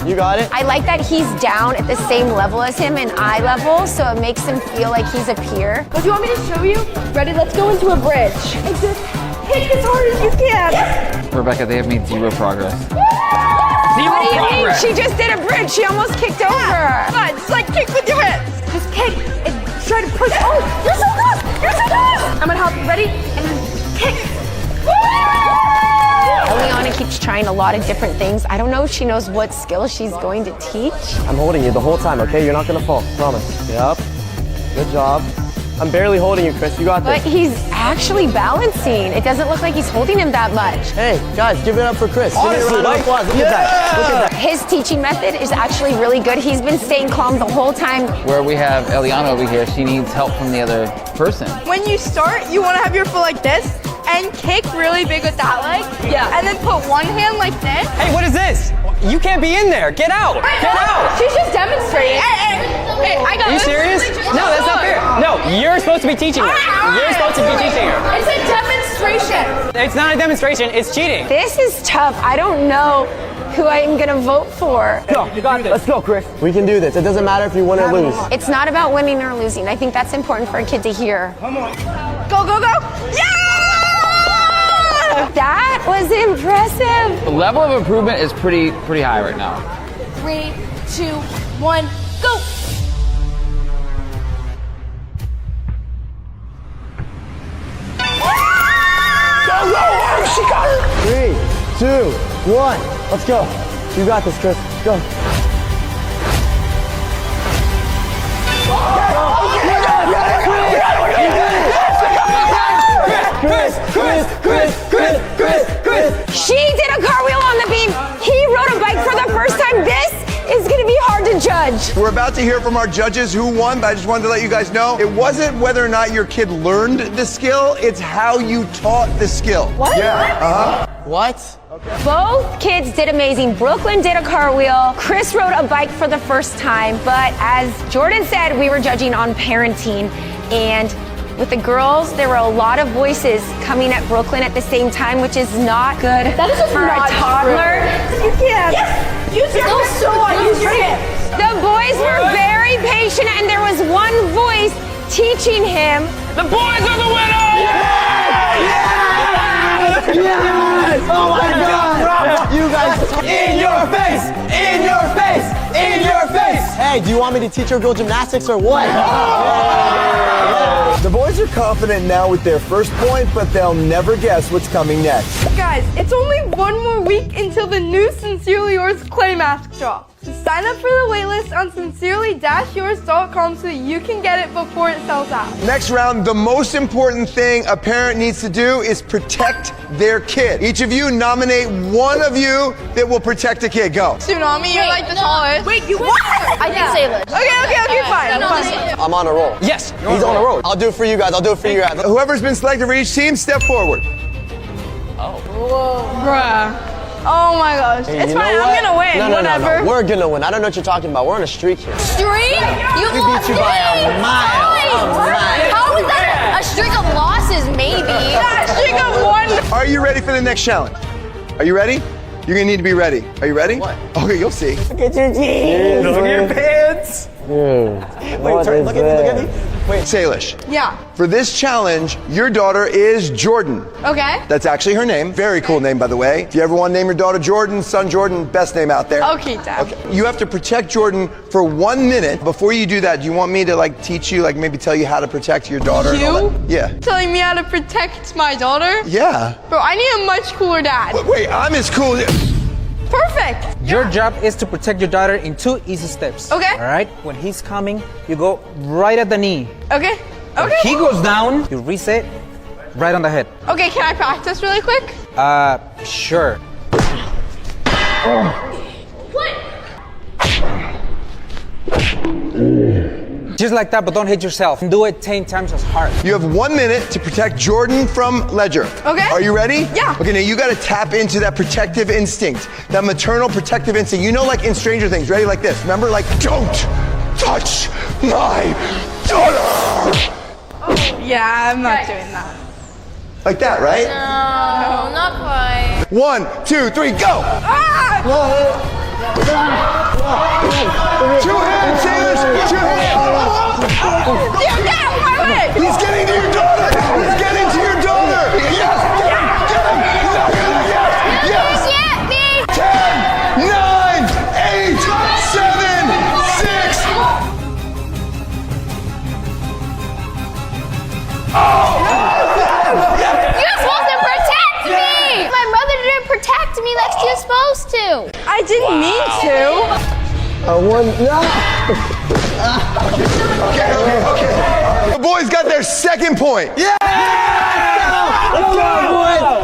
You got it? I like that he's down at the same level as him in eye level, so it makes him feel like he's a peer. What do you want me to show you? Ready? Let's go into a bridge. And just kick as hard as you can. Yes. Rebecca, they have made zero progress. What do you mean? She just did a bridge. She almost kicked over. Come on, just like kick with your hands. Just kick and try to push. Oh, you're so good. You're so good. I'm gonna help you. Ready? And kick. Eliana keeps trying a lot of different things. I don't know if she knows what skill she's going to teach. I'm holding you the whole time, okay? You're not gonna fall, promise. Yep. Good job. I'm barely holding you, Chris. You got this. But he's actually balancing. It doesn't look like he's holding him that much. Hey, guys, give it up for Chris. Honestly, Look at that. Look at that. His teaching method is actually really good. He's been staying calm the whole time. Where we have Eliana over here, she needs help from the other person. When you start, you want to have your foot like this and kick really big with that leg. Yeah. And then put one hand like this. Hey, what is this? You can't be in there. Get out. Get out. She's just demonstrating. Hey, I got Are you serious? No, that's not fair. No, you're supposed to be teaching her. You're supposed to be teaching her. It's a demonstration. It's not a demonstration. It's cheating. This is tough. I don't know who I'm gonna vote for. Go. You got this. Let's go, Chris. We can do this. It doesn't matter if you win or lose. It's not about winning or losing. I think that's important for a kid to hear. Come on. Go, go, go. Yeah! That was impressive. The level of improvement is pretty high right now. 3, 2, 1, go. She got it! 3, 2, 1. Let's go. You got this, Chris. Go. She did a cartwheel on the beam. He rode a bike for the first time. This is going to be hard to judge. We're about to hear from our judges who won, but I just wanted to let you guys know it wasn't whether or not your kid learned the skill, it's how you taught the skill. What? Yeah. What? Both kids did amazing. Brooklyn did a cartwheel. Chris rode a bike for the first time. But as Jordan said, we were judging on parenting. And with the girls, there were a lot of voices coming at Brooklyn at the same time, which is not good for a toddler. You can. Yes. Use your hips. So use your hips. The boys were very patient, and there was one voice teaching him. The boys are the winners! Yes! Oh my God! You guys, In your face! In your face! In your face! hey, do you want me to teach her girl gymnastics or what? The boys are confident now with their first point, but they'll never guess what's coming next. Guys, it's only one more week until the new Sincerely Yours clay mask drops. So sign up for the waitlist on sincerely-yours.com so you can get it before it sells out. Next round, the most important thing a parent needs to do is protect their kid. Each of you nominate one of you that will protect a kid. Go. Tsunami, you're like the tallest. Wait, you what? I think Salish. Okay, fine. I'm on a roll. Yes. He's on a roll. I'll do it for you guys. I'll do it for you guys. Whoever's been selected for each team, step forward. Bruh. Oh my gosh. Hey, It's you know fine, what? I'm gonna win, No, whatever. We're gonna win. I don't know what you're talking about. We're on a streak here. Streak? You We beat you by a mile. A mile. How is that a streak of losses, maybe? Streak of one. Are you ready for the next challenge? Are you ready? You're gonna need to be ready. Are you ready? What? Okay, you'll see. Look at your jeans. Look at your pants. Dude. Wait, turn, look at me, look at me. Wait. Salish, Yeah. for this challenge, your daughter is Jordan. Okay. That's actually her name. Very cool name, by the way. If you ever want to name your daughter Jordan, son Jordan, best name out there. Okay, Dad. Okay. You have to protect Jordan for 1 minute. Before you do that, do you want me to teach you, maybe tell you how to protect your daughter? and all You? that? Yeah. Telling me how to protect my daughter? Yeah. Bro, I need a much cooler dad. Wait, I'm as cool. Perfect. Your job is to protect your daughter in 2 easy steps. Okay. All right? When he's coming, you go right at the knee. Okay. When Okay. he goes down, you reset right on the head. Okay, can I practice really quick? Sure. Just like that, but don't hit yourself. Do it 10 times as hard. You have 1 minute to protect Jordan from Ledger. Okay. Are you ready? Yeah. Okay, now you gotta tap into that protective instinct, that maternal protective instinct. You know, like in Stranger Things, ready? Like this. Remember, don't touch my daughter. Yeah, I'm not doing that. Like that, right? No, not quite. 1, 2, 3, go. Ah! Two hands, Salish! Two hands! He's getting to your daughter! He's getting to your daughter! Yes! Get him! Get him! Yes! Yes! Yeah, me. 10, 9, 8, 7, 6. You're supposed to protect me. My mother didn't protect me like she was supposed to. I didn't mean to. One. No. Okay. The boys got their second point. Yeah!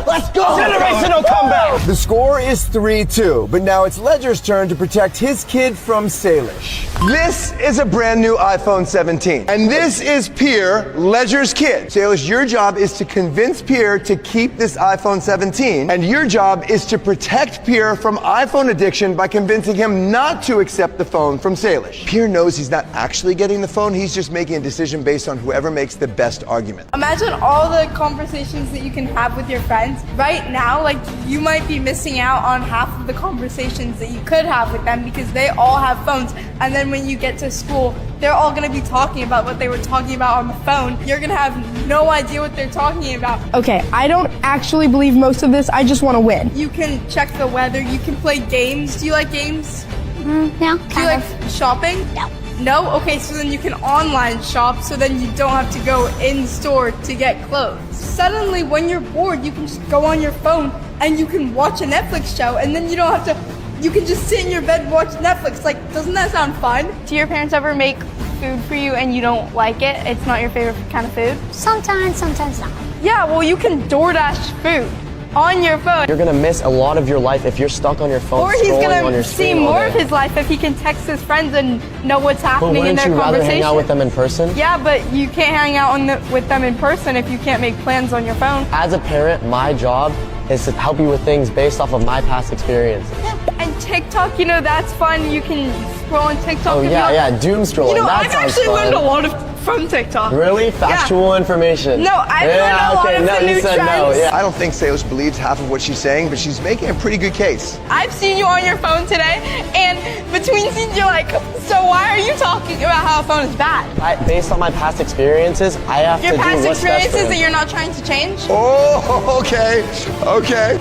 Let's go. Generational comeback. The score is 3-2, but now it's Ledger's turn to protect his kid from Salish. This is a brand new iPhone 17, and this is Pierre, Ledger's kid. Salish, your job is to convince Pierre to keep this iPhone 17, and your job is to protect Pierre from iPhone addiction by convincing him not to accept the phone from Salish. Pierre knows he's not actually getting the phone, he's just making a decision based on whoever makes the best argument. Imagine all the conversations that you can have with your friends. Right now, like, you might be missing out on half of the conversations that you could have with them because they all have phones. And then when you get to school, they're all going to be talking about what they were talking about on the phone. You're going to have no idea what they're talking about. Okay, I don't actually believe most of this. I just want to win. You can check the weather. You can play games. Do you like games? No, Do you like shopping? No. No? Okay, so then you can online shop, so then you don't have to go in store to get clothes. Suddenly, when you're bored, you can just go on your phone and you can watch a Netflix show, and then you don't have to, you can just sit in your bed and watch Netflix. Like, doesn't that sound fun? Do your parents ever make food for you and you don't like it? It's not your favorite kind of food? Sometimes not. Yeah, well, you can DoorDash food on your phone. You're gonna miss a lot of your life if you're stuck on your phone. Or he's scrolling on gonna your see screen all more day. of his life if he can text his friends and know what's But happening in wouldn't their you rather conversation. hang out with them in person? Yeah, but you can't hang out with them in person if you can't make plans on your phone. As a parent, my job is to help you with things based off of my past experiences. And TikTok, you know, that's fun. You can scroll on TikTok. Oh if yeah, you yeah, doom scrolling. You know, that I've sounds actually fun. learned a lot from TikTok. Really? Factual information. No, I've learned a lot of the you new said trends. no. Yeah. I don't think Salish believes half of what she's saying, but she's making a pretty good case. I've seen you on your phone today, and between scenes you're like, so why are you talking about how a phone is bad? Based on my past experiences, I have Your to do past what's best for experiences him. that you're not trying to change? Oh, okay.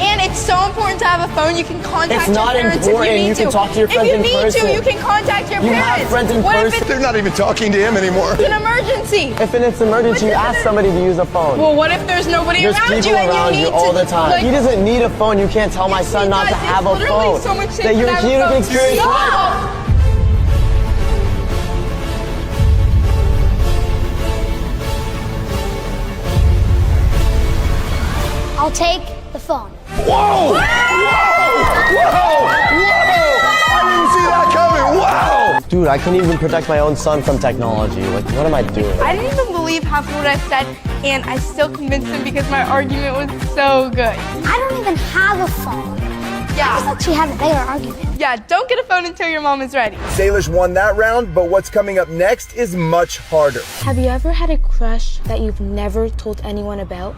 And it's so important to have a phone. You can contact It's your not parents important. if you need You can to. talk to your friends in If you need person. to, you can contact your You have parents. friends in What if person. it's They're not even talking to him anymore. an emergency? If it's an emergency, you ask somebody to use a phone. Well, what if there's nobody There's around people you and around you you need all to, the time. like, He doesn't need a phone. You can't tell my son not to It's have a literally phone. so much safer That your to have a kid phone. can experience life. Stop! I'll take the phone. Whoa! Whoa! Whoa! I didn't see that coming. Wow! Dude, I couldn't even protect my own son from technology. Like, what am I doing? I didn't even believe half of what I said, and I still convinced him because my argument was so good. I don't even have a phone. I Yeah. thought she had a better argument. Yeah, don't get a phone until your mom is ready. Salish won that round, but what's coming up next is much harder. Have you ever had a crush that you've never told anyone about?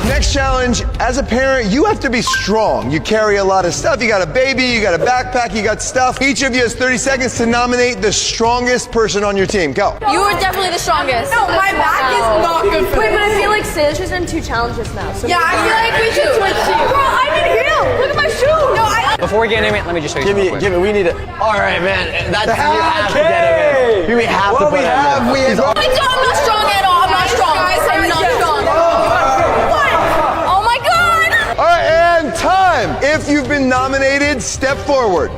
Next challenge, as a parent, you have to be strong. You carry a lot of stuff. You got a baby, you got a backpack, you got stuff. Each of you has 30 seconds to nominate the strongest person on your team. Go. You were definitely the strongest. No, my back is not good for Wait, but this. I feel like Salish is in 2 challenges now. So Yeah, I feel like we should switch shoes. Bro, I'm in heels. Look at my shoes. No, Before we get into it, let me just show you something quick. Give me, we need it. All right, man. That's, you have to get him in. We have to put him in. I'm not strong at all. I'm not strong. I'm not strong. What? Oh my god. All right, and time. If you've been nominated, step forward.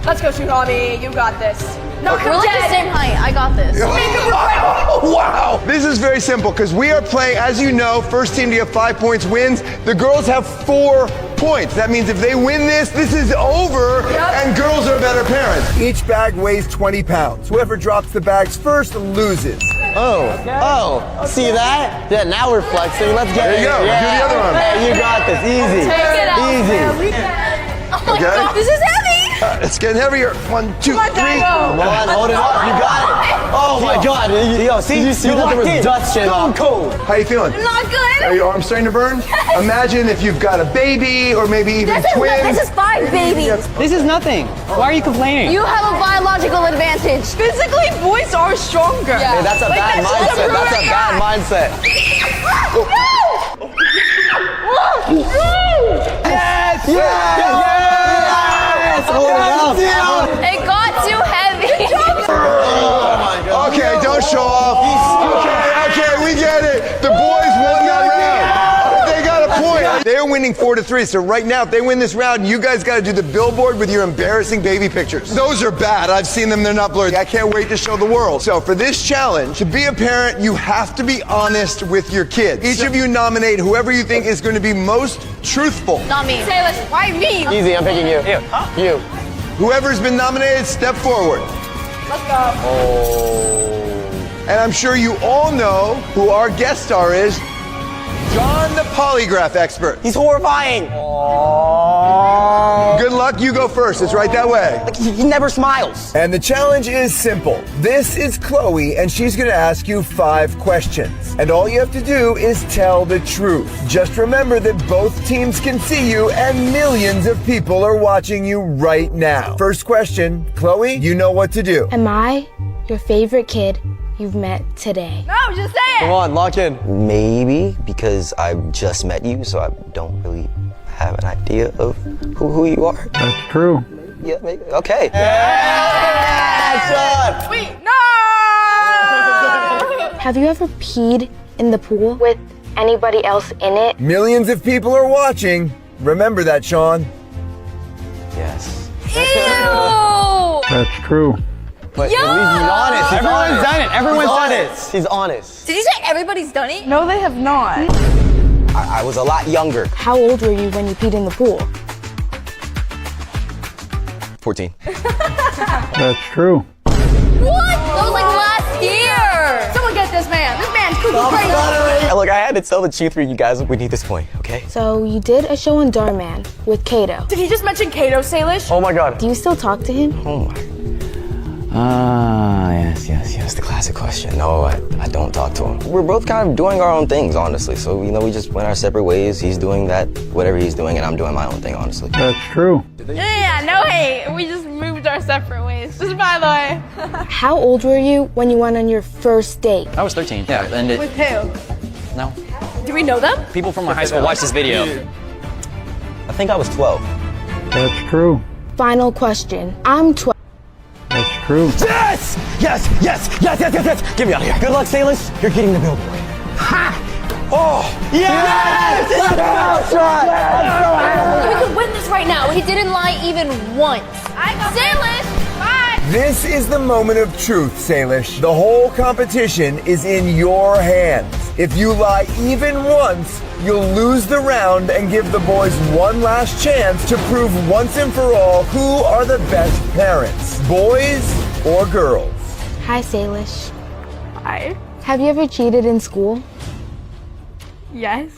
let's go, Tsunami. You got this. We're like the same height. I got this. Wow! This is very simple because we are playing, as you know, first team to get 5 points wins. The girls have 4 points. That means if they win this, this is over, and girls are better parents. Each bag weighs 20 pounds. Whoever drops the bags first loses. Oh, see that? Yeah, now we're flexing. Let's get There you it. go. Yeah. Do the other one. Hey, you got this. Easy. Take it out. Easy. Oh my Okay. This is heavy. It's getting heavier. 1, 2, 3. Come on, hold it up. You got it. Oh my God. Yo, see, you see that there was dust shit on. Cold. How you feeling? Not good. Are your arms starting to burn? Imagine if you've got a baby or maybe even twins. This is 5 babies. This is nothing. Why are you complaining? You have a biological advantage. Physically, boys are stronger. Hey, that's a bad mindset. That's a bad mindset. Yes! Yes! Hold it up. It got too heavy. Oh my God. Okay, don't show off. Okay, we get it. The boys won that round. They got a point. They're winning 4-3. So right now, if they win this round, you guys got to do the billboard with your embarrassing baby pictures. Those are bad. I've seen them. They're not blurry. I can't wait to show the world. So for this challenge, to be a parent, you have to be honest with your kids. Each of you nominate whoever you think is going to be most truthful. Not me. Salish, why me? Easy, I'm picking you. You. Whoever's been nominated, step forward. Let's go. And I'm sure you all know who our guest star is, John the polygraph expert. He's horrifying. Good luck, you go first. It's right that way. Like, he never smiles. And the challenge is simple. This is Chloe, and she's going to ask you 5 questions. And all you have to do is tell the truth. Just remember that both teams can see you, and millions of people are watching you right now. First question, Chloe, you know what to do. Am I your favorite kid you've met today? No, just say it. Come on, lock in. Maybe because I just met you, so I don't really have an idea of who you are. That's true. Yeah, maybe. Okay. Wait, no! Have you ever peed in the pool with anybody else in it? Millions of people are watching. Remember that, Sean. Yes. Ew! That's true. But at least he's honest. Everyone's done it. Everyone's done it. He's honest. Did you say everybody's done it? No, they have not. I was a lot younger. How old were you when you peed in the pool? 14. That's true. What? That was like last year. Someone get this man. This man's cuckoo crazy. Look, I had to tell the truth for you guys. We need this point, okay? So you did a show on Darman with Kato. Did he just mention Kato, Salish? Oh my God. Do you still talk to him? Oh my. Yes. The classic question. No, I don't talk to him. We're both kind of doing our own things, honestly. So, we just went our separate ways. He's doing whatever he's doing, and I'm doing my own thing, honestly. That's true. Yeah, no hate. We just moved our separate ways. Just by the way. How old were you when you went on your first date? I was 13. Yeah, and With who? no. Do we know them? People from my high school watch this video. I think I was 12. That's true. Final question. I'm 12. That's true. Yes! Yes! Get me out of here. Good luck, Salish. You're getting the billboard. Ha! Oh! Yes! Let's go, Sean! We could win this right now. He didn't lie even once. Salish! Bye! This is the moment of truth, Salish. The whole competition is in your hands. If you lie even once, you'll lose the round and give the boys one last chance to prove once and for all who are the best parents, boys or girls. Hi, Salish. Hi. Have you ever cheated in school? Yes.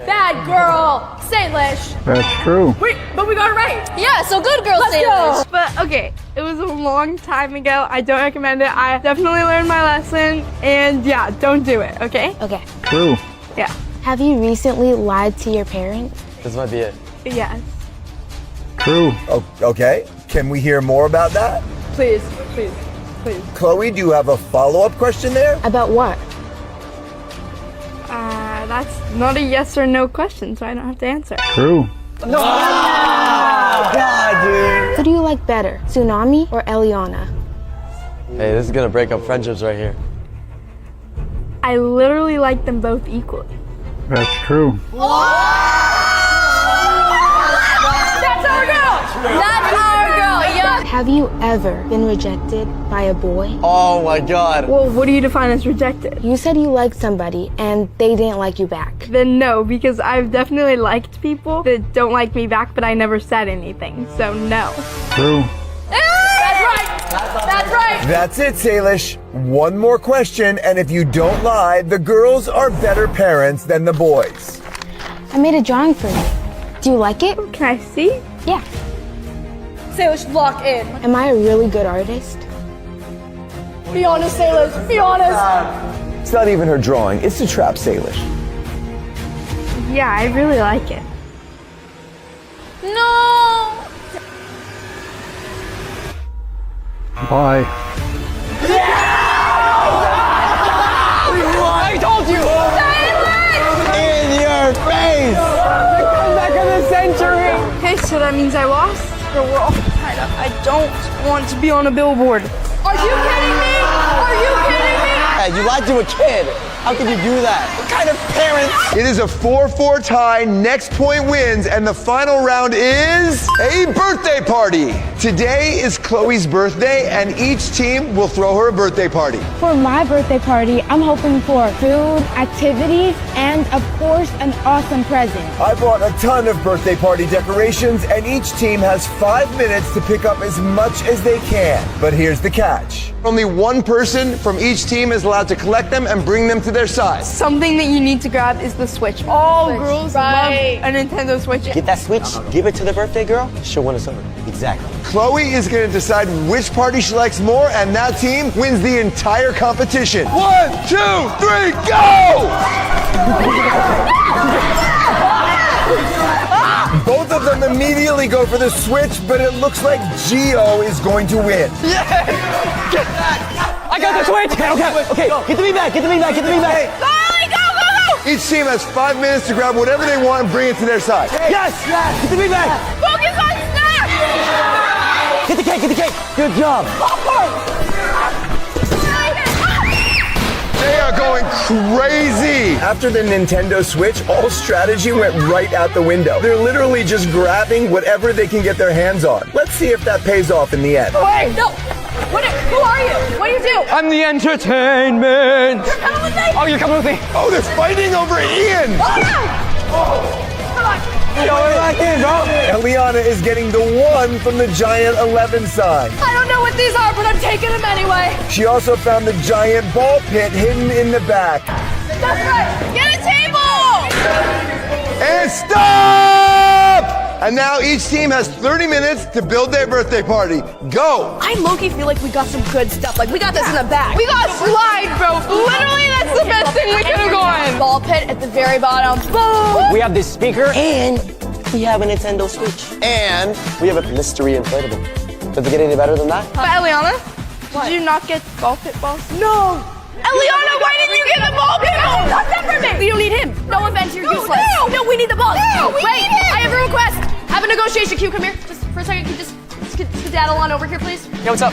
Bad girl! Salish! That's true. Wait, but we got it right. Yeah, so good girl, Let's Salish. go. But okay, it was a long time ago. I don't recommend it. I definitely learned my lesson. And yeah, don't do it, okay? Okay. True. Yeah. Have you recently lied to your parents? This might be it. Yes. True. Oh, okay. Can we hear more about that? Please. Chloe, do you have a follow-up question there? About what? That's not a yes or no question, so I don't have to answer. True. God, dude. Who do you like better, Tsunami or Eliana? Hey, this is gonna break up friendships right here. I literally like them both equally. That's true. That's our girl! That's our girl, yeah. Have you ever been rejected by a boy? Oh my God. Well, what do you define as rejected? You said you liked somebody and they didn't like you back. Then no, because I've definitely liked people that don't like me back, but I never said anything, so no. True. That's right! That's right! That's it, Salish. One more question, and if you don't lie, the girls are better parents than the boys. I made a drawing for you. Do you like it? Can I see? Yeah. Salish, lock in. Am I a really good artist? Be honest, Salish. Be honest. It's not even her drawing, it's to trap Salish. Yeah, I really like it. No. Bye. I told you! In your face! The comeback of the century! Okay, so that means I lost. But we're all tied up. I don't want to be on a billboard. Are you kidding me? Are you kidding me? Hey, you lied to a kid. How can you do that? What kind of parents? It is a 4-4 tie, next point wins, and the final round is a birthday party. Today is Chloe's birthday, and each team will throw her a birthday party. For my birthday party, I'm hoping for food, activities, and of course, an awesome present. I bought a ton of birthday party decorations, and each team has 5 minutes to pick up as much as they can. But here's the catch. Only one person from each team is allowed to collect them and bring them to their side. Something that you need to grab is the Switch. All girls love a Nintendo Switch. Get that Switch, give it to the birthday girl, she'll win us over. Exactly. Chloe is going to decide which party she likes more, and that team wins the entire competition. 1, 2, 3, go! Both of them immediately go for the Switch, but it looks like Gio is going to win. I got the Switch! Okay, get the beanbag, get the beanbag, get the beanbag. Each team has 5 minutes to grab whatever they want and bring it to their side. Yes, get the beanbag. Focus on snacks! Get the cake, get the cake. Good job. They are going crazy. After the Nintendo Switch, all strategy went right out the window. They're literally just grabbing whatever they can get their hands on. Let's see if that pays off in the end. Wait, no. Who are you? What do you do? I'm the entertainment! You're coming with me? Oh, you're coming with me? Oh, they're fighting over Ian. Yo, we're back in, bro. Eliana is getting the 1 from the giant 11 sign. I don't know what these are, but I'm taking them anyway. She also found the giant ball pit hidden in the back. That's right. Get a table! And stop! And now each team has 30 minutes to build their birthday party. Go! I low-key feel like we got some good stuff. Like, we got this in the back. We got slide, bro. Literally, that's the best thing we could have gone. Ball pit at the very bottom. Boom! We have this speaker. And we have a Nintendo Switch. And we have a mystery inflatable. Does it get any better than that? But Eliana, did you not get ball pit balls? No! Eliana, why didn't you get the ball pit? Not that for me! We don't need him. No offense, you're useless. No, we need the balls. No, we need him. I have a request. Have a negotiation. Q, come here. Just for a second, can you just skedaddle on over here, please? Yeah, what's up?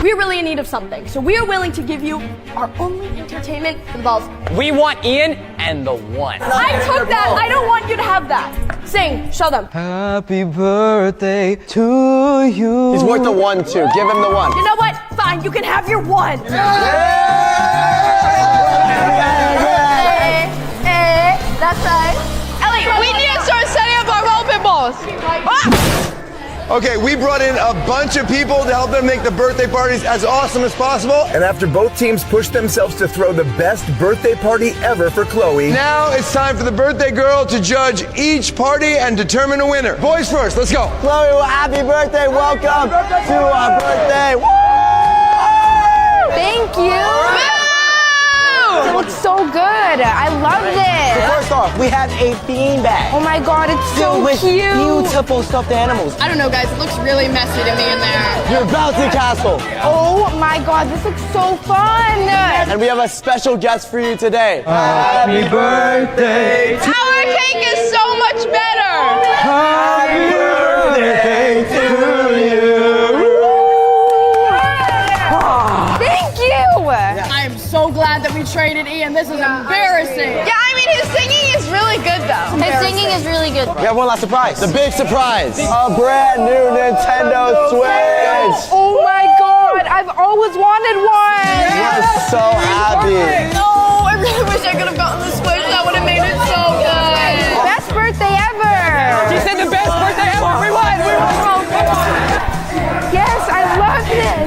We're really in need of something, so we are willing to give you our only entertainment for the balls. We want Ian and the 1. I took that. I don't want you to have that. Sing. Show them. Happy birthday to you. He's worth the 1 too. Give him the 1. You know what? Fine. You can have your 1. That's right. Ellie, we need to start setting up our ball pit balls. Okay, we brought in a bunch of people to help them make the birthday parties as awesome as possible. And after both teams pushed themselves to throw the best birthday party ever for Chloe, now it's time for the birthday girl to judge each party and determine a winner. Boys first, let's go. Chloe, well, happy birthday. Welcome to our birthday. Woo! Thank you. It looks so good. I love So this. first off, we have a beanbag. Oh my God, it's so filled with cute. beautiful stuffed animals. I don't know, guys. It looks really messy to me in there. Your bouncy castle. Oh my God, this looks so fun. And we have a special guest for you today. Happy birthday. Our cake is so much better. Happy birthday to you. Thank you. I am so glad that we traded Ian. This is embarrassing. Yeah, I mean, his singing is really good, though. His singing is really good. We have one last surprise. The big surprise. A brand new Nintendo Switch. Oh my God, I've always wanted one. We're so happy. No, I really wish I could have gotten the Switch. That would have made it so good. Best birthday ever. She said the best birthday ever. We won. We won. Yes, I love this.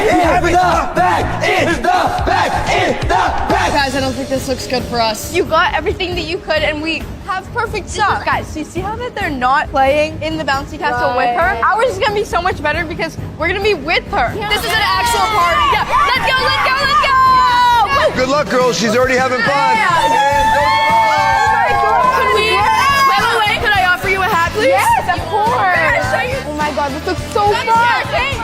In the back, in the back, in the back. Guys, I don't think this looks good for us. You got everything that you could, and we have perfect stuff. Guys, so you see how that they're not playing in the bouncy castle with her? Ours is gonna be so much better because we're gonna be with her. This is an actual party. Yeah. Let's go, let's go, let's go! Good luck, girls. She's already having fun. Could we, wait, could I offer you a hat, please? Yes, of course. Oh my God, this looks so fun.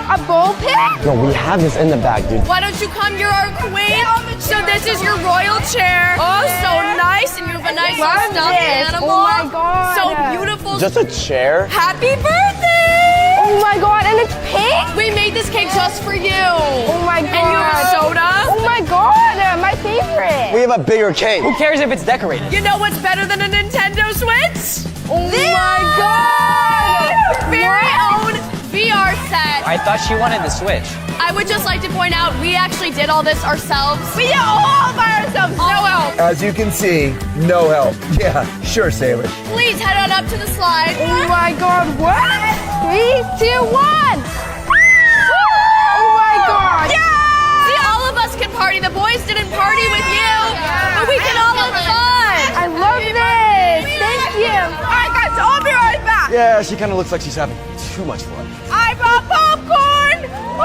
A ball pit? No, we have this in the bag, dude. Why don't you come? You're our queen. So this is your royal chair. Oh, so nice. And you have a nice stuffed animal. Oh my God. So beautiful. Just a chair? Happy birthday! Oh my God, and it's pink? We made this cake just for you. Oh my God. And you have soda. Oh my God, my favorite. We have a bigger cake. Who cares if it's decorated? You know what's better than a Nintendo Switch? Oh my God. Your very own VR set. I thought she wanted the Switch. I would just like to point out, we actually did all this ourselves. We did all by ourselves, no help. As you can see, no help. Yeah, sure, Salish. Please head on up to the slide. Oh my God, what? 3, 2, 1. Oh my God. Yeah! See, all of us can party. The boys didn't party with you, but we can all have fun. I love this. Thank you. All right, guys, I'll be right back. Yeah, she kind of looks like she's having too much fun. I brought popcorn. Oh,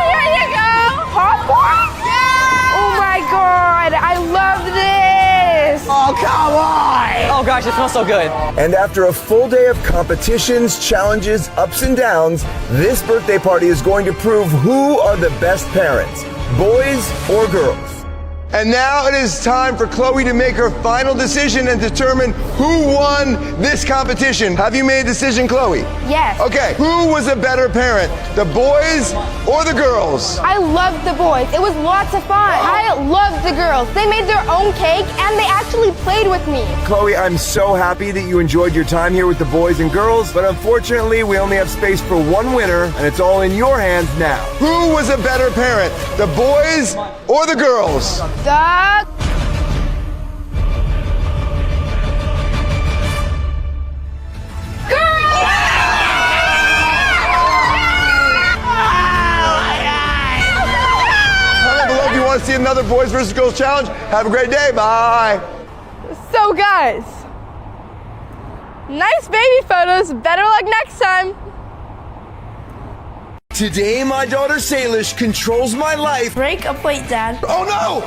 here you go. Popcorn? Yeah. Oh my God, I love this. Oh, come on! Oh gosh, it smells so good. And after a full day of competitions, challenges, ups and downs, this birthday party is going to prove who are the best parents, boys or girls. And now it is time for Chloe to make her final decision and determine who won this competition. Have you made a decision, Chloe? Yes. Okay, who was a better parent, the boys or the girls? I loved the boys. It was lots of fun. I loved the girls. They made their own cake and they actually played with me. Chloe, I'm so happy that you enjoyed your time here with the boys and girls, but unfortunately, we only have space for one winner, and it's all in your hands now. Who was a better parent, the boys or the girls? If you want to see another boys versus girls challenge, have a great day. Bye. So guys, nice baby photos. Better luck next time. Today, my daughter Salish controls my life. Break a plate, Dad. Oh no!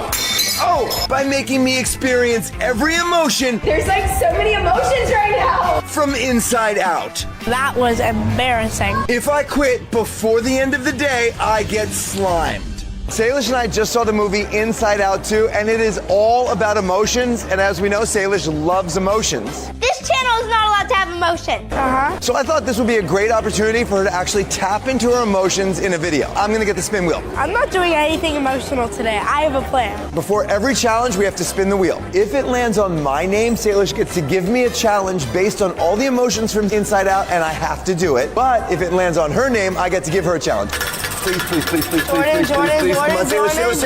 Oh, by making me experience every emotion There's like so many emotions right now. from inside out. That was embarrassing. If I quit before the end of the day, I get slimed. Salish and I just saw the movie Inside Out 2, and it is all about emotions. And as we know, Salish loves emotions. This channel is not allowed to have emotion. So I thought this would be a great opportunity for her to actually tap into her emotions in a video. I'm gonna get the spin wheel. I'm not doing anything emotional today. I have a plan. Before every challenge, we have to spin the wheel. If it lands on my name, Salish gets to give me a challenge based on all the emotions from Inside Out, and I have to do it. But if it lands on her name, I get to give her a challenge. Please, please, please, please, please, please, please, please. Come on, Salish.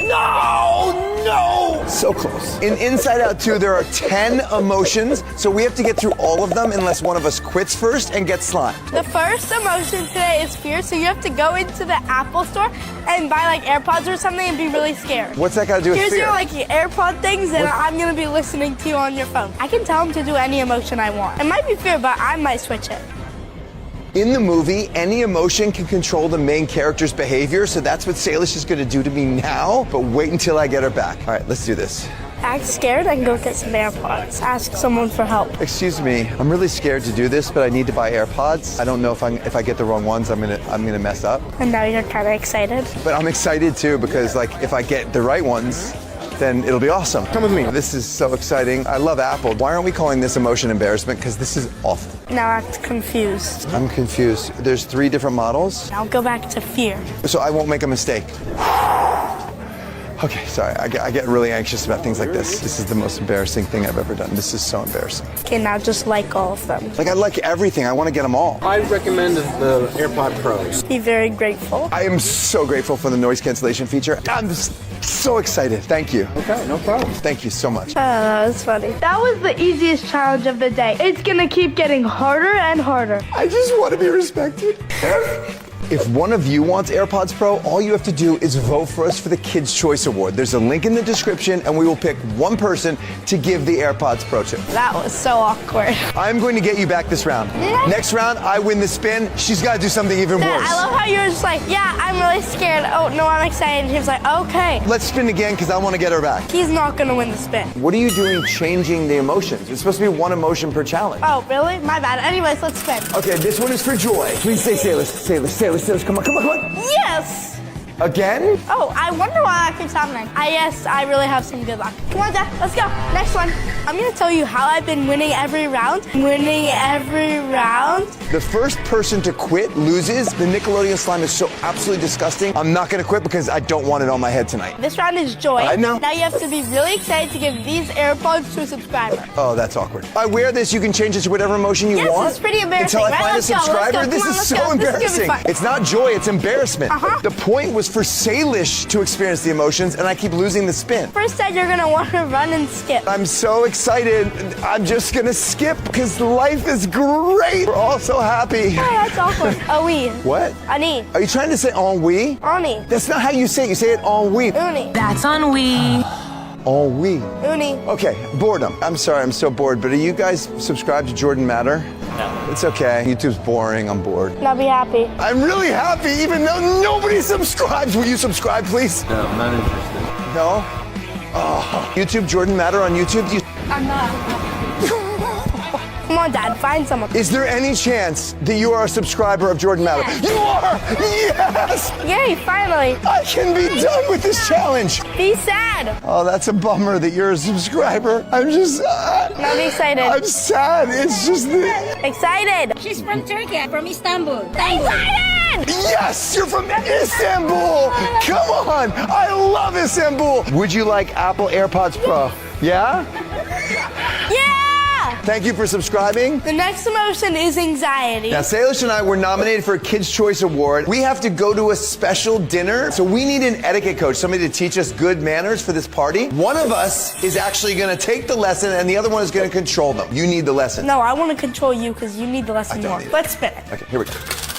No! So close. In Inside Out 2, there are 10 emotions, so we have to get through all of them unless one of us quits first and gets slimed. The first emotion today is fear, so you have to go into the Apple store and buy like AirPods or something and be really scared. What's that got to do with Here's fear? your like AirPod things, and I'm gonna be listening to you on your phone. I can tell them to do any emotion I want. It might be fear, but I might switch it. In the movie, any emotion can control the main character's behavior, so that's what Salish is going to do to me now, but wait until I get her back. All right, let's do this. Act scared and go get some AirPods. Ask someone for help. Excuse me, I'm really scared to do this, but I need to buy AirPods. I don't know if I get the wrong ones, I'm gonna mess up. And now you're kind of excited. But I'm excited too, because like if I get the right ones, then it'll be awesome. Come with me. This is so exciting. I love Apple. Why aren't we calling this emotion embarrassment? Because this is awful. Now act confused. I'm confused. There's 3 different models, Now go back to fear. so I won't make a mistake. Okay, sorry. I get really anxious about things like this. This is the most embarrassing thing I've ever done. This is so embarrassing. Okay, now just like all of them. Like I like everything. I want to get them all. I recommend the AirPod Pros. Be very grateful. I am so grateful for the noise cancellation feature. I'm just so excited. Thank you. Okay, no problem. Thank you so much. Oh, that was funny. That was the easiest challenge of the day. It's gonna keep getting harder and harder. I just want to be respected. If one of you wants AirPods Pro, all you have to do is vote for us for the Kids' Choice Award. There's a link in the description, and we will pick one person to give the AirPods Pro to. That was so awkward. I'm going to get you back this round. Yeah. Next round, I win the spin. She's got to do something even Dad, worse. I love how you were just like, yeah, I'm really scared. Oh, no, I'm excited. He was like, okay. Let's spin again because I want to get her back. He's not going to win the spin. What are you doing changing the emotions? It's supposed to be one emotion per challenge. Oh, really? My bad. Anyways, let's spin. Okay, this one is for Joy. Please say Salish, Salish, Salish, Salish. Come on, come on, come on. Yes! Again? Oh, I wonder why that keeps happening. Yes, I really have some good luck. Come on, Dad, let's go. Next one. I'm gonna tell you how I've been winning every round. Winning every round. The first person to quit loses. The Nickelodeon slime is so absolutely disgusting. I'm not gonna quit because I don't want it on my head tonight. This round is Joy. I know. Now you have to be really excited to give these AirPods to a subscriber. Oh, that's awkward. I wear this, you can change it to whatever emotion you Yes, want. it's pretty embarrassing. Until I Right, find a let's go, let's go. subscriber. This Come on, is let's so go. This is gonna be embarrassing. fun. It's not joy, it's embarrassment. Uh-huh. The point was for Salish to experience the emotions, and I keep losing the spin. First said you're gonna want to run and skip. I'm so excited. I'm just gonna skip because life is great. We're all so happy. Hey, that's awkward. Oui. What? Ani. Are you trying to say ennui? Ani. That's not how you say it. You say it ennui. Uni. That's ennui. Ennui. Uni. Okay, boredom. I'm sorry, I'm so bored, but are you guys subscribed to Jordan Matter? No. It's okay. YouTube's boring. I'm bored. Now be happy. I'm really happy even though nobody subscribes. Will you subscribe, please? No, I'm not interested. No? Oh. YouTube, Jordan Matter on YouTube? I'm not. Come on, Dad, find someone. Is there any chance that you are a subscriber of Jordan Matter? You are! Yes! Yay, finally. I can be done with this challenge. Be sad. Oh, that's a bummer that you're a subscriber. I'm just... Now be excited. I'm sad. It's just... Excited. She's from Turkey, from Istanbul. Excited! Yes, you're from Istanbul. Come on. I love Istanbul. Would you like Apple AirPods Pro? Yeah? Yeah! Thank you for subscribing. The next emotion is anxiety. Now, Salish and I were nominated for a Kids' Choice Award. We have to go to a special dinner, so we need an etiquette coach, somebody to teach us good manners for this party. One of us is actually going to take the lesson, and the other one is going to control them. You need the lesson. No, I want to control you because you need the lesson I don't more. need it. Let's spin it. Okay, here we go.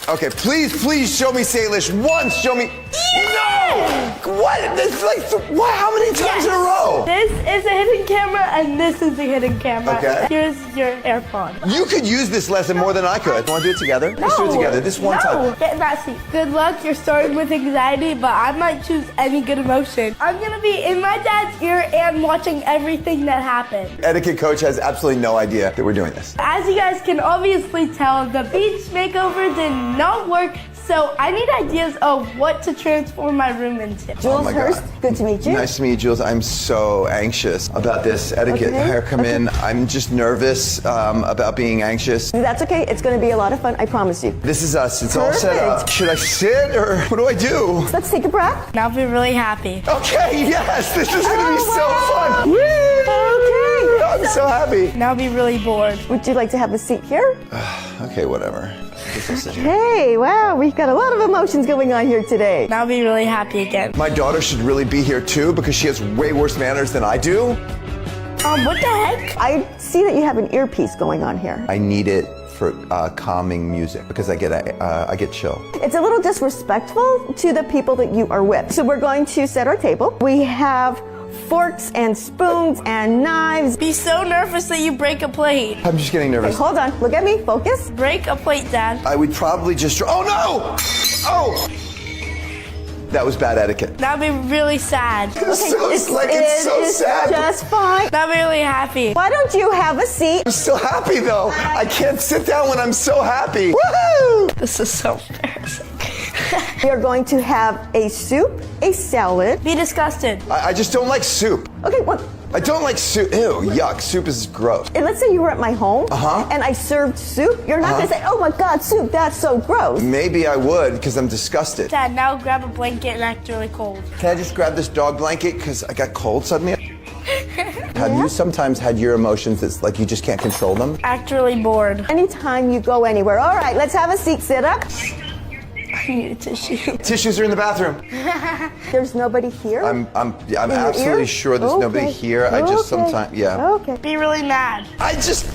Okay, please show me Salish. Once, show me. No! What? This is like, what? How many times in a row? This is a hidden camera, and this is a hidden camera. Okay. Here's your AirPod. You could use this lesson more than I could. Want to do it together? Let's do it together. This one time. Get in that seat. Good luck. You're starting with anxiety, but I might choose any good emotion. I'm going to be in my dad's ear and watching everything that happened. Etiquette coach has absolutely no idea that we're doing this. As you guys can obviously tell, the beach makeover did not work, so I need ideas of what to transform my room into. Jules Hurst, good to meet you. Nice to meet you, Jules. I'm so anxious about this etiquette. Here, come in. I'm just nervous about being anxious. That's okay. It's going to be a lot of fun. I promise you. This is us. It's all set up. Should I sit or what do I do? Let's take a breath. Now be really happy. Okay, yes. This is going to be so fun. Woo! Okay. I'm so happy. Now be really bored. Would you like to have a seat here? Okay, whatever. Hey, wow, we've got a lot of emotions going on here today. Now be really happy again. My daughter should really be here too because she has way worse manners than I do. What the heck? I see that you have an earpiece going on here. I need it for calming music because I get chill. It's a little disrespectful to the people that you are with. So we're going to set our table. We have forks and spoons and knives. Be so nervous that you break a plate. I'm just getting nervous. Okay, hold on, look at me, focus. Break a plate, Dad. I would probably just, oh no! Oh! That was bad etiquette. Now be really sad. It's so sad. Just fine. Now be really happy. Why don't you have a seat? I'm still happy though. I can't sit down when I'm so happy. Woohoo! This is so embarrassing. We are going to have a soup, a salad. Be disgusted. I just don't like soup. Okay, what? I don't like soup. Ew, yuck. Soup is gross. And let's say you were at my home Uh-huh. and I served soup. You're not going to say, oh my God, soup, that's so gross. Maybe I would because I'm disgusted. Dad, now grab a blanket and act really cold. Can I just grab this dog blanket because I got cold suddenly? Have you sometimes had your emotions that's like you just can't control them? Act really bored. Anytime you go anywhere. All right, let's have a seat, sit up. I need a tissue. Tissues are in the bathroom. There's nobody here? I'm In your absolutely ear? sure there's nobody Okay. here. I just Okay. sometimes, yeah. Okay. Be really mad. I just,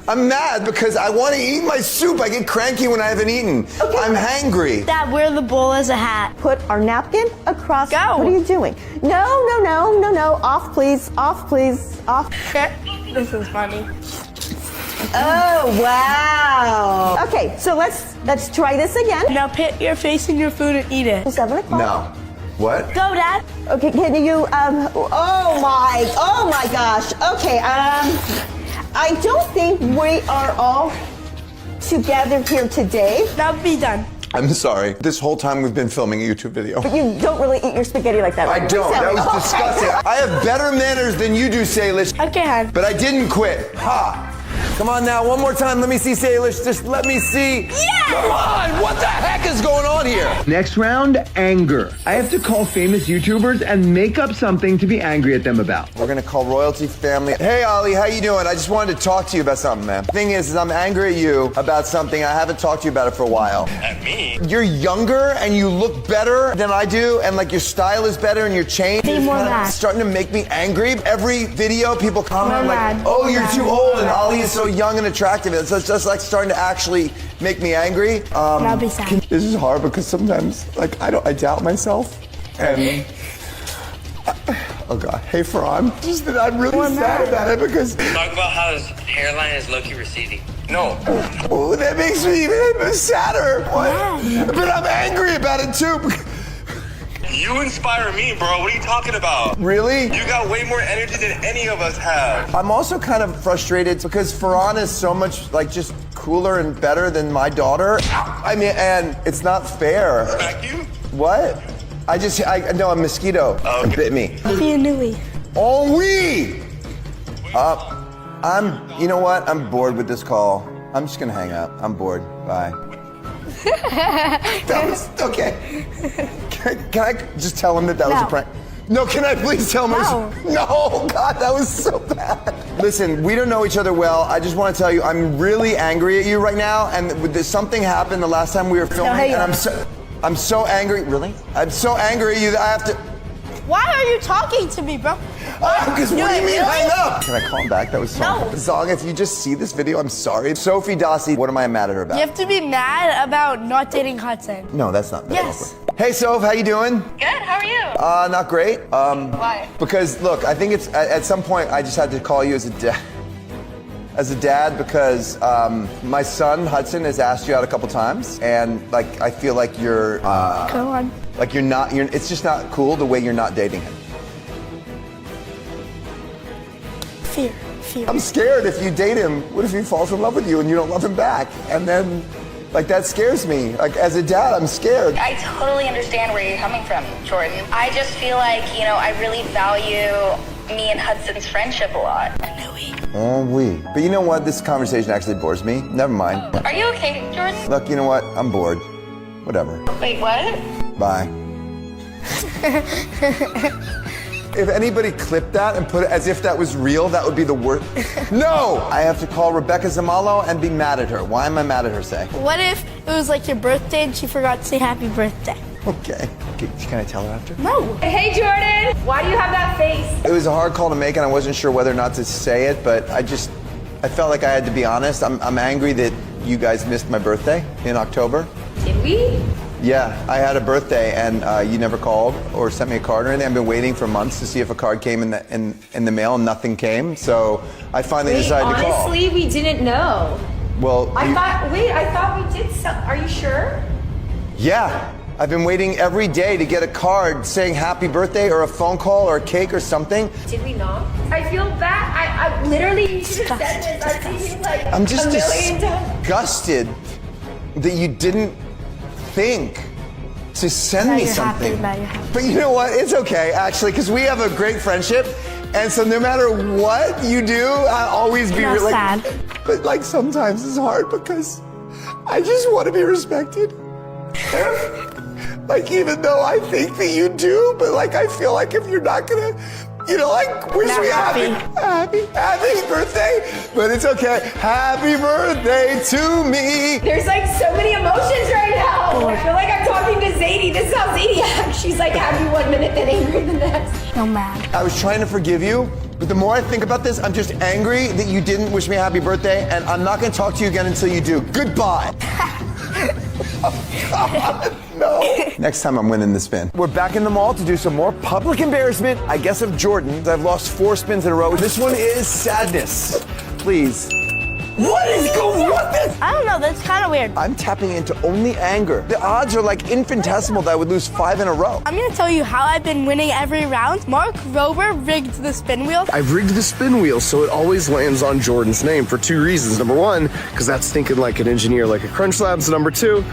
I'm mad because I want to eat my soup. I get cranky when I haven't eaten. Okay. I'm hangry. Dad, wear the bowl as a hat. Put our napkin across. Go. What are you doing? No. Off, please. Off. This is funny. Oh, wow. Okay, so let's try this again. Now put your face in your food and eat it. 7 o'clock. No. What? Go, Dad. Okay, can you, oh my gosh. Okay, I don't think we are all together here today. Now be done. I'm sorry. This whole time we've been filming a YouTube video. But you don't really eat your spaghetti like that, right? I don't. That was disgusting. I have better manners than you do, Salish. Okay, hon. But I didn't quit. Ha! Come on now, one more time. Let me see, Salish. Just let me see. Yeah! Come on! What the heck is going on here? Next round, anger. I have to call famous YouTubers and make up something to be angry at them about. We're gonna call Royalty Family. Hey, Ollie, how you doing? I just wanted to talk to you about something, man. Thing is I'm angry at you about something. I haven't talked to you about it for a while. At me? You're younger and you look better than I do, and like your style is better and your chain Be is more kinda mad. starting to make me angry. Every video, people comment More like, mad. "Oh, More you're mad. too old," and Ollie is so young and attractive. And so it's just like starting to actually make me angry. Now be sad. This is hard because sometimes, like, I doubt myself, and oh god, hey Ferran, just that I'm really sad about it because Talk about how his hairline is low-key receding. No. oh, that makes me even sadder. What? But I'm angry about it too. You inspire me, bro. What are you talking about? Really? You got way more energy than any of us have. I'm also kind of frustrated because Ferran is so much like just cooler and better than my daughter. I mean, and it's not fair. Smack you? What? I know a mosquito bit me. Be a newie. Oh, we! You know what? I'm bored with this call. I'm just gonna hang up. I'm bored. Bye. That was, okay. Can I just tell him that was a prank? No, can I please tell him? No, God, that was so bad. Listen, we don't know each other well. I just want to tell you, I'm really angry at you right now, and something happened the last time we were filming, and I'm so angry. Really? I'm so angry at you that I have to. Why are you talking to me, bro? Because what do you mean really? hang up? Can I call him back? That was Zong, if you just see this video, I'm sorry. Sophie Dossie, what am I mad at her about? You have to be mad about not dating Hudson. No, that's not. Yes. Awkward. Hey, Soph, how you doing? Good, how are you? Not great. Why? Because look, I think it's at some point I just had to call you as a dad because my son Hudson has asked you out a couple times, and like I feel like you're Go on. like it's just not cool the way you're not dating him. Fear. I'm scared if you date him, what if he falls in love with you and you don't love him back? And then like that scares me. Like as a dad, I'm scared. I totally understand where you're coming from, Jordan. I just feel like, I really value me and Hudson's friendship a lot. Oh, we. But you know what? This conversation actually bores me. Never mind. Are you okay, Jordan? Look, you know what? I'm bored. Whatever. Wait, what? Bye. If anybody clipped that and put it as if that was real, that would be the worst. No! I have to call Rebecca Zamalo and be mad at her. Why am I mad at her, say? What if it was like your birthday and she forgot to say happy birthday? Okay. Can I tell her after? No. Hey, Jordan, why do you have that face? It was a hard call to make and I wasn't sure whether or not to say it, but I felt like I had to be honest. I'm angry that you guys missed my birthday in October. Did we? Yeah, I had a birthday and you never called or sent me a card or anything. I've been waiting for months to see if a card came in the mail and nothing came. So I finally decided to call. Honestly, we didn't know. Well, I thought we did some. Are you sure? Yeah. I've been waiting every day to get a card saying happy birthday or a phone call or a cake or something. Did we not? I feel bad. I literally should have said this. I've seen you like I'm just a million times. disgusted that you didn't think to send me something. But you know what? It's okay, actually, because we have a great friendship. And so no matter what you do, I'll always be really sad. But like sometimes it's hard because I just want to be respected. Like even though I think that you do, but like I feel like if you're not gonna, like wish me happy birthday, but it's okay. Happy birthday to me. There's like so many emotions right now. I feel like I'm talking to Zadie. This is how Zadie acts. She's like happy one minute, then angry the next. No, mad. I was trying to forgive you, But the more I think about this, I'm just angry that you didn't wish me a happy birthday, and I'm not gonna talk to you again until you do. Goodbye. No. Next time I'm winning the spin. We're back in the mall to do some more public embarrassment, I guess of Jordan. I've lost 4 spins in a row. This one is sadness. Please. What is going on with this? I don't know, that's kind of weird. I'm tapping into only anger. The odds are like infinitesimal that I would lose 5 in a row. I'm gonna tell you how I've been winning every round. Mark Rober rigged the spin wheel. I've rigged the spin wheel so it always lands on Jordan's name for 2 reasons. Number 1, because that's thinking like an engineer, like a Crunch Labs. Number 2,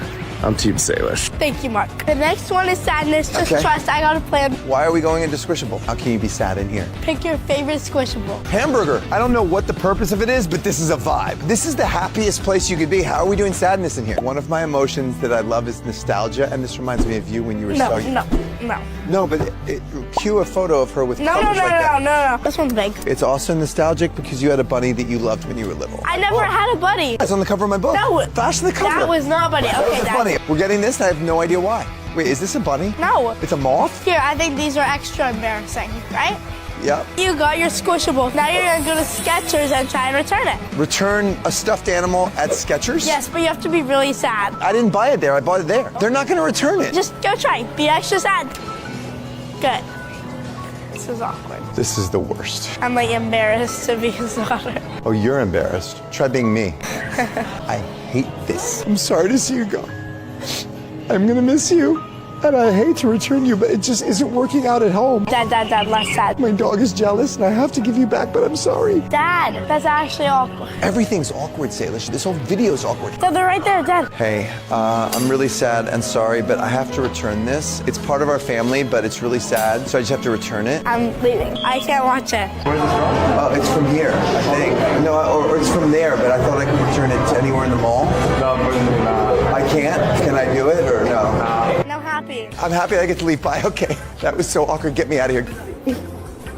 I'm Team Salish. Thank you, Mark. The next one is sadness. Just Okay. trust, I got a plan. Why are we going into Squishable? How can you be sad in here? Pick your favorite squishable. Hamburger. I don't know what the purpose of it is, but this is a vibe. This is the happiest place you could be. How are we doing sadness in here? One of my emotions that I love is nostalgia, and this reminds me of you when you were so young. No. No, but cue a photo of her with colors like that. No. This one's big. It's also nostalgic because you had a bunny that you loved when you were little. I never had a buddy. It's on the cover of my book. No. Flash the cover. That was not a buddy. That Okay, was a Dad. bunny. We're getting this, and I have no idea why. Wait, is this a bunny? No. It's a moth? Here, I think these are extra embarrassing, right? Yep. You got your squishable. Now you're gonna go to Skechers and try and return it. Return a stuffed animal at Skechers? Yes, but you have to be really sad. I didn't buy it there. I bought it there. They're not going to return it. Just go try. Be extra sad. Good. This is awkward. This is the worst. I'm like embarrassed to be his daughter. Oh, you're embarrassed. Try being me. I hate this. I'm sorry to see you go. I'm going to miss you. And I hate to return you, but it just isn't working out at home. Dad, less sad. My dog is jealous, and I have to give you back, but I'm sorry. Dad, that's actually awkward. Everything's awkward, Salish. This whole video's awkward. Dad, they're right there, Dad. Hey, I'm really sad and sorry, but I have to return this. It's part of our family, but it's really sad, so I just have to return it. I'm leaving. I can't watch it. Where's this from? Oh, it's from here, I think. No, or it's from there, but I thought I could return it to anywhere in the mall. No, I can't? Can I do it, or no? No, happy. I'm happy I get to leave. Bye. Okay. That was so awkward. Get me out of here.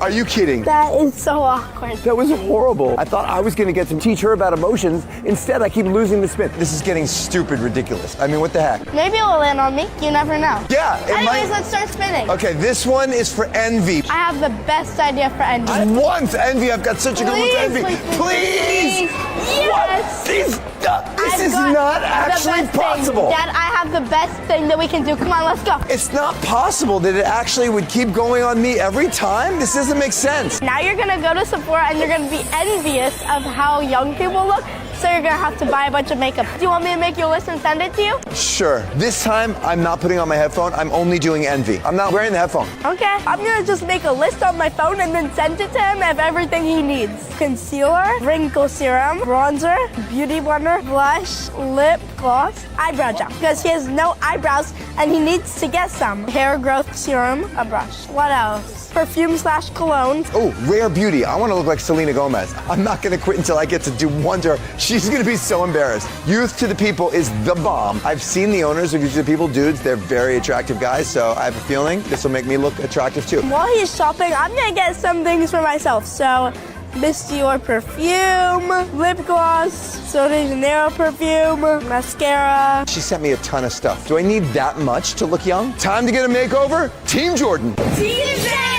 Are you kidding? That is so awkward. That was horrible. I thought I was going to get to teach her about emotions. Instead, I keep losing the spin. This is getting stupid ridiculous. I mean, what the heck? Maybe it will land on me. You never know. Yeah, it Anyways, might. let's start spinning. Okay, this one is for envy. I have the best idea for envy. I want envy. I've got such a good one to envy. Please. Yes. This is not actually possible. Dad, I have the best thing that we can do. Come on, let's go. It's not possible that it actually would keep going on me every time. This doesn't make sense. Now you're gonna go to Sephora and you're gonna be envious of how young people look. So you're gonna have to buy a bunch of makeup. Do you want me to make you a list and send it to you? Sure. This time, I'm not putting on my headphone. I'm only doing envy. I'm not wearing the headphone. Okay. I'm gonna just make a list on my phone and then send it to him of everything he needs. Concealer, wrinkle serum, bronzer, beauty blender, blush, lip gloss, eyebrow gel. Because he has no eyebrows and he needs to get some. Hair growth serum, a brush. What else? Perfume/cologne. Oh, rare beauty. I want to look like Selena Gomez. I'm not going to quit until I get to do one to her. She's going to be so embarrassed. Youth to the People is the bomb. I've seen the owners of Youth to the People, dudes. They're very attractive guys, so I have a feeling this will make me look attractive too. While he's shopping, I'm going to get some things for myself. So, Miss Dior perfume, lip gloss, Sol de Janeiro perfume, mascara. She sent me a ton of stuff. Do I need that much to look young? Time to get a makeover? Team Jordan. Team Salish!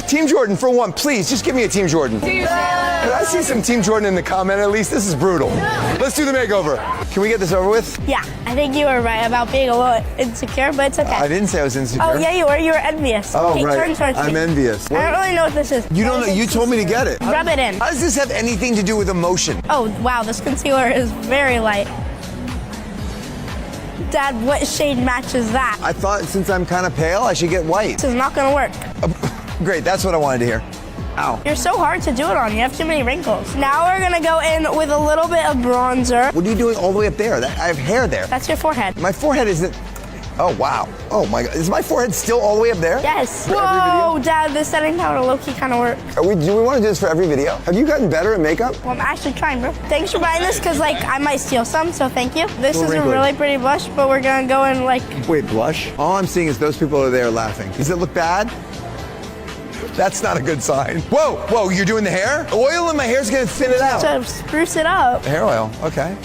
Team Jordan for one, please. Just give me a Team Jordan. Team Salish! Could I see some Team Jordan in the comment at least? This is brutal. Let's do the makeover. Can we get this over with? Yeah, I think you were right about being a little insecure, but it's okay. I didn't say I was insecure. Oh, yeah, you were. You were envious. Oh, Okay, right. turn towards I'm me. envious. I don't really know what this is. You don't know. You told me to get it. Rub it in. How does this have anything to do with emotion? Oh, wow, this concealer is very light. Dad, what shade matches that? I thought since I'm kind of pale, I should get white. This is not gonna work. Great, that's what I wanted to hear. Ow. You're so hard to do it on. You have too many wrinkles. Now we're gonna go in with a little bit of bronzer. What are you doing all the way up there? I have hair there. That's your forehead. My forehead isn't. Oh, wow. Oh, my God. Is my forehead still all the way up there? Yes. For every Whoa, Dad, this setting powder low-key kind of works. Do we want to do this for every video? Have you gotten better at makeup? Well, I'm actually trying, bro. Thanks for buying this, because, like, I might steal some, so thank you. This is a really pretty blush, but we're gonna go in, like... Wait, blush? All I'm seeing is those people over there laughing. Does it look bad? That's not a good sign. Whoa, you're doing the hair? Oil in my hair's gonna thin it out. To spruce it up. Hair oil, okay.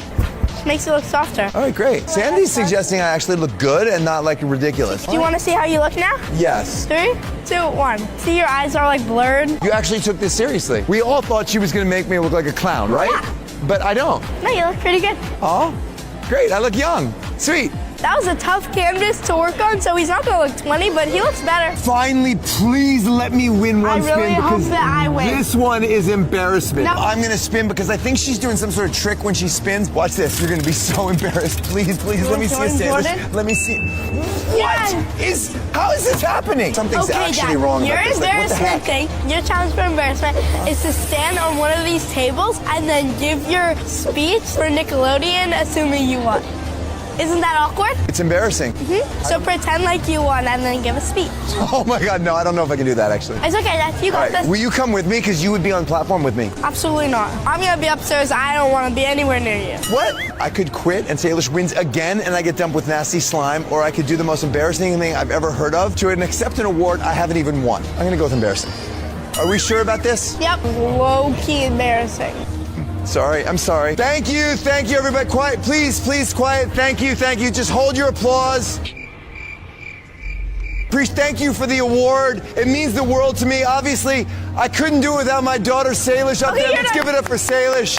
Just makes it look softer. All right, great. Sandy's suggesting I actually look good and not like ridiculous. Do you want to see how you look now? Yes. 3, 2, 1. See, your eyes are like blurred. You actually took this seriously. We all thought she was going to make me look like a clown, right? Yeah. But I don't. No, you look pretty good. Oh, great. I look young. Sweet. That was a tough canvas to work on, so he's not going to look 20, but he looks better. Finally, please let me win one I really spin hope because that I win. this one is embarrassment. No. I'm going to spin because I think she's doing some sort of trick when she spins. Watch this. You're going to be so embarrassed. Please, please, let me see a join Salish. Jordan? Let me see. Yes. How is this happening? Something's actually Dad, wrong your about this. Like, what the embarrassment heck? thing, your challenge for embarrassment is to stand on one of these tables and then give your speech for Nickelodeon, assuming you won. Isn't that awkward? It's embarrassing. So pretend like you won and then give a speech. Oh my God, no, I don't know if I can do that actually. It's okay, Dad. You All got right, this. will you come with me? Because you would be on the platform with me. Absolutely not. I'm gonna be upstairs. I don't want to be anywhere near you. What? I could quit and Salish wins again and I get dumped with nasty slime, or I could do the most embarrassing thing I've ever heard of to accept an award I haven't even won. I'm gonna go with embarrassing. Are we sure about this? Yep. Low-key embarrassing. Sorry, I'm sorry. Thank you, everybody. Quiet, please, quiet. Thank you. Just hold your applause. Thank you for the award. It means the world to me. Obviously, I couldn't do it without my daughter Salish up there. Let's give it up for Salish.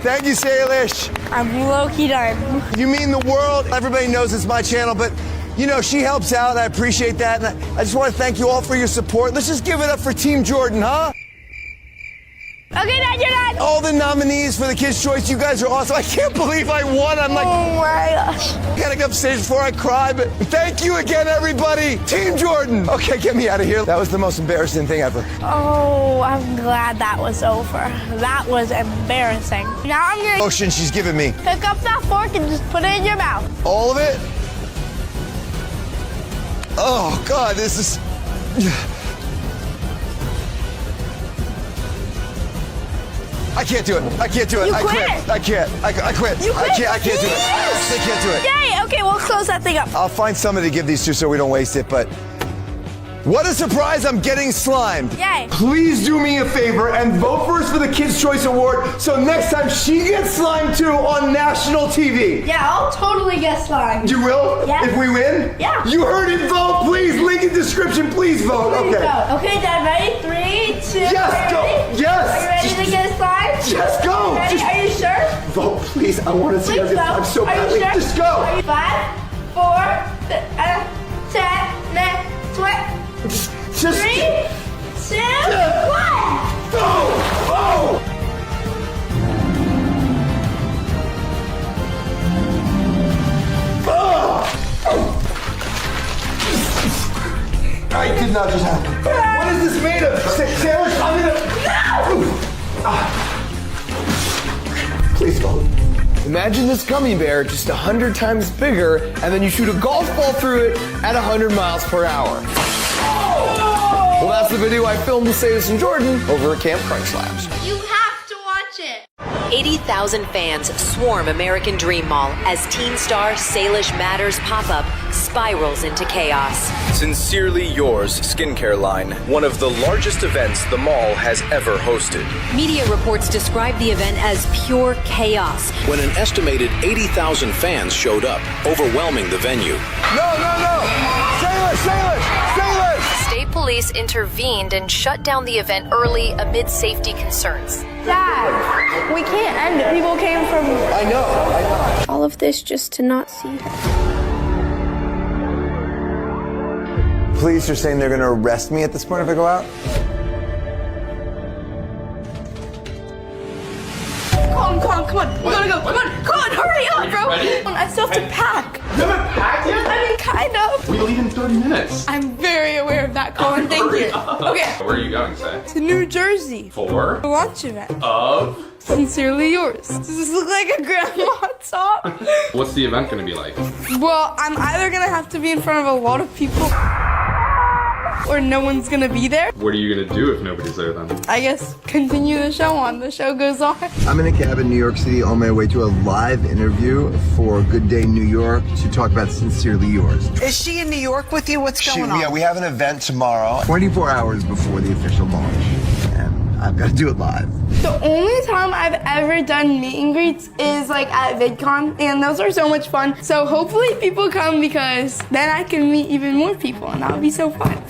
Thank you, Salish. I'm low-key done. You mean the world. Everybody knows it's my channel, but you know, she helps out. I appreciate that. And I just want to thank you all for your support. Let's just give it up for Team Jordan, huh? Okay, Dad, you're done. All the nominees for the Kids' Choice, you guys are awesome. I can't believe I won. I'm like, oh my gosh. I gotta go upstage before I cry, but thank you again, everybody. Team Jordan. Okay, get me out of here. That was the most embarrassing thing ever. Oh, I'm glad that was over. That was embarrassing. Now I'm gonna Motion she's giving me. pick up that fork and just put it in your mouth. All of it? Oh, God, this is... I can't do it. You I quit. quit. I quit. You quit? I can't do it. I can't do it. Yay! Okay, we'll close that thing up. I'll find somebody to give these to so we don't waste it, but what a surprise, I'm getting slimed. Yay. Please do me a favor and vote for us for the Kids' Choice Award so next time she gets slimed too on national TV. Yeah, I'll totally get slimed. You will? Yeah. If we win? Yeah. You heard it, vote, please. Link in description, please vote. Please Okay. go. Okay, Dad, ready? 3, 2, Yes, are you go. ready? Yes. Are you ready to get slimed? Just go. Are you ready? Just- Are you sure? Vote, please. I want to see Please her go. get slimed so Are you badly. sure? Just go. Are you 5, 4, 10, 20. Just 3, 2, 1. Go! Oh! It did not just happen. What is this made of? Salish, I'm gonna... No! Please vote. Imagine this gummy bear just 100 times bigger, and then you shoot a golf ball through it at 100 miles per hour. Well, that's the video I filmed with Salish and Jordan over at Camp Crunch Labs. You have to watch it. 80,000 fans swarm American Dream Mall as teen star Salish Matters pop-up spirals into chaos. Sincerely Yours skincare line, one of the largest events the mall has ever hosted. Media reports describe the event as pure chaos. When an estimated 80,000 fans showed up, overwhelming the venue. No! Salish! State police intervened and shut down the event early amid safety concerns. Dad, we can't end it. People came from... I know. all of this just to not see her. Police are saying they're going to arrest me at this point if I go out? Come on. We gotta go. Come on, hurry up, bro. Ready? I still have to pack. You haven't packed yet? I mean, kind of. We leave in 30 minutes. I'm very aware of that, Colin. Thank you. Okay. Where are you going, say? To New Jersey. For? A lunch event. Of? Sincerely yours. Does this look like a grandma top? What's the event gonna be like? Well, I'm either gonna have to be in front of a lot of people or no one's gonna be there. What are you gonna do if nobody's there then? I guess continue the show on. The show goes on. I'm in a cab in New York City on my way to a live interview for Good Day New York to talk about Sincerely Yours. Is she in New York with you? What's going on? Yeah, we have an event tomorrow, 24 hours before the official launch. And I've got to do it live. The only time I've ever done meet and greets is like at VidCon, and those are so much fun. So hopefully people come because then I can meet even more people, and that would be so fun.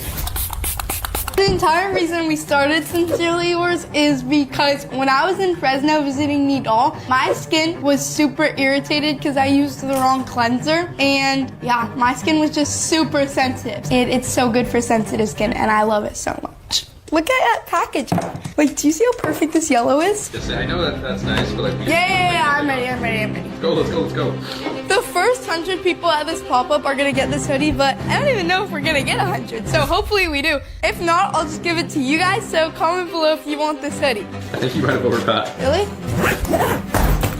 The entire reason we started Sincerely Yours is because when I was in Fresno visiting Nidal, my skin was super irritated because I used the wrong cleanser. And yeah, my skin was just super sensitive. And it's so good for sensitive skin, and I love it so much. Look at that package. Like, do you see how perfect this yellow is? Just I know that's nice, but like... Yeah, I'm ready. Let's go. The first 100 people at this pop-up are gonna get this hoodie, but I don't even know if we're gonna get 100, so hopefully we do. If not, I'll just give it to you guys, so comment below if you want this hoodie. I think you might have overpacked. Really?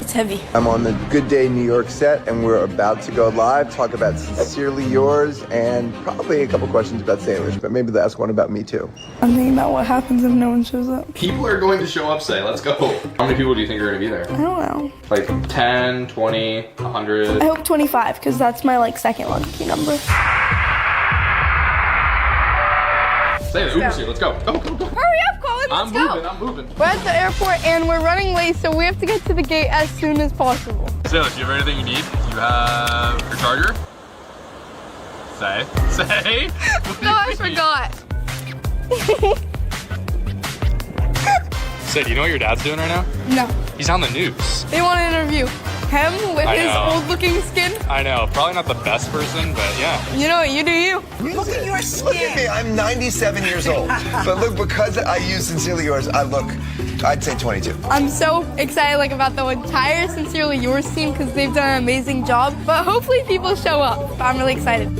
It's heavy. I'm on the Good Day New York set, and we're about to go live, talk about Sincerely Yours, and probably a couple questions about Salish, but maybe ask one about me too. I'm thinking about what happens if no one shows up. People are going to show up, say. Let's go. How many people do you think are going to be there? I don't know. Like 10, 20, 100? I hope 25, because that's my like second lucky number. Say the Uber's here. Let's go. Go. Hurry up, Colin, let's go. I'm moving. We're at the airport and we're running late, so we have to get to the gate as soon as possible. Salish, do you have everything you need? You have your charger? Say. No, I forgot. Say, do you know what your dad's doing right now? No. He's on the news. They want to interview him with his old-looking skin. I know. Probably not the best person, but yeah. You know what? You do you. Look at your skin. Look at me. I'm 97 years old. But look, because I use Sincerely Yours, I'd say 22. I'm so excited about the entire Sincerely Yours team because they've done an amazing job. But hopefully people show up. I'm really excited.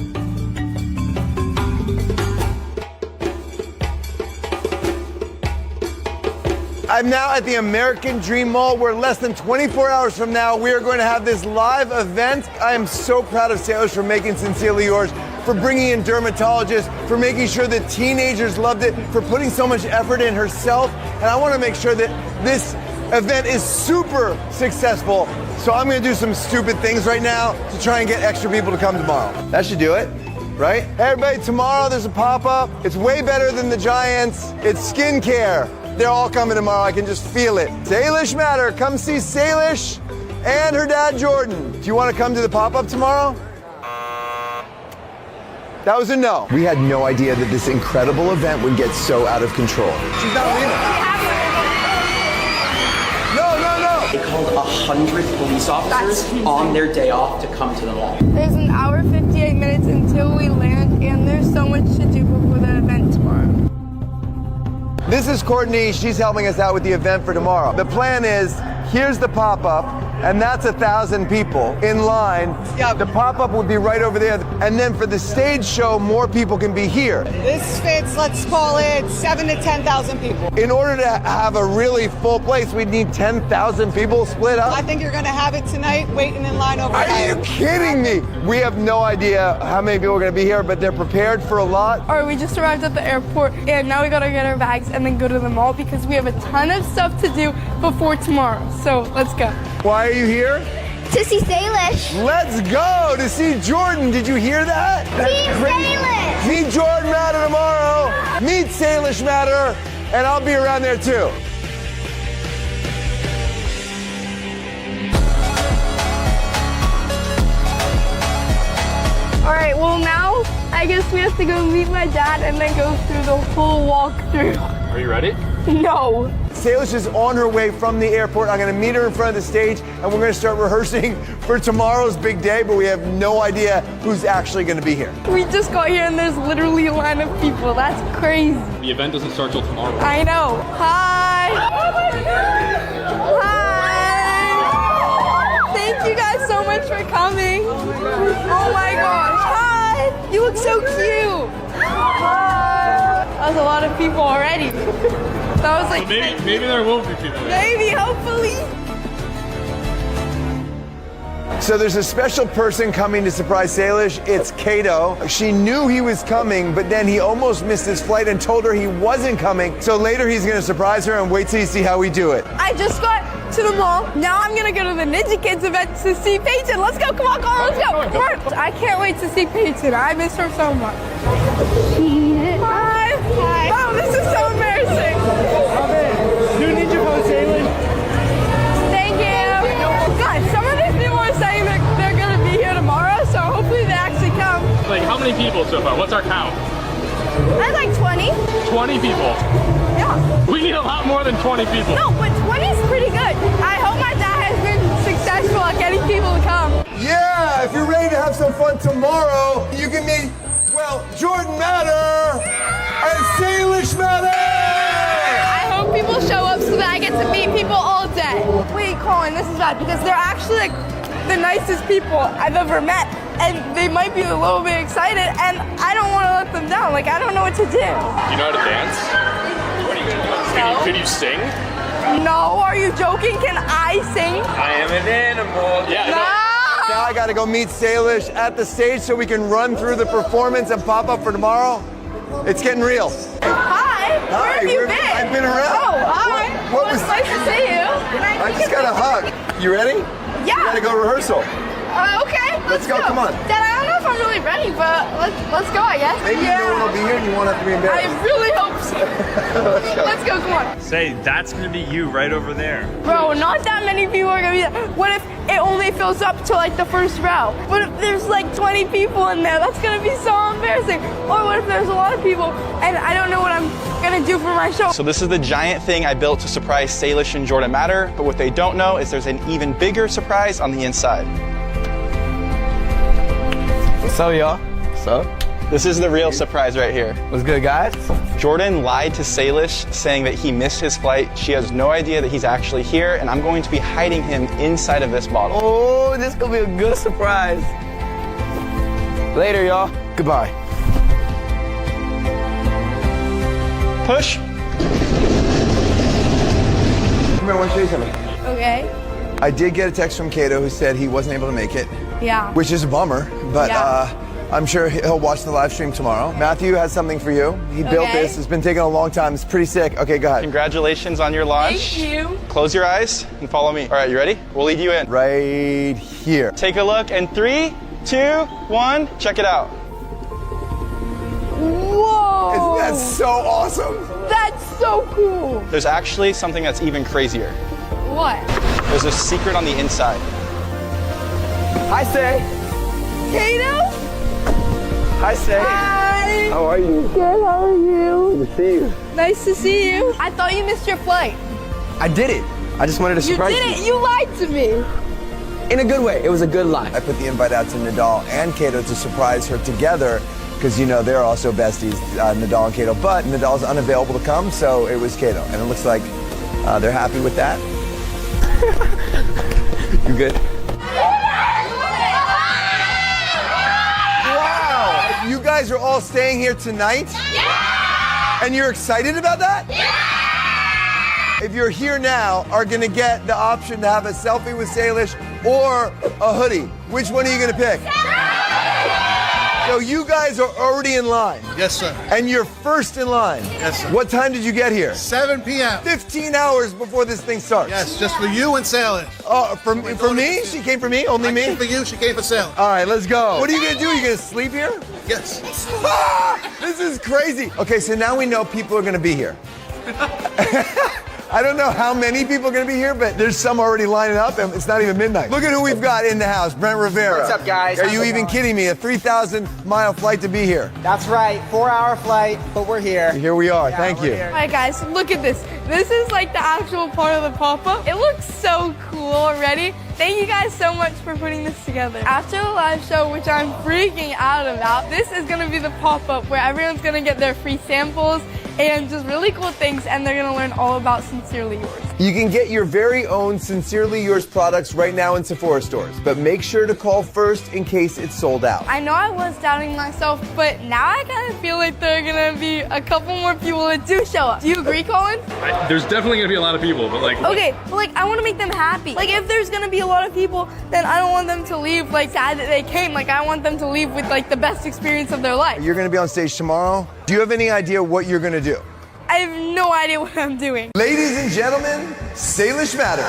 I'm now at the American Dream Mall, where less than 24 hours from now, we are going to have this live event. I am so proud of Salish for making Sincerely Yours, for bringing in dermatologists, for making sure that teenagers loved it, for putting so much effort in herself. And I want to make sure that this event is super successful. So I'm going to do some stupid things right now to try and get extra people to come tomorrow. That should do it. Right? Hey everybody, tomorrow there's a pop-up. It's way better than the Giants. It's skincare. They're all coming tomorrow. I can just feel it. Salish Matter. Come see Salish and her dad, Jordan. Do you want to come to the pop-up tomorrow? That was a no. We had no idea that this incredible event would get so out of control. She's not leaving. No. They called 100 police officers on their day off to come to the mall. There's an hour 58 minutes until we land, and there's so much to do before the event tomorrow. This is Courtney. She's helping us out with the event for tomorrow. The plan is, here's the pop-up, and that's 1,000 people in line. Yeah. The pop-up would be right over there. And then for the stage show, more people can be here. This fits, let's call it 7,000 to 10,000 people. In order to have a really full place, we'd need 10,000 people split up. I think you're gonna have it tonight, waiting in line over there. Are you kidding me? We have no idea how many people are gonna be here, but they're prepared for a lot. All right, we just arrived at the airport, and now we gotta get our bags and then go to the mall because we have a ton of stuff to do before tomorrow. So let's go. Why are you here? To see Salish. Let's go to see Jordan. Did you hear that? Meet Salish. Meet Jordan Matter tomorrow. Meet Salish Matter, and I'll be around there too. All right, well now I guess we have to go meet my dad and then go through the whole walkthrough. Are you ready? No. Salish is on her way from the airport. I'm going to meet her in front of the stage, and we're going to start rehearsing for tomorrow's big day, but we have no idea who's actually going to be here. We just got here, and there's literally a line of people. That's crazy. The event doesn't start till tomorrow. I know. Hi. Oh my God. Hi. Thank you guys so much for coming. Oh my gosh. Hi. You look so cute. Hi. That was a lot of people already. That was like maybe there will be people. Maybe, hopefully. So there's a special person coming to surprise Salish. It's Kato. She knew he was coming, but then he almost missed his flight and told her he wasn't coming. So later he's going to surprise her, and wait till you see how we do it. I just got to the mall. Now I'm going to go to the Ninja Kids event to see Peyton. Let's go. Come on, let's go. Come on. I can't wait to see Peyton. I miss her so much. Hi. Hi. Oh, this is so embarrassing. so far? What's our count? I like 20. 20 people. Yeah. We need a lot more than 20 people. No, but 20 is pretty good. I hope my dad has been successful at getting people to come. Yeah, if you're ready to have some fun tomorrow, you can meet, well, Jordan Matter and Salish Matter! I hope people show up so that I get to meet people all day. Wait, Colin, this is bad because they're actually like the nicest people I've ever met. And they might be a little bit excited and I don't want to let them down. Like, I don't know what to do. You know how to dance? No. Could you sing? No, are you joking? Can I sing? I am an animal. Yeah, Now I gotta go meet Salish at the stage so we can run through the performance and pop up for tomorrow. It's getting real. Hi, where have you been? I've been around. Oh, hi. What It's nice to see you. I just got a hug. You ready? Yeah. You gotta go rehearsal. Okay, let's go, come on. Dad, I don't know if I'm really ready, but let's go, I guess. Maybe no one will be here and you won't have to be embarrassed. I really hope so. Let's go, come on. Say, that's gonna be you right over there. Bro, not that many people are gonna be there. What if it only fills up to like the first row? What if there's like 20 people in there? That's gonna be so embarrassing. Or what if there's a lot of people and I don't know what I'm gonna do for my show? So this is the giant thing I built to surprise Salish and Jordan Matter, but what they don't know is there's an even bigger surprise on the inside. So y'all, This is the real surprise right here. what's good, guys? Jordan lied to Salish saying that he missed his flight. She has no idea that he's actually here, and I'm going to be hiding him inside of this bottle. Oh, this gonna be a good surprise. Later, y'all. Goodbye. Push. Come here, I want to show you something. Okay. I did get a text from Kato who said he wasn't able to make it, Yeah. which is a bummer, but Yeah. I'm sure he'll watch the live stream tomorrow. Matthew has something for you. He built Okay. this. It's been taking a long time. It's pretty sick. Okay, go ahead. Congratulations on your launch. Thank you. Close your eyes and follow me. All right, you ready? We'll lead you in. Right here. Take a look, and 3, 2, 1, check it out. Whoa. Isn't that so awesome? That's so cool. There's actually something that's even crazier. What? There's a secret on the inside. Hi, Say. Kato? Hi, Say. Hi. How are you? Good, how are you? Good to see you. Nice to see you. I thought you missed your flight. I did it. I just wanted to You surprise didn't. You lied to me. In a good way. It was a good lie. I put the invite out to Nadal and Kato to surprise her together because, you know, they're also besties, Nadal and Kato. But Nadal's unavailable to come, so it was Kato. And it looks like they're happy with that. You good? Wow! You guys are all staying here tonight? Yeah! And you're excited about that? Yeah! If you're here now, are gonna get the option to have a selfie with Salish or a hoodie. Which one are you gonna pick? So you guys are already in line. Yes, sir. And you're first in line. Yes, sir. What time did you get here? 7 p.m. 15 hours before this thing starts. Yes, just for you and Salish. Oh, for me? She came for me? Only me? For you, she came for Salish. All right, let's go. What are you gonna do? You gonna sleep here? Yes. This is crazy. Okay, so now we know people are gonna be here. I don't know how many people are gonna be here, but there's some already lining up, and it's not even midnight. Look at who we've got in the house, Brent Rivera. What's up, guys? Are How's you it even going? kidding me? A 3,000-mile flight to be here. That's right. 4-hour flight, but we're here. Here we are. Yeah, Thank we're you. here. All right, guys, look at this. This is like the actual part of the pop-up. It looks so cool already. Thank you guys so much for putting this together. After the live show, which I'm freaking out about, this is gonna be the pop-up where everyone's gonna get their free samples and just really cool things, and they're gonna learn all about Sincerely Yours. You can get your very own Sincerely Yours products right now in Sephora stores, but make sure to call first in case it's sold out. I know I was doubting myself, but now I kind of feel like there are gonna be a couple more people that do show up. Do you agree, Colin? There's definitely gonna be a lot of people, but like. Okay, but like I want to make them happy. Like if there's gonna be a lot of people, then I don't want them to leave like sad that they came. Like I want them to leave with like the best experience of their life. You're gonna be on stage tomorrow. Do you have any idea what you're gonna do? I have no idea what I'm doing. Ladies and gentlemen, Salish Matter.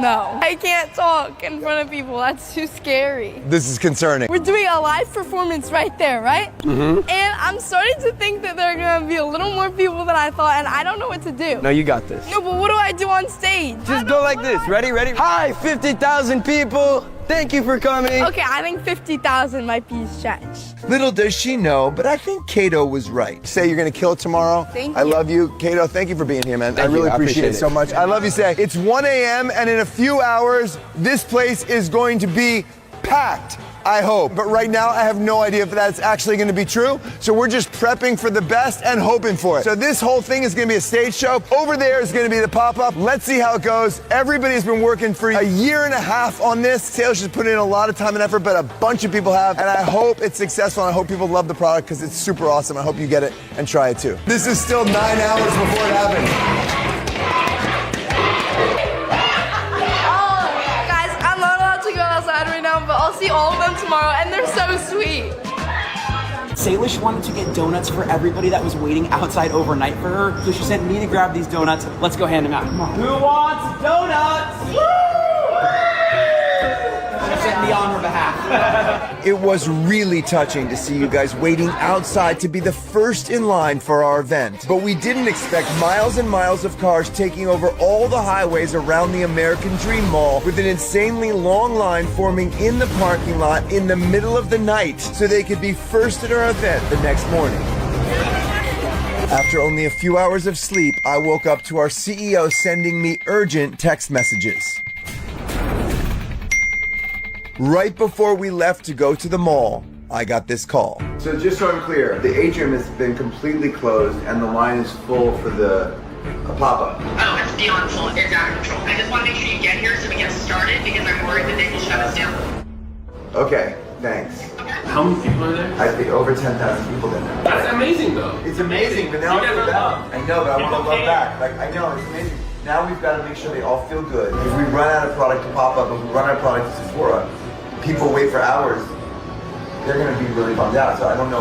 No, I can't talk in front of people. That's too scary. This is concerning. We're doing a live performance right there, right? Mm-hmm. And I'm starting to think that there are gonna be a little more people than I thought, and I don't know what to do. No, you got this. No, but what do I do on stage? Just go like this. Ready? Ready? Hi, 50,000 people. Thank you for coming. Okay, I think 50,000 might be a stretch. Little does she know, but I think Kato was right. Say you're gonna kill it tomorrow. Thank I you. love you. Kato, thank you for being here, man. I really I appreciate it appreciate so it. much. I love you, Say. It's 1 a.m. and in a few hours, this place is going to be packed. I hope. But right now, I have no idea if that's actually going to be true. So we're just prepping for the best and hoping for it. So this whole thing is going to be a stage show. Over there is going to be the pop-up. Let's see how it goes. Everybody's been working for a year and a half on this. Salish has put in a lot of time and effort, but a bunch of people have. And I hope it's successful. And I hope people love the product because it's super awesome. I hope you get it and try it too. This is still 9 hours before it happens. Right now, but I'll see all of them tomorrow, and they're so sweet. Salish wanted to get donuts for everybody that was waiting outside overnight for her, so she sent me to grab these donuts. Let's go hand them out. Come on. Who wants donuts? She sent me on her behalf. It was really touching to see you guys waiting outside to be the first in line for our event. But we didn't expect miles and miles of cars taking over all the highways around the American Dream Mall with an insanely long line forming in the parking lot in the middle of the night so they could be first at our event the next morning. After only a few hours of sleep, I woke up to our CEO sending me urgent text messages. Right before we left to go to the mall, I got this call. So just so I'm clear, the atrium has been completely closed and the line is full for the pop-up. Oh, it's beyond full. It's out of control. I just want to make sure you get here so we get started because I'm worried that they will shut us down. Okay, thanks. How many people are there? I think over 10,000 people there now. That's amazing though. It's amazing, but now You guys we're are down. loved. I know, but I want to People love back. Like, I know, it's amazing. Now we've got to make sure they all feel good. If we run out of product to pop up, if we run out of product to Sephora, people wait for hours, they're going to be really bummed out. So I don't know,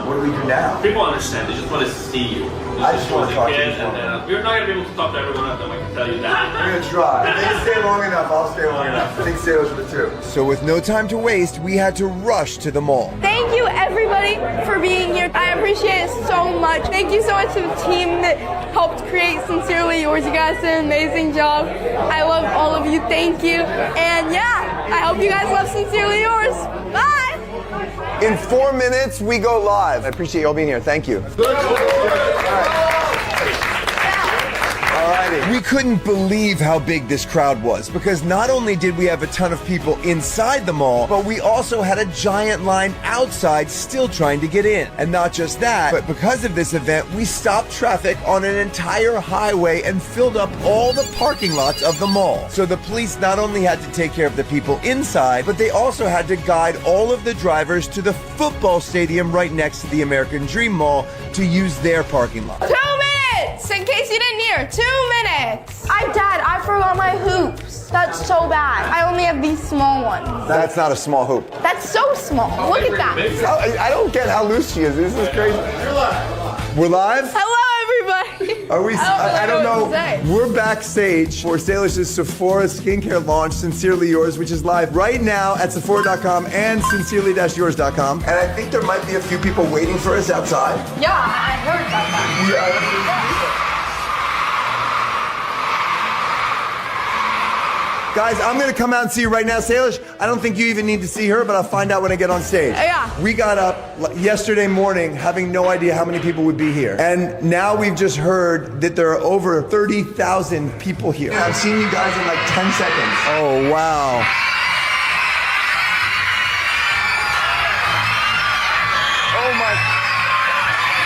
what do we do now? People understand. They just want to see you. I just want to talk to you. You're not going to be able to talk to everyone of them, I can tell you that. We're going to try. If they stay long enough, I'll stay long enough. I think Salish would too. So with no time to waste, we had to rush to the mall. Thank you, everybody, for being here. I appreciate it so much. Thank you so much to the team that helped create Sincerely Yours. You guys did an amazing job. I love all of you. Thank you. And yeah, I hope you guys love Sincerely Yours. Bye. In 4 minutes, we go live. I appreciate you all being here. Thank you. Alrighty. We couldn't believe how big this crowd was because not only did we have a ton of people inside the mall, but we also had a giant line outside still trying to get in. And not just that, but because of this event, we stopped traffic on an entire highway and filled up all the parking lots of the mall. So the police not only had to take care of the people inside, but they also had to guide all of the drivers to the football stadium right next to the American Dream Mall to use their parking lot. 2 minutes! In case you didn't hear, 2 minutes! Dad, I forgot my hoops. That's so bad. I only have these small ones. That's not a small hoop. That's so small. Look at that. I don't get how loose she is. This is crazy. We're live? Hello, everybody. Are we? I don't know. What to say. We're backstage for Salish's Sephora skincare launch, Sincerely Yours, which is live right now at Sephora.com and sincerely-yours.com. And I think there might be a few people waiting for us outside. Yeah, I heard about that. Guys, I'm gonna come out and see you right now. Salish, I don't think you even need to see her, but I'll find out when I get on stage. Yeah. We got up yesterday morning having no idea how many people would be here. And now we've just heard that there are over 30,000 people here. I've seen you guys in like 10 seconds. Oh, wow. Oh my.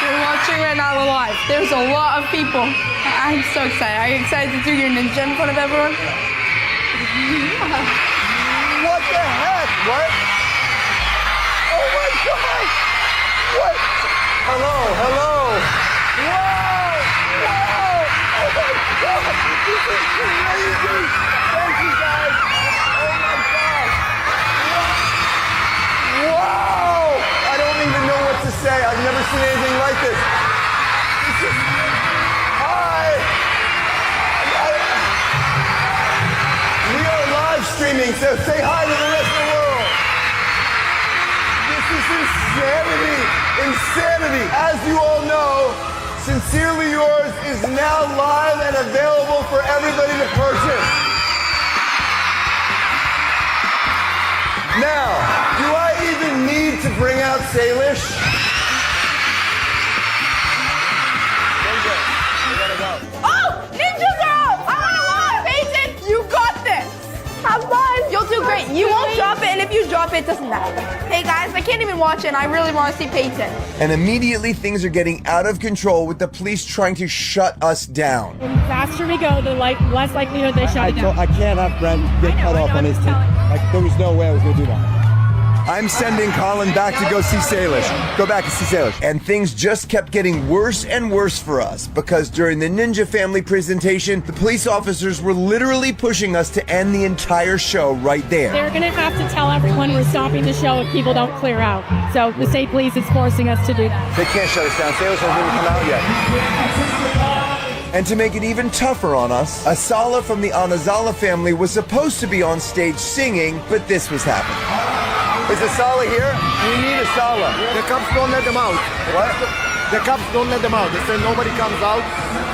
You're watching right now live. There's a lot of people. I'm so excited. Are you excited to do your ninja in front of everyone? What the heck? What? Oh my God! What? Hello, hello! Whoa! Whoa! Oh my God! This is crazy! Thank you guys! Oh my God! Wow! I don't even know what to say. I've never seen anything like this. This is... Hi! Streaming, so say hi to the rest of the world. This is insanity, insanity. As you all know, Sincerely Yours is now live and available for everybody to purchase. Now, do I even need to bring out Salish? Oh, ninjas are up! I want to watch! Peyton, you got this! Have fun! You'll do great. You won't drop it, and if you drop it, it doesn't matter. Hey guys, I can't even watch it, and I really want to see Peyton. And immediately things are getting out of control with the police trying to shut us down. The faster we go, the less likelihood they shut it down. I can't have Brent get cut off on his team. Like, there was no way I was going to do that. I'm sending Colin back to go see Salish. Go back and see Salish. And things just kept getting worse and worse for us because during the Ninja family presentation, the police officers were literally pushing us to end the entire show right there. They're going to have to tell everyone we're stopping the show if people don't clear out. So the state police is forcing us to do that. They can't shut us down. Salish hasn't even come out yet. And to make it even tougher on us, Asala from the Anazala family was supposed to be on stage singing, but this was happening. Is Asala here? We need Asala. The cops don't let them out. What? The cops don't let them out. They say nobody comes out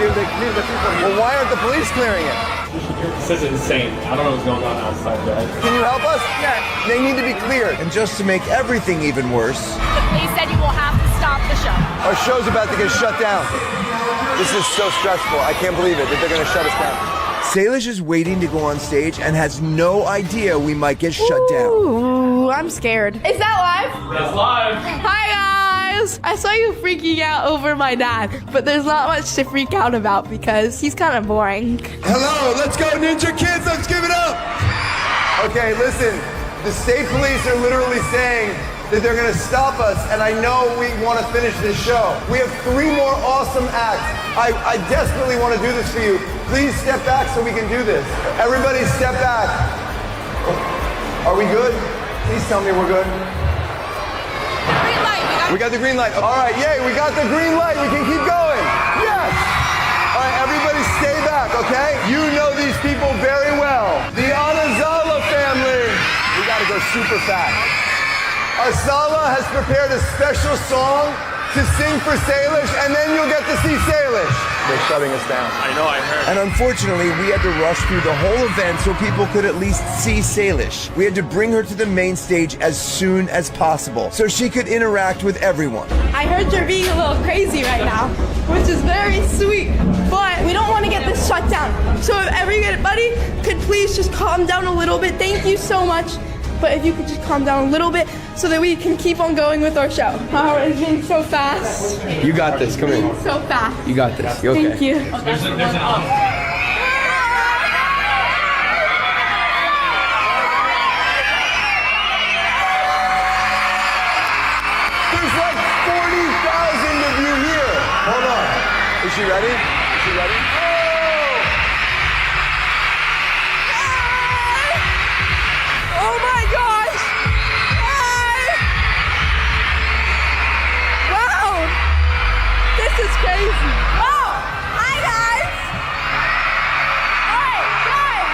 till they clear the people here. Well, why aren't the police clearing it? This is insane. I don't know what's going on outside, guys. Can you help us? Yeah. They need to be cleared. And just to make everything even worse, The police said you will have to stop the show. our show's about to get shut down. This is so stressful. I can't believe it that they're going to shut us down. Salish is waiting to go on stage and has no idea we might get shut down. Ooh, I'm scared. Is that live? That's live. Hi guys! I saw you freaking out over my dad, but there's not much to freak out about because he's kind of boring. Hello, let's go Ninja Kids, let's give it up! Okay, listen, the state police are literally saying that they're gonna stop us, and I know we wanna finish this show. We have 3 more awesome acts. I desperately wanna do this for you. Please step back so we can do this. Everybody step back. Are we good? Please tell me we're good. Green light. We got the green light. All right, yay, we got the green light. We can keep going. Yes! All right, everybody stay back, okay? You know these people very well. The Anazala family. We gotta go super fast. Asala has prepared a special song to sing for Salish, and then you'll get to see Salish. They're shutting us down. I know, I heard. And unfortunately, we had to rush through the whole event so people could at least see Salish. We had to bring her to the main stage as soon as possible so she could interact with everyone. I heard you're being a little crazy right now, which is very sweet, but we don't want to get this shut down. So if everybody could please just calm down a little bit. Thank you so much. But if you could just calm down a little bit so that we can keep on going with our show. Oh, it's being so fast. You got this. Come here. So fast. You got this. You okay? Thank you. There's an on. There's like 40,000 of you here. Hold on. Is she ready? Is she ready? Oh my gosh! Wow! This is crazy. Oh! Hi guys! Alright, guys!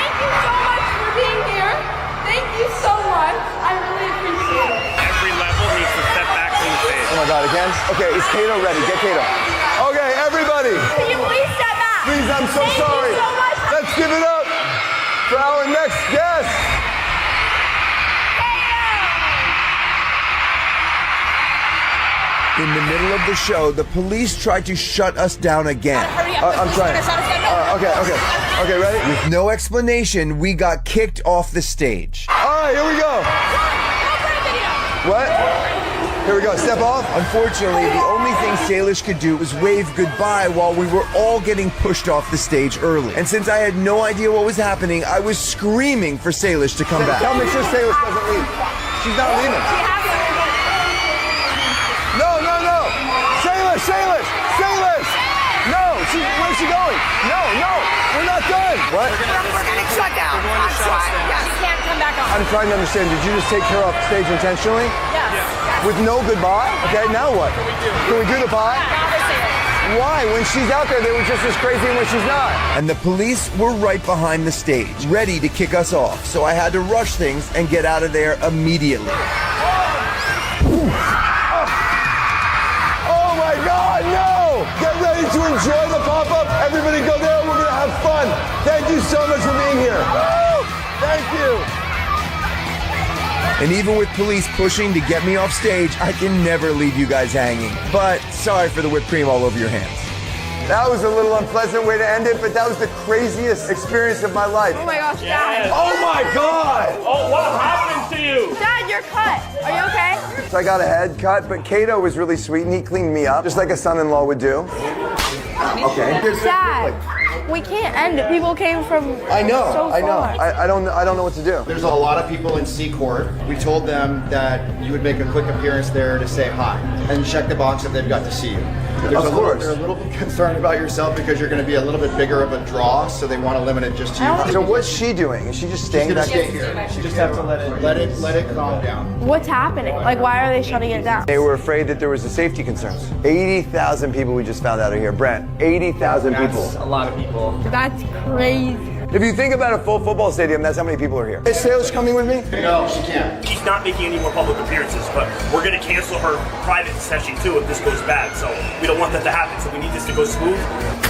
Thank you so much for being here. Thank you so much. I really appreciate it. Every level needs to step back from the stage. Oh my God, again? Okay, is Kato ready? Get Kato. Okay, everybody. Can you please step back? Please, I'm so Thank sorry. you so much. Let's give it up for our next guest. In the middle of the show, the police tried to shut us down again. Hurry up. I'm trying. Okay, ready? With no explanation, we got kicked off the stage. All right, here we go. What? Here we go, step off. Unfortunately, the only thing Salish could do was wave goodbye while we were all getting pushed off the stage early. And since I had no idea what was happening, I was screaming for Salish to come back. Tell me sure Salish doesn't leave. She's not leaving. No. Salish! No, where's she going? No, we're not done. What? We're getting shut down. I'm trying. Yes. You can't come back on. I'm trying to understand, did you just take her off stage intentionally? Yes. With no goodbye? Okay, now what? Can we do the bye? Why? When she's out there, they were just as crazy when she's not. And the police were right behind the stage, ready to kick us off. So I had to rush things and get out of there immediately. Oh my God, no! Get ready to enjoy the pop-up. Everybody go there. We're going to have fun. Thank you so much for being here. Woo! Thank you. And even with police pushing to get me off stage, I can never leave you guys hanging. But sorry for the whipped cream all over your hands. That was a little unpleasant way to end it, but that was the craziest experience of my life. Oh my gosh, Dad. Oh my God! Oh, what happened to you? Dad, you're cut. Are you okay? So I got a head cut, but Kato was really sweet and he cleaned me up, just like a son-in-law would do. Okay. Dad, we can't end it. People came from I know, so I know. far. I don't know what to do. There's a lot of people in C Court. We told them that you would make a quick appearance there to say hi and check the box if they've got to see you. They're a little bit concerned about yourself because you're going to be a little bit bigger of a draw, so they want to limit it just to you. So what's she doing? Is she just staying back stay here. She just have to let it calm down. What's happening? Like, why are they shutting it down? They were afraid that there was a safety concerns. 80,000 people we just found out are here. Brent, 80,000 people. That's a lot of people. That's crazy. If you think about a full football stadium, that's how many people are here. Is Salish coming with me? No, she can't. She's not making any more public appearances, but we're going to cancel her private session too if this goes bad. So we don't want that to happen. So we need this to go smooth.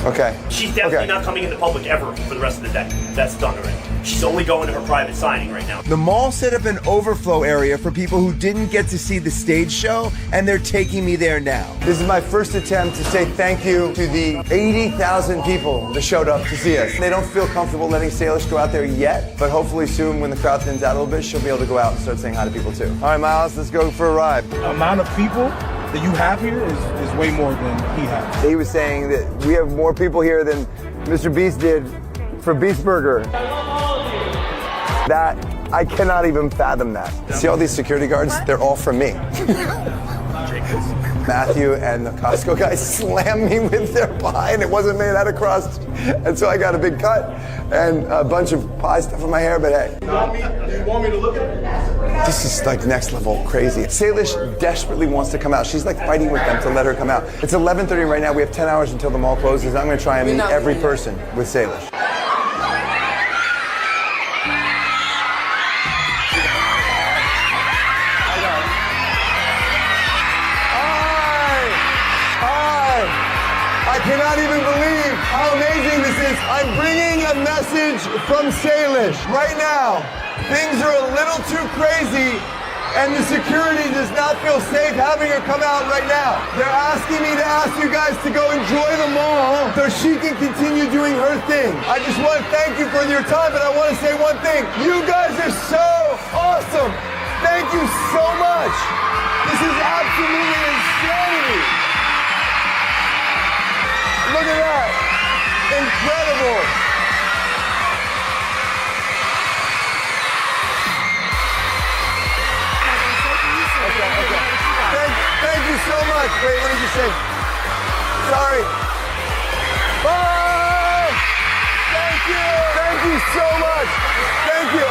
Okay. She's definitely not coming into public ever for the rest of the day. That's done already. She's only going to her private signing right now. The mall set up an overflow area for people who didn't get to see the stage show, and they're taking me there now. This is my first attempt to say thank you to the 80,000 people that showed up to see us. They don't feel comfortable letting Salish go out there yet, but hopefully soon when the crowd thins out a little bit, she'll be able to go out and start saying hi to people too. All right, Miles, let's go for a ride. The amount of people that you have here is way more than he has. He was saying that we have more people here than Mr. Beast did for Beast Burger. That, I cannot even fathom that. See all these security guards? They're all from me. Matthew and the Costco guys slammed me with their pie and it wasn't made out of crust. And so I got a big cut and a bunch of pie stuff in my hair, but hey. Do you want me to look at it? This is like next level crazy. Salish desperately wants to come out. She's like fighting with them to let her come out. It's 11:30 right now. We have 10 hours until the mall closes. I'm gonna try and meet every person with Salish. I cannot even believe how amazing this is. I'm bringing a message from Salish right now. Things are a little too crazy and the security does not feel safe having her come out right now. They're asking me to ask you guys to go enjoy the mall so she can continue doing her thing. I just want to thank you for your time, but I want to say one thing. You guys are so awesome. Thank you so much. This is absolutely insanity. Look at that. Incredible. Okay. Thank you so much. Wait, let me just say. Sorry. Bye. Thank you. Thank you so much. Thank you.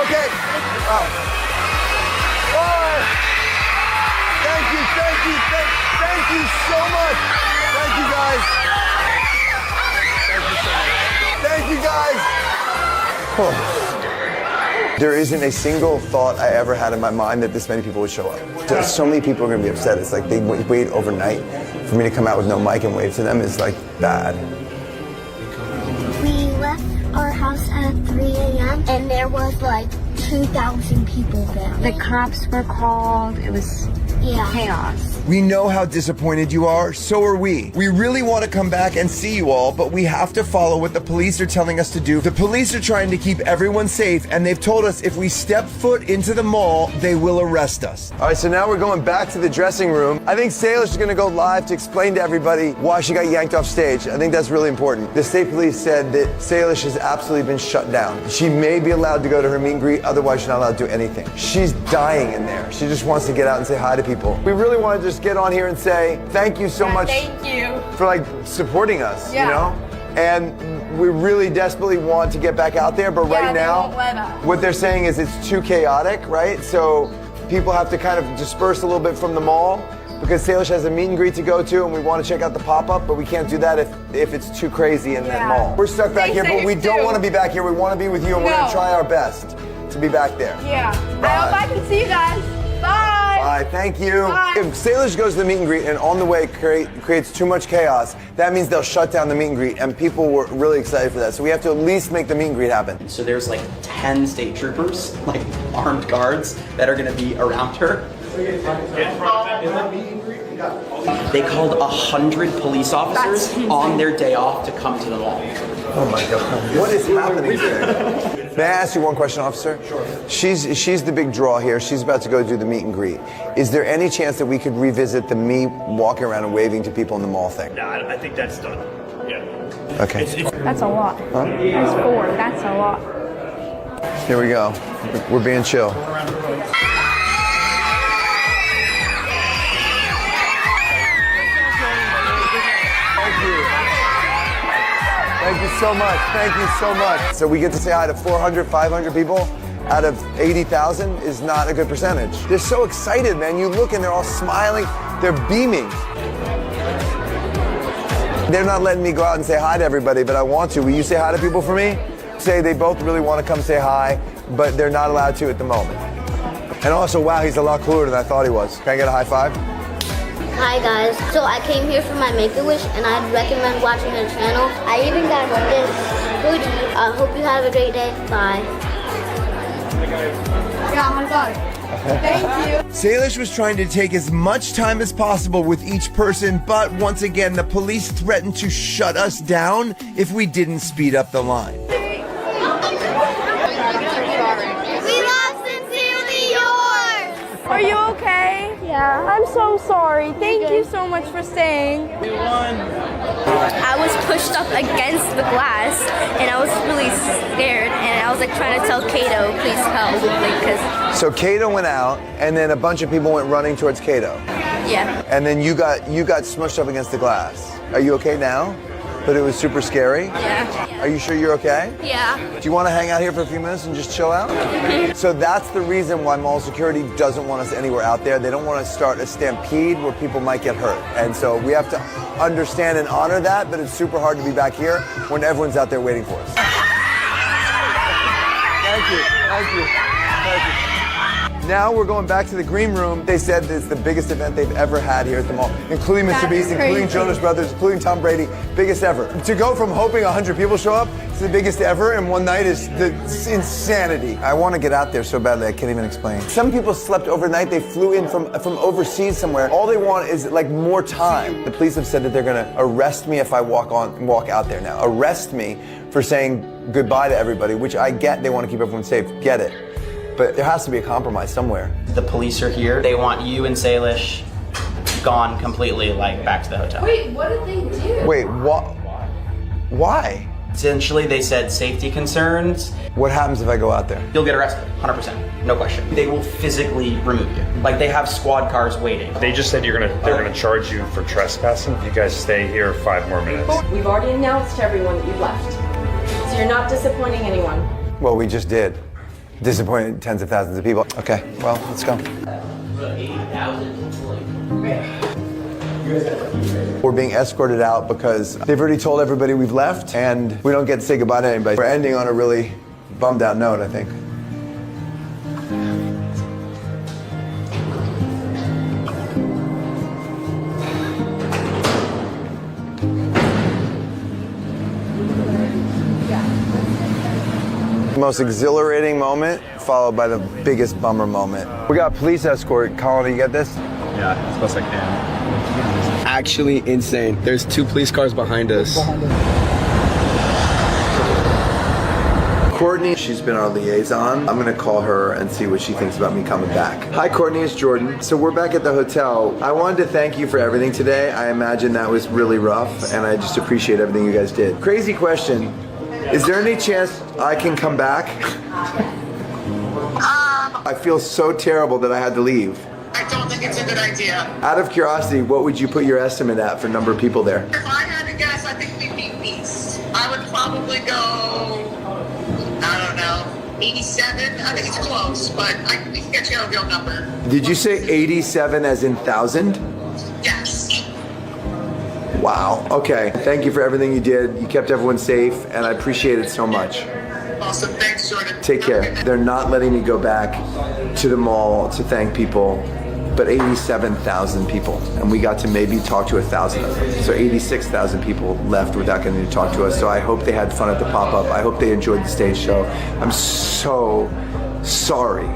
Okay. Bye. Thank you. Thank you so much. Thank you guys. Thank you guys. Oh. There isn't a single thought I ever had in my mind that this many people would show up. So many people are going to be upset. It's like they wait overnight. For me to come out with no mic and wave to them is like bad. We left our house at 3 a.m. and there was like 2,000 people there. The cops were called. It was chaos. We know how disappointed you are, so are we. We really want to come back and see you all, but we have to follow what the police are telling us to do. The police are trying to keep everyone safe, and they've told us if we step foot into the mall, they will arrest us. All right, so now we're going back to the dressing room. I think Salish is going to go live to explain to everybody why she got yanked off stage. I think that's really important. The state police said that Salish has absolutely been shut down. She may be allowed to go to her meet and greet, otherwise she's not allowed to do anything. She's dying in there. She just wants to get out and say hi to people. We really want to just get on here and say thank you so much for like supporting us, you know? And we really desperately want to get back out there, but right now what they're saying is it's too chaotic, right? So people have to kind of disperse a little bit from the mall because Salish has a meet and greet to go to and we want to check out the pop-up, but we can't do that if it's too crazy in that mall. We're stuck back here, but we don't want to be back here. We want to be with you and we're going to try our best to be back there. Yeah. I hope I can see you guys. Bye. Bye, thank you. Bye. If Salish goes to the meet and greet and on the way creates too much chaos, that means they'll shut down the meet and greet, and people were really excited for that. So we have to at least make the meet and greet happen. So there's like 10 state troopers like armed guards that are gonna be around her. They called 100 police officers on their day off to come to the mall. Oh my God, what is happening here? May I ask you one question, officer? Sure. She's the big draw here. She's about to go do the meet and greet. Is there any chance that we could revisit the me walking around and waving to people in the mall thing? Nah, I think that's done. Yeah. Okay. That's a lot. Huh? That's 4. That's a lot. Here we go. We're being chill. Thank you so much. Thank you so much. So we get to say hi to 400, 500 people out of 80,000 is not a good percentage. They're so excited, man. You look and they're all smiling. They're beaming. They're not letting me go out and say hi to everybody, but I want to. Will you say hi to people for me? Say they both really want to come say hi, but they're not allowed to at the moment. And also, wow, he's a lot cooler than I thought he was. Can I get a high five? Hi guys, so I came here for my Make-A-Wish and I'd recommend watching their channel. I even got this hoodie. I hope you have a great day. Bye. Yeah, high five. Thank you. Salish was trying to take as much time as possible with each person, but once again, the police threatened to shut us down if we didn't speed up the line. We love Sincerely Yours! Are you okay? Yeah, I'm so sorry. Thank you so much for staying. I was pushed up against the glass, and I was really scared, and I was like trying to tell Kato, please help, like, cause. So Kato went out, and then a bunch of people went running towards Kato. Yeah. And then you got smushed up against the glass. Are you okay now? But it was super scary? Yeah. Are you sure you're okay? Yeah. Do you want to hang out here for a few minutes and just chill out? So that's the reason why mall security doesn't want us anywhere out there. They don't want to start a stampede where people might get hurt. And so we have to understand and honor that, but it's super hard to be back here when everyone's out there waiting for us. Thank you, thank you, thank you. Now we're going back to the green room. They said it's the biggest event they've ever had here at the mall, including Mr. Beast, including Jonas Brothers, including Tom Brady, biggest ever. To go from hoping 100 people show up to the biggest ever in one night is insanity. I want to get out there so badly I can't even explain. Some people slept overnight. They flew in from overseas somewhere. All they want is like more time. The police have said that they're going to arrest me if I walk out there now. Arrest me for saying goodbye to everybody, which I get. They want to keep everyone safe. Get it. But there has to be a compromise somewhere. The police are here. They want you and Salish gone completely, like back to the hotel. Wait, what did they do? Wait, what? Why? Essentially, they said safety concerns. What happens if I go out there? You'll get arrested, 100%, no question. They will physically remove you. Like they have squad cars waiting. They just said they're gonna charge you for trespassing if you guys stay here 5 more minutes. We've already announced to everyone that you've left, so you're not disappointing anyone. Well, we just did. Disappointed tens of thousands of people. Okay, well, let's go. We're being escorted out because they've already told everybody we've left, and we don't get to say goodbye to anybody. We're ending on a really bummed out note, I think. Most exhilarating moment, followed by the biggest bummer moment. We got police escort. Colin, you get this? Yeah, as best I can. Actually insane. There's 2 police cars behind us. Courtney, she's been our liaison. I'm gonna call her and see what she thinks about me coming back. Hi Courtney, it's Jordan. So we're back at the hotel. I wanted to thank you for everything today. I imagine that was really rough, and I just appreciate everything you guys did. Crazy question. Is there any chance I can come back? I feel so terrible that I had to leave. I don't think it's a good idea. Out of curiosity, what would you put your estimate at for number of people there? If I had to guess, I think we'd be beast. I would probably go, I don't know, 87. I think it's close, but we can get you a real number. Did you say 87 as in 1,000? Yes. Wow, okay. Thank you for everything you did. You kept everyone safe, and I appreciate it so much. Awesome, thanks, Jordan. Take care. They're not letting me go back to the mall to thank people, but 87,000 people, and we got to maybe talk to 1,000 of them. So 86,000 people left without getting to talk to us. So I hope they had fun at the pop-up. I hope they enjoyed the stage show. I'm so sorry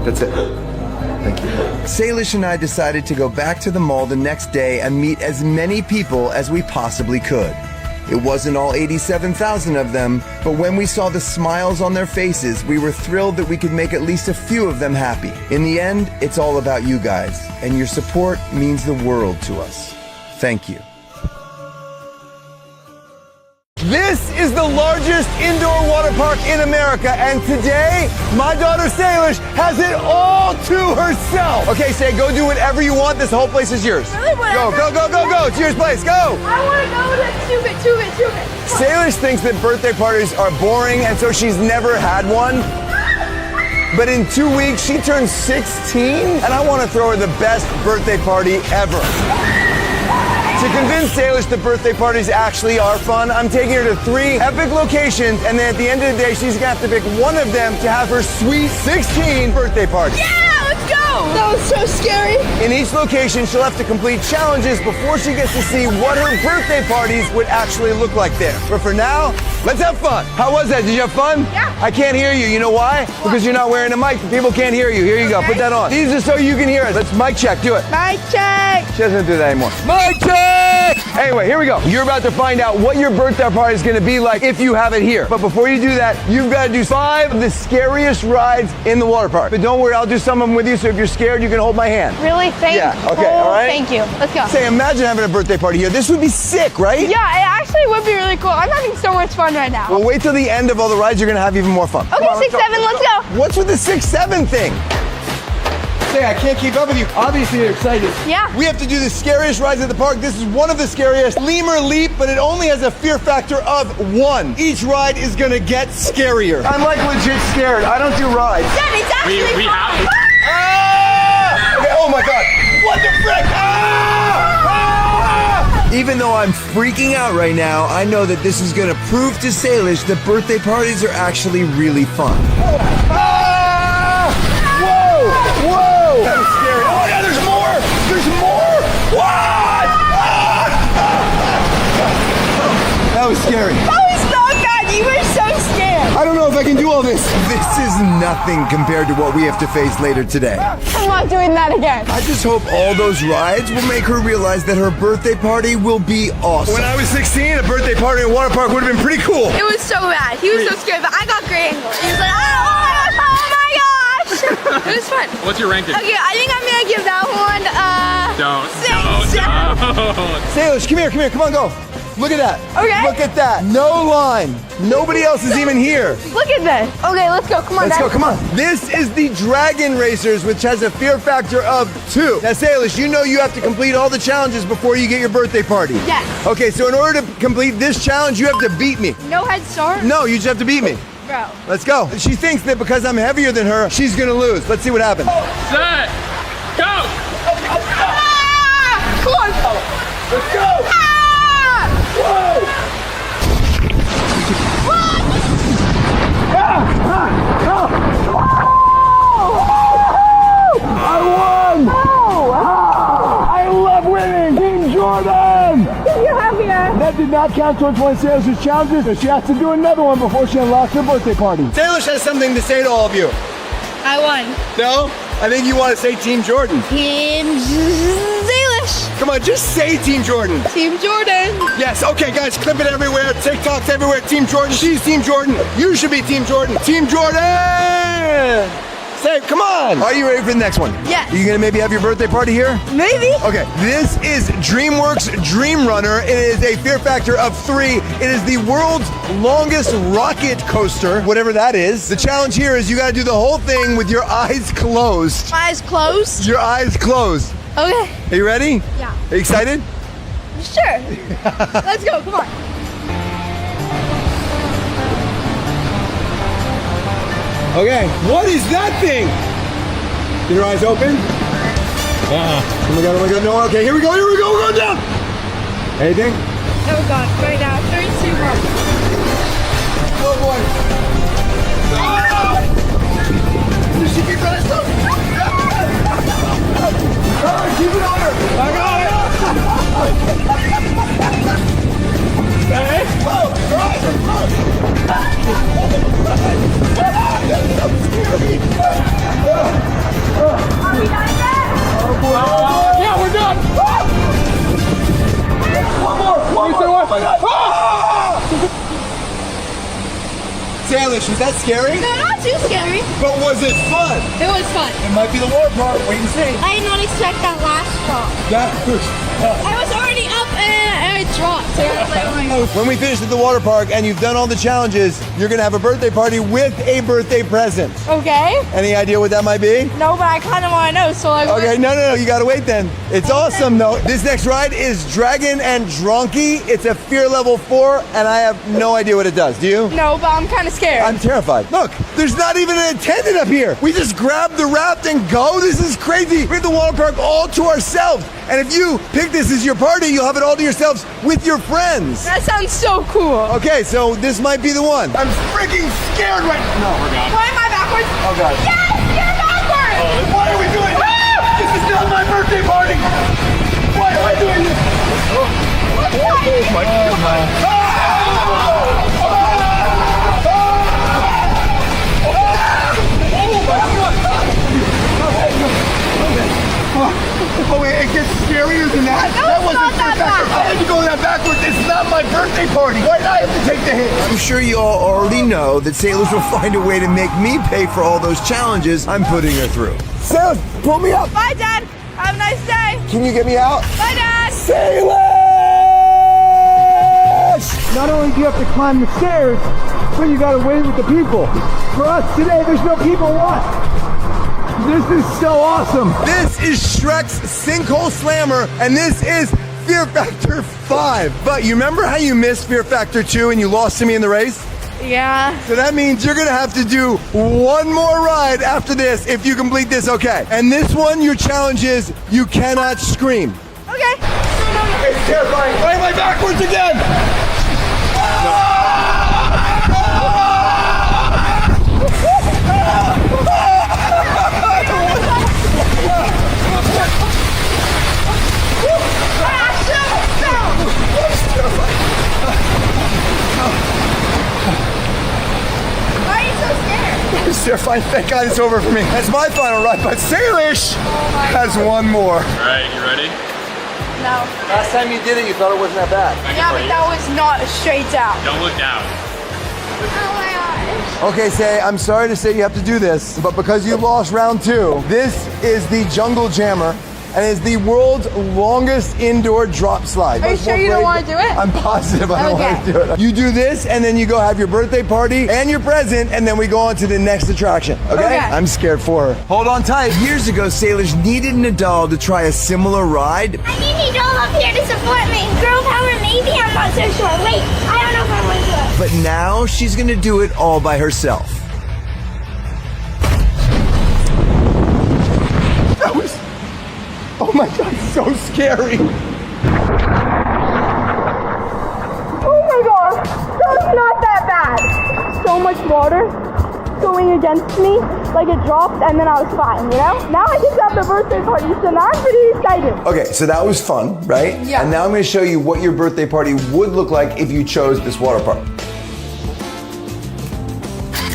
That's it. Thank you. Salish and I decided to go back to the mall the next day and meet as many people as we possibly could. It wasn't all 87,000 of them, but when we saw the smiles on their faces, we were thrilled that we could make at least a few of them happy. In the end, it's all about you guys, and your support means the world to us. Thank you. This is the largest indoor water park in America, and today, my daughter Salish has it all to herself. Okay, Say, go do whatever you want. This whole place is yours. Really, whatever? Go. It's your place. Go. I want to go to Tube It. Salish thinks that birthday parties are boring, and so she's never had one. But in 2 weeks, she turns 16, and I want to throw her the best birthday party ever. To convince Salish that birthday parties actually are fun, I'm taking her to 3 epic locations, and then at the end of the day, she's gonna have to pick one of them to have her sweet 16 birthday party. Yeah, let's go! That was so scary. In each location, she'll have to complete challenges before she gets to see what her birthday parties would actually look like there. But for now, let's have fun. How was that? Did you have fun? Yeah. I can't hear you. You know why? Because you're not wearing a mic. People can't hear you. Here you go. Put that on. These are so you can hear us. Let's mic check. Do it. Mic check. She doesn't do that anymore. Mic check! Anyway, here we go. You're about to find out what your birthday party is going to be like if you have it here. But before you do that, you've got to do 5 of the scariest rides in the water park. But don't worry, I'll do some of them with you, so if you're scared, you can hold my hand. Really? Thank you. Yeah, okay, all right? Thank you. Let's go. Say, imagine having a birthday party here. This would be sick, right? Yeah, it actually would be really cool. I'm having so much fun right now. Well, wait till the end of all the rides. You're going to have even more fun. Okay, 6, 7, let's go. What's with the 6, 7 thing? Say, I can't keep up with you. Obviously, you're excited. Yeah. We have to do the scariest rides at the park. This is one of the scariest. Lemur Leap, but it only has a fear factor of 1. Each ride is going to get scarier. I'm like legit scared. I don't do rides. Dad, it's actually We fun. have to. Ah! Okay, oh my God. What the frick? Ah! Even though I'm freaking out right now, I know that this is going to prove to Salish that birthday parties are actually really fun. Ah! Whoa! That was scary. Oh yeah, there's more! There's more! What? That was scary. That was not bad. You were so scared. I don't know if I can do all this. This is nothing compared to what we have to face later today. I'm not doing that again. I just hope all those rides will make her realize that her birthday party will be awesome. When I was 16, a birthday party in a water park would have been pretty cool. It was so bad. He was so scared, but I got great angles. He was like, oh my gosh. It was fun. What's your ranking? Okay, I think I'm gonna give that one Don't. 6. Salish, come here, come on, go. Look at that. Okay. Look at that. No line. Nobody else is even here. Look at this. Okay, let's go. Come on, Let's Dad. go, come on. This is the Dragon Racers, which has a fear factor of 2. Now, Salish, you know you have to complete all the challenges before you get your birthday party. Yes. Okay, so in order to complete this challenge, you have to beat me. No head start? No, you just have to beat me. Bro. Let's go. She thinks that because I'm heavier than her, she's gonna lose. Let's see what happens. Set. Go. Ah! Come on. Let's go. Ah! Whoa. I won! I love winning! Team Jordan! You're happier. That did not count towards one of Salish's challenges, so she has to do another one before she unlocks her birthday party. Salish has something to say to all of you. I won. No? I think you want to say Team Jordan. Team Salish. Come on, just say Team Jordan. Team Jordan. Yes, okay guys, clip it everywhere. TikToks everywhere. Team Jordan. She's Team Jordan. You should be Team Jordan. Team Jordan! Say, come on! Are you ready for the next one? Yes. Are you gonna maybe have your birthday party here? Maybe. Okay, this is DreamWorks Dream Runner. It is a fear factor of 3. It is the world's longest rocket coaster, whatever that is. The challenge here is you gotta do the whole thing with your eyes closed. Eyes closed. Your eyes closed. Okay. Are you ready? Yeah. Are you excited? Sure. Let's go. Come on. Okay, what is that thing? Get your eyes open. Oh my god, no, okay, here we go, we're going down. Anything? Oh god, right now. 3, 2, 1. Oh boy. You should keep running slow. Alright, keep it on her. I got it. Hey, whoa, all right. Salish, was that scary? No, not too scary. But was it fun? It was fun. It might be the water park. Wait and see. I did not expect that last drop. That was I was already up and I dropped. So I was like, oh my God. When we finish at the water park and you've done all the challenges, you're gonna have a birthday party with a birthday present. Okay. Any idea what that might be? No, but I kind of want to know. So like. Okay, no, you gotta wait then. It's awesome though. This next ride is Dragon and Donkey. It's a fear level 4, and I have no idea what it does. Do you? No, but I'm kind of scared. I'm terrified. Look, there's not even an attendant up here. We just grab the raft and go. This is crazy. We have the water park all to ourselves. And if you pick this as your party, you'll have it all to yourselves with your friends. That sounds so cool. Okay, so this might be the one. I'm freaking scared right now. No, we're gone. Why am I backwards? Oh, God. Yes, you're backwards. Oh, why are we doing this? This is not my birthday party. Why am I doing this? Oh, my God. Oh wait, it gets scarier than that? That wasn't that bad. I had to go that backwards. It's not my birthday party. Why did I have to take the hit? I'm sure you all already know that Salish will find a way to make me pay for all those challenges I'm putting her through. Salish, pull me up. Bye, Dad. Have a nice day. Can you get me out? Bye, Dad. Salish! Not only do you have to climb the stairs, but you gotta wait with the people. For us today, there's no people left. This is so awesome. This is Shrek's Sinkhole Slammer, and this is Fear Factor 5. But you remember how you missed Fear Factor 2 and you lost to me in the race? Yeah. So that means you're gonna have to do one more ride after this if you complete this, okay? And this one, your challenge is you cannot scream. Okay. It's terrifying. Why am I backwards again? It's terrifying. Thank God it's over for me. That's my final ride, but Salish has one more. All right, you ready? No. Last time you did it, you thought it wasn't that bad. Yeah, but that was not straight down. Don't look down. Oh my gosh. Okay, Say, I'm sorry to say you have to do this, but because you lost round 2, this is the Jungle Jammer, and it's the world's longest indoor drop slide. Are you sure you don't want to do it? I'm positive I don't want to do it. You do this, and then you go have your birthday party and your present, and then we go on to the next attraction, okay? I'm scared for her. Hold on tight. Years ago, Salish needed Nadal to try a similar ride. I need Nadal up here to support me. Girl power, maybe, I'm not so sure. Wait, I don't know if I want to do it. But now she's gonna do it all by herself. That was, oh my God, so scary. Oh my God. That was not that bad. So much water going against me. Like it dropped and then I was fine, you know? Now I get to have the birthday party, so now I'm pretty excited. Okay, so that was fun, right? Yeah. And now I'm gonna show you what your birthday party would look like if you chose this water park.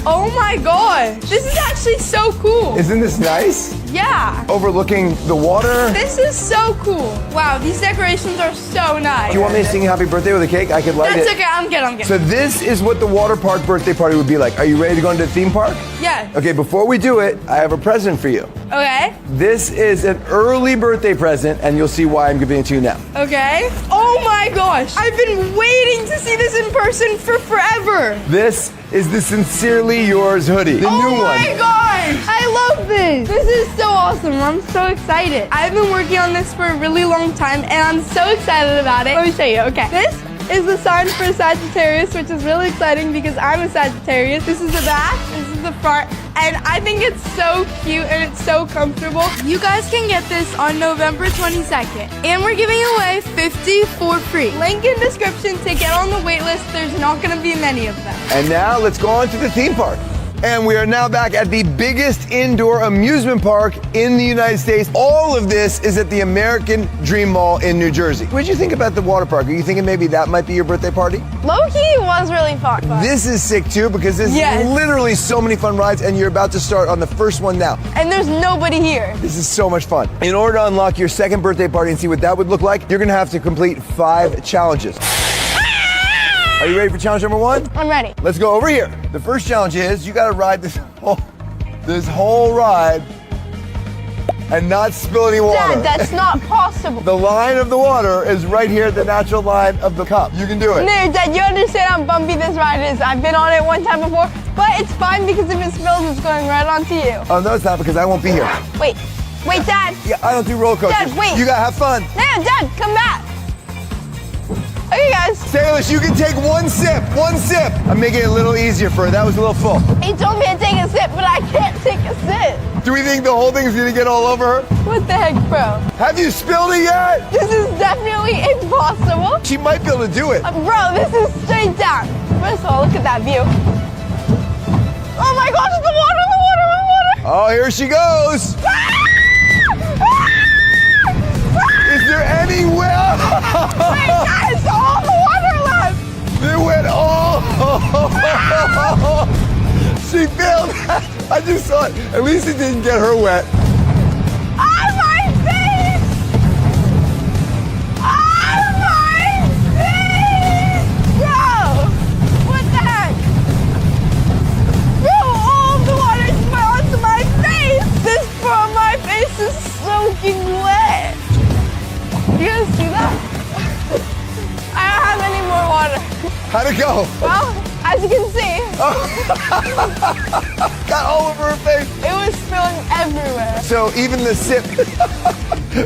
Oh my God. This is actually so cool. Isn't this nice? Yeah. Overlooking the water. This is so cool. Wow, these decorations are so nice. Do you want me to sing you happy birthday with a cake? I could light it. That's okay, I'm good. So this is what the water park birthday party would be like. Are you ready to go into the theme park? Yeah. Okay, before we do it, I have a present for you. Okay. This is an early birthday present, and you'll see why I'm giving it to you now. Okay. Oh my gosh. I've been waiting to see this in person for forever. This is the Sincerely Yours hoodie, the new one. Oh my gosh. I love this. This is so awesome. I'm so excited. I've been working on this for a really long time, and I'm so excited about it. Let me show you. Okay. This is the sign for Sagittarius, which is really exciting because I'm a Sagittarius. This is the back, this is the front, and I think it's so cute and it's so comfortable. You guys can get this on November 22nd, and we're giving away 50 for free. Link in description to get on the wait list. There's not gonna be many of them. And now let's go on to the theme park. And we are now back at the biggest indoor amusement park in the United States. All of this is at the American Dream Mall in New Jersey. What did you think about the water park? Are you thinking maybe that might be your birthday party? Low-key was really fun. This is sick too because this is literally so many fun rides, and you're about to start on the first one now. And there's nobody here. This is so much fun. In order to unlock your second birthday party and see what that would look like, you're gonna have to complete 5 challenges. Are you ready for challenge number 1? I'm ready. Let's go over here. The first challenge is you gotta ride this whole ride and not spill any water. Dad, that's not possible. The line of the water is right here at the natural line of the cup. You can do it. No, Dad, you understand how bumpy this ride is. I've been on it one time before, but it's fine because if it spills, it's going right onto you. Oh, no, it's not because I won't be here. Wait, Dad. Yeah, I don't do roller coasters. Dad, wait. You gotta have fun. No, Dad, come back. Okay, guys. Salish, you can take one sip. I'm making it a little easier for her. That was a little full. He told me to take a sip, but I can't take a sip. Do we think the whole thing's gonna get all over her? What the heck, bro? Have you spilled it yet? This is definitely impossible. She might be able to do it. Bro, this is straight down. First of all, look at that view. Oh my gosh, the water. Oh, here she goes. Is there any way? Wait, guys, all the water left. It went all. She failed. I just saw it. At least it didn't get her wet. On my face! On my face! Bro! What the heck? Bro, all of the water fell onto my face! This part of my face is soaking wet. You guys see that? I don't have any more water. How'd it go? Well, as you can see. Got all over her face. It was spilling everywhere. So even the sip,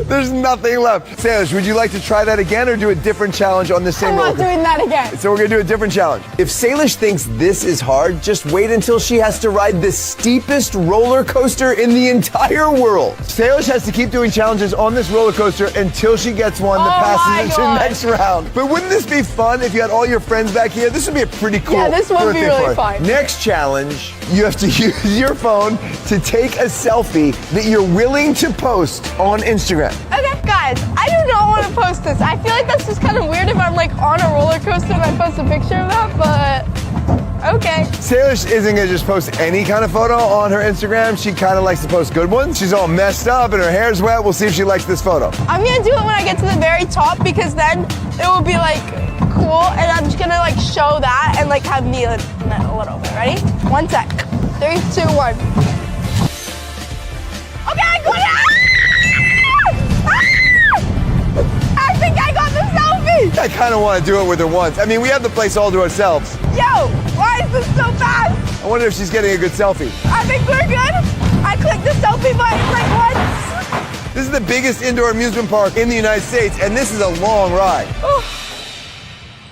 there's nothing left. Salish, would you like to try that again or do a different challenge on the same I'm roller not coaster? doing that again. So we're gonna do a different challenge. If Salish thinks this is hard, just wait until she has to ride the steepest roller coaster in the entire world. Salish has to keep doing challenges on this roller coaster until she gets one that passes into the next round. But wouldn't this be fun if you had all your friends back here? This would be a pretty cool Yeah, this would be birthday really party. fun. Next challenge, you have to use your phone to take a selfie that you're willing to post on Instagram. Okay, guys, I do not want to post this. I feel like that's just kind of weird if I'm like on a roller coaster and I post a picture of that, but okay. Salish isn't gonna just post any kind of photo on her Instagram. She kind of likes to post good ones. She's all messed up and her hair's wet. We'll see if she likes this photo. I'm gonna do it when I get to the very top because then it will be like cool and I'm just gonna like show that and like have me a little bit. Ready? 1 sec. 3, 2, 1. Okay, I got it! I think I got the selfie! I kind of want to do it with her once. I mean, we have the place all to ourselves. Yo, why is this so fast? I wonder if she's getting a good selfie. I think we're good. I clicked the selfie button like once. This is the biggest indoor amusement park in the United States, and this is a long ride.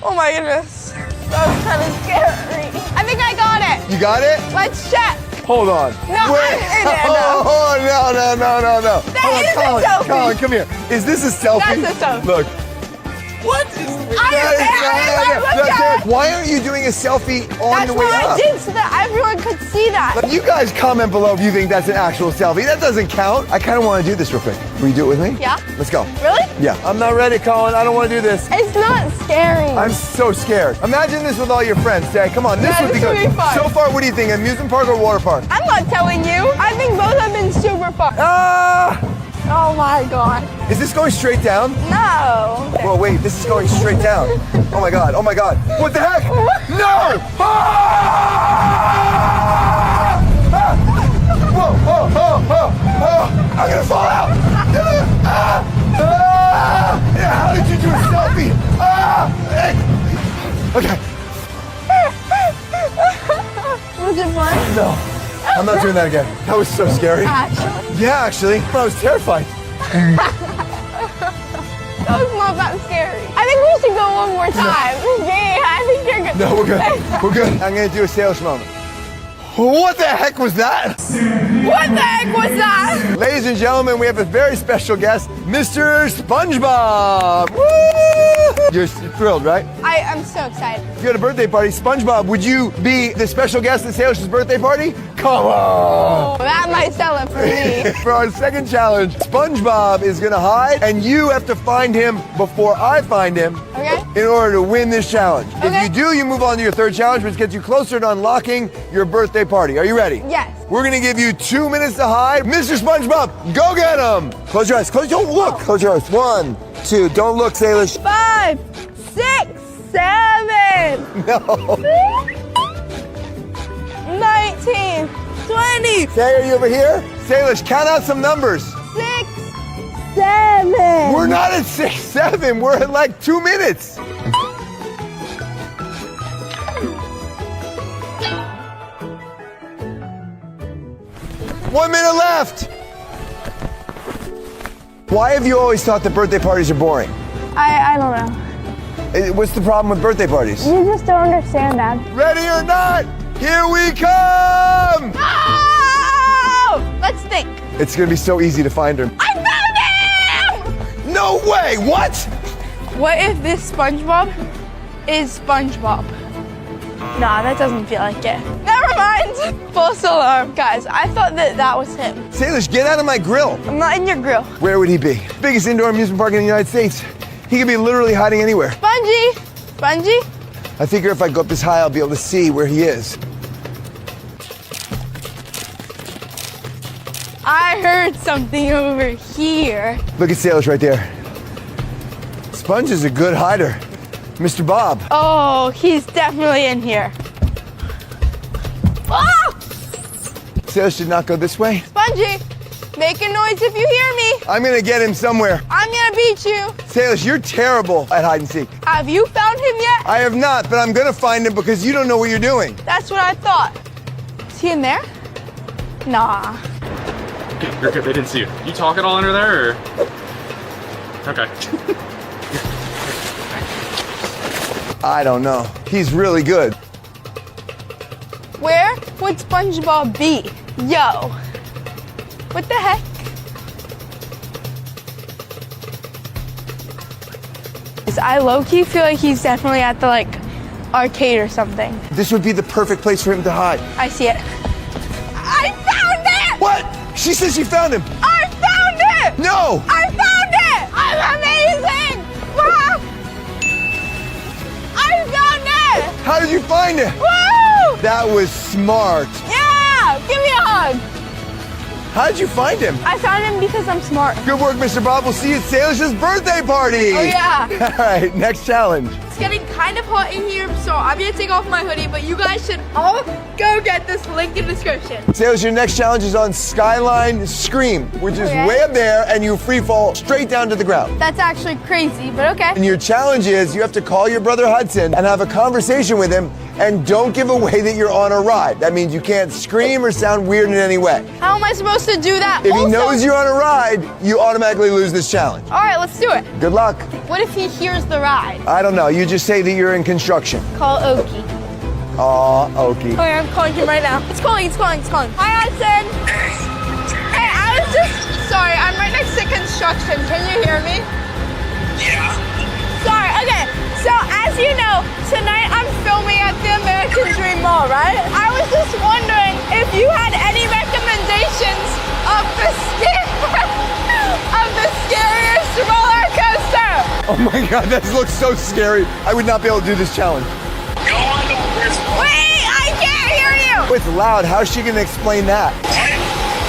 Oh my goodness. That was kind of scary. I think I got it. You got it? Let's check. Hold on. No, Wait. no. Oh, no. That is a selfie. Colin, come here. Is this a selfie? That's a selfie. Look. What? Why aren't you doing a selfie on the way That's up? what I did so that everyone could see that. You guys comment below if you think that's an actual selfie. That doesn't count. I kind of want to do this real quick. Will you do it with me? Yeah. Let's go. Really? Yeah. I'm not ready, Colin. I don't want to do this. It's not scary. I'm so scared. Imagine this with all your friends. Say, come on, this would be good. Would be fun. So far, what do you think? Amusement park or water park? I'm not telling you. I think both have been super fun. Oh my god. Is this going straight down? No. Whoa, wait, this is going straight down. Oh my god, oh my god. What the heck? No! Whoa, I'm gonna fall out. How did you do a selfie? Okay. Was it fun? No, I'm not doing that again. That was so scary. Actually? Yeah, actually. I was terrified. That was not that scary. I think we should go one more time. Yeah, I think you're good. No, we're good. We're good. I'm gonna do a Salish moment. What the heck was that? What the heck was that? Ladies and gentlemen, we have a very special guest, Mr. SpongeBob. Woo! You're thrilled, right? I am so excited. If you had a birthday party, SpongeBob, would you be the special guest at Salish's birthday party? Come on! That might sell it for me. For our second challenge, SpongeBob is gonna hide, and you have to find him before I find him. Okay. In order to win this challenge. Okay. If you do, you move on to your third challenge, which gets you closer to unlocking your birthday party. Are you ready? Yes. We're gonna give you 2 minutes to hide. Mr. SpongeBob, go get him! Close your eyes. Don't look. Close your eyes. 1, 2. Don't look, Salish. 5, 6, 7, No. 19, 20. Say, are you over here? Salish, count out some numbers. 6, 7. We're not at 6, 7. We're at like 2 minutes. One minute left. Why have you always thought that birthday parties are boring? I don't know. What's the problem with birthday parties? You just don't understand, Dad. Ready or not, here we come! Oh! Let's think. It's gonna be so easy to find her. I found him! No way, what? What if this SpongeBob is SpongeBob? Nah, that doesn't feel like it. Never mind. False alarm. Guys, I thought that was him. Salish, get out of my grill. I'm not in your grill. Where would he be? Biggest indoor amusement park in the United States. He could be literally hiding anywhere. Spongy! Spongy? I figure if I go up this high, I'll be able to see where he is. I heard something over here. Look at Salish right there. Sponge is a good hider. Mr. Bob. Oh, he's definitely in here. Oh! Salish did not go this way. Spongy, make a noise if you hear me. I'm gonna get him somewhere. I'm gonna beat you. Salish, you're terrible at hide and seek. Have you found him yet? I have not, but I'm gonna find him because you don't know what you're doing. That's what I thought. Is he in there? Nah. You're good. They didn't see you. You talk at all under there, or? Okay. I don't know. He's really good. Where would SpongeBob be? Yo. What the heck? I low-key feel like he's definitely at the arcade or something. This would be the perfect place for him to hide. I see it. I found it! What? She said she found him. I found it! No! I found it! I'm amazing! Wow! I found it! How did you find it? Woo! That was smart. Yeah! Give me a hug! How did you find him? I found him because I'm smart. Good work, Mr. Bob. We'll see you at Salish's birthday party. Oh, yeah. All right, next challenge. It's getting kind of hot in here, so I'm gonna take off my hoodie, but you guys should all go get this link in the description. Salish, your next challenge is on Skyline Scream, which is way up there, and you free fall straight down to the ground. That's actually crazy, but okay. And your challenge is you have to call your brother Hudson and have a conversation with him, and don't give away that you're on a ride. That means you can't scream or sound weird in any way. How am I supposed to do that? If he knows you're on a ride, you automatically lose this challenge. All right, let's do it. Good luck. What if he hears the ride? I don't know. You just say that you're in construction. Call Okie. Aw, Okie. Okay, I'm calling him right now. It's calling. Hi, Hudson. Hey, I was just... Sorry, I'm right next to construction. Can you hear me? Yeah. Sorry, okay. So, as you know, tonight I'm filming at the American Dream Mall, right? I was just wondering if you had any recommendations of the scariest roller coaster. Oh my God, that looks so scary. I would not be able to do this challenge. Go on the first one. Wait, I can't hear you. It's loud. How's she gonna explain that?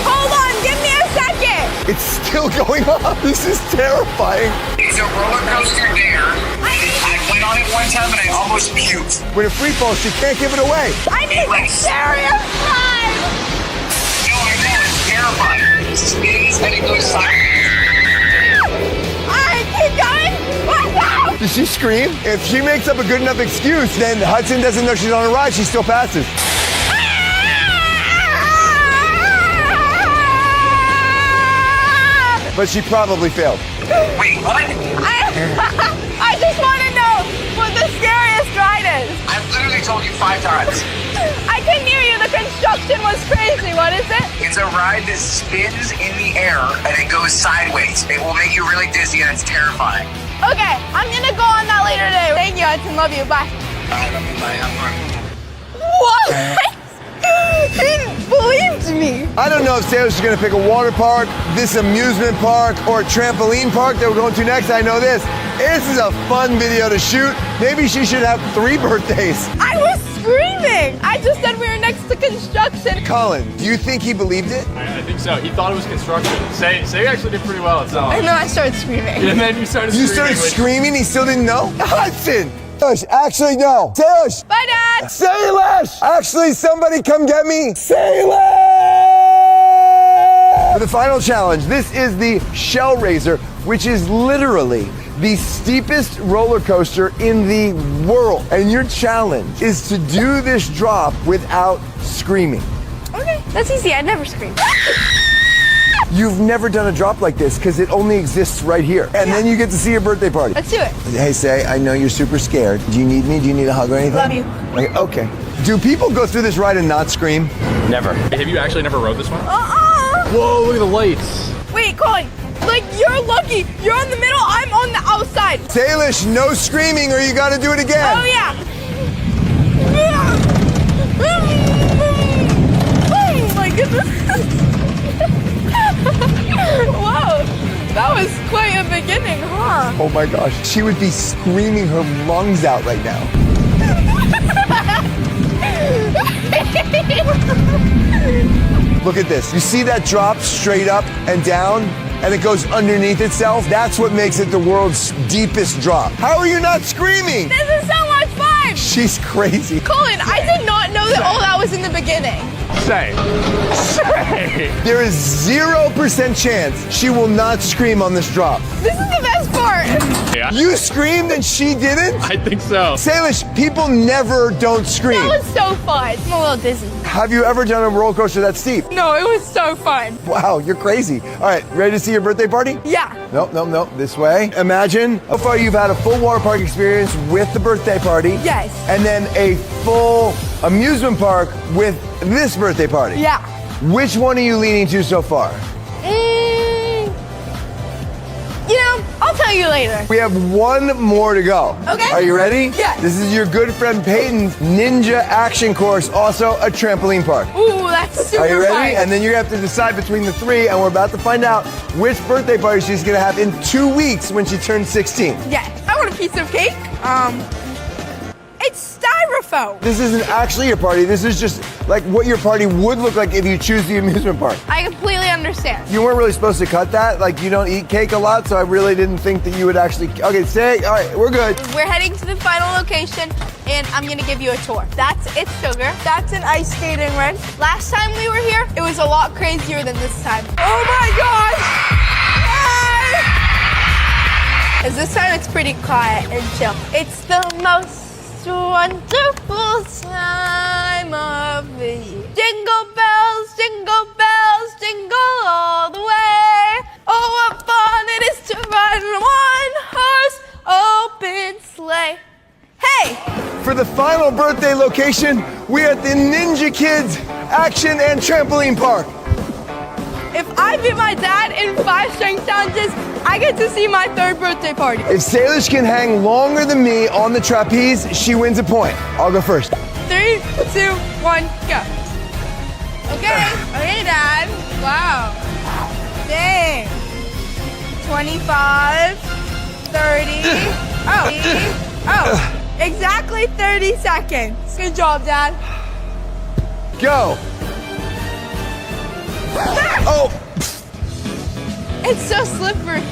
Hold on, give me a second. It's still going on. This is terrifying. It's a roller coaster dare. I went on it one time and I almost puked. When it free falls, she can't give it away. I need the scariest ride. No, I know, it's terrifying. It spins and it goes sideways. Alright, keep going. Let's go. Does she scream? If she makes up a good enough excuse, then Hudson doesn't know she's on a ride. She still passes. But she probably failed. Wait, what? I just want to know what the scariest ride is. I've literally told you 5 times. I couldn't hear you. The construction was crazy. What is it? It's a ride that spins in the air and it goes sideways. It will make you really dizzy and it's terrifying. Okay, I'm gonna go on that later today. Thank you, Hudson. Love you. Bye. I love you. Bye. Have fun. What? He believed me. I don't know if Salish is going to pick a water park, this amusement park, or a trampoline park that we're going to next. I know this. This is a fun video to shoot. Maybe she should have 3 birthdays. I was screaming. I just said we were next to construction. Colin, do you think he believed it? I think so. He thought it was construction. Say actually did pretty well. And then I started screaming. And then you started You screaming. started screaming? He still didn't know? Hudson! Salish, actually, no. Salish! Bye, Dad! Salish! Actually, somebody come get me. Salish! For the final challenge, this is the Shell Raiser, which is literally the steepest roller coaster in the world. And your challenge is to do this drop without screaming. Okay, that's easy. I never scream. You've never done a drop like this because it only exists right here. And then you get to see your birthday party. Let's do it. Hey, Say, I know you're super scared. Do you need me? Do you need a hug or anything? Love you. Okay. Do people go through this ride and not scream? Never. Have you actually never rode this one? Whoa, look at the lights. Wait, Colin. Like, you're lucky. You're in the middle. I'm on the outside. Salish, no screaming or you gotta do it again. Oh, yeah. Oh, my goodness. Whoa. That was quite a beginning, huh? Oh my gosh. She would be screaming her lungs out right now. Look at this. You see that drop straight up and down? And it goes underneath itself? That's what makes it the world's deepest drop. How are you not screaming? This is so much fun! She's crazy. Colin, I did not know that all that was in the beginning. Say. There is 0% chance she will not scream on this drop. This is the best part. Yeah. You screamed and she didn't? I think so. Salish, people never don't scream. That was so fun. I'm a little dizzy. Have you ever done a roller coaster that steep? No, it was so fun. Wow, you're crazy. All right, ready to see your birthday party? Yeah. Nope. This way. Imagine how far you've had a full water park experience with the birthday party. Yes. And then a full amusement park with this birthday party. Yeah. Which one are you leaning to so far? You know, I'll tell you later. We have one more to go. Okay. Are you ready? Yeah. This is your good friend Peyton's ninja action course, also a trampoline park. Ooh, that's super Are you ready? fun. And then you have to decide between the three, and we're about to find out which birthday party she's gonna have in 2 weeks when she turns 16. Yeah. I want a piece of cake. It's styrofoam. This isn't actually your party. This is just like what your party would look like if you choose the amusement park. I completely understand. You weren't really supposed to cut that. Like, you don't eat cake a lot, so I really didn't think that you would actually. Okay, all right, we're good. We're heading to the final location, and I'm gonna give you a tour. That's It's Sugar. That's an ice skating rink. Last time we were here, it was a lot crazier than this time. Oh my gosh! Because this time it's pretty quiet and chill. It's the most wonderful time of the year. Jingle bells, jingle all the way. Oh, what fun it is to ride in a one-horse open sleigh. Hey! For the final birthday location, we're at the Ninja Kids Action and Trampoline Park. If I beat my dad in 5 strength challenges, I get to see my 3rd birthday party. If Salish can hang longer than me on the trapeze, she wins a point. I'll go first. 3, 2, 1, go. Okay, Dad. Wow. Dang. 25, 30. Oh, exactly 30 seconds. Good job, Dad. Go. Oh. It's so slippery.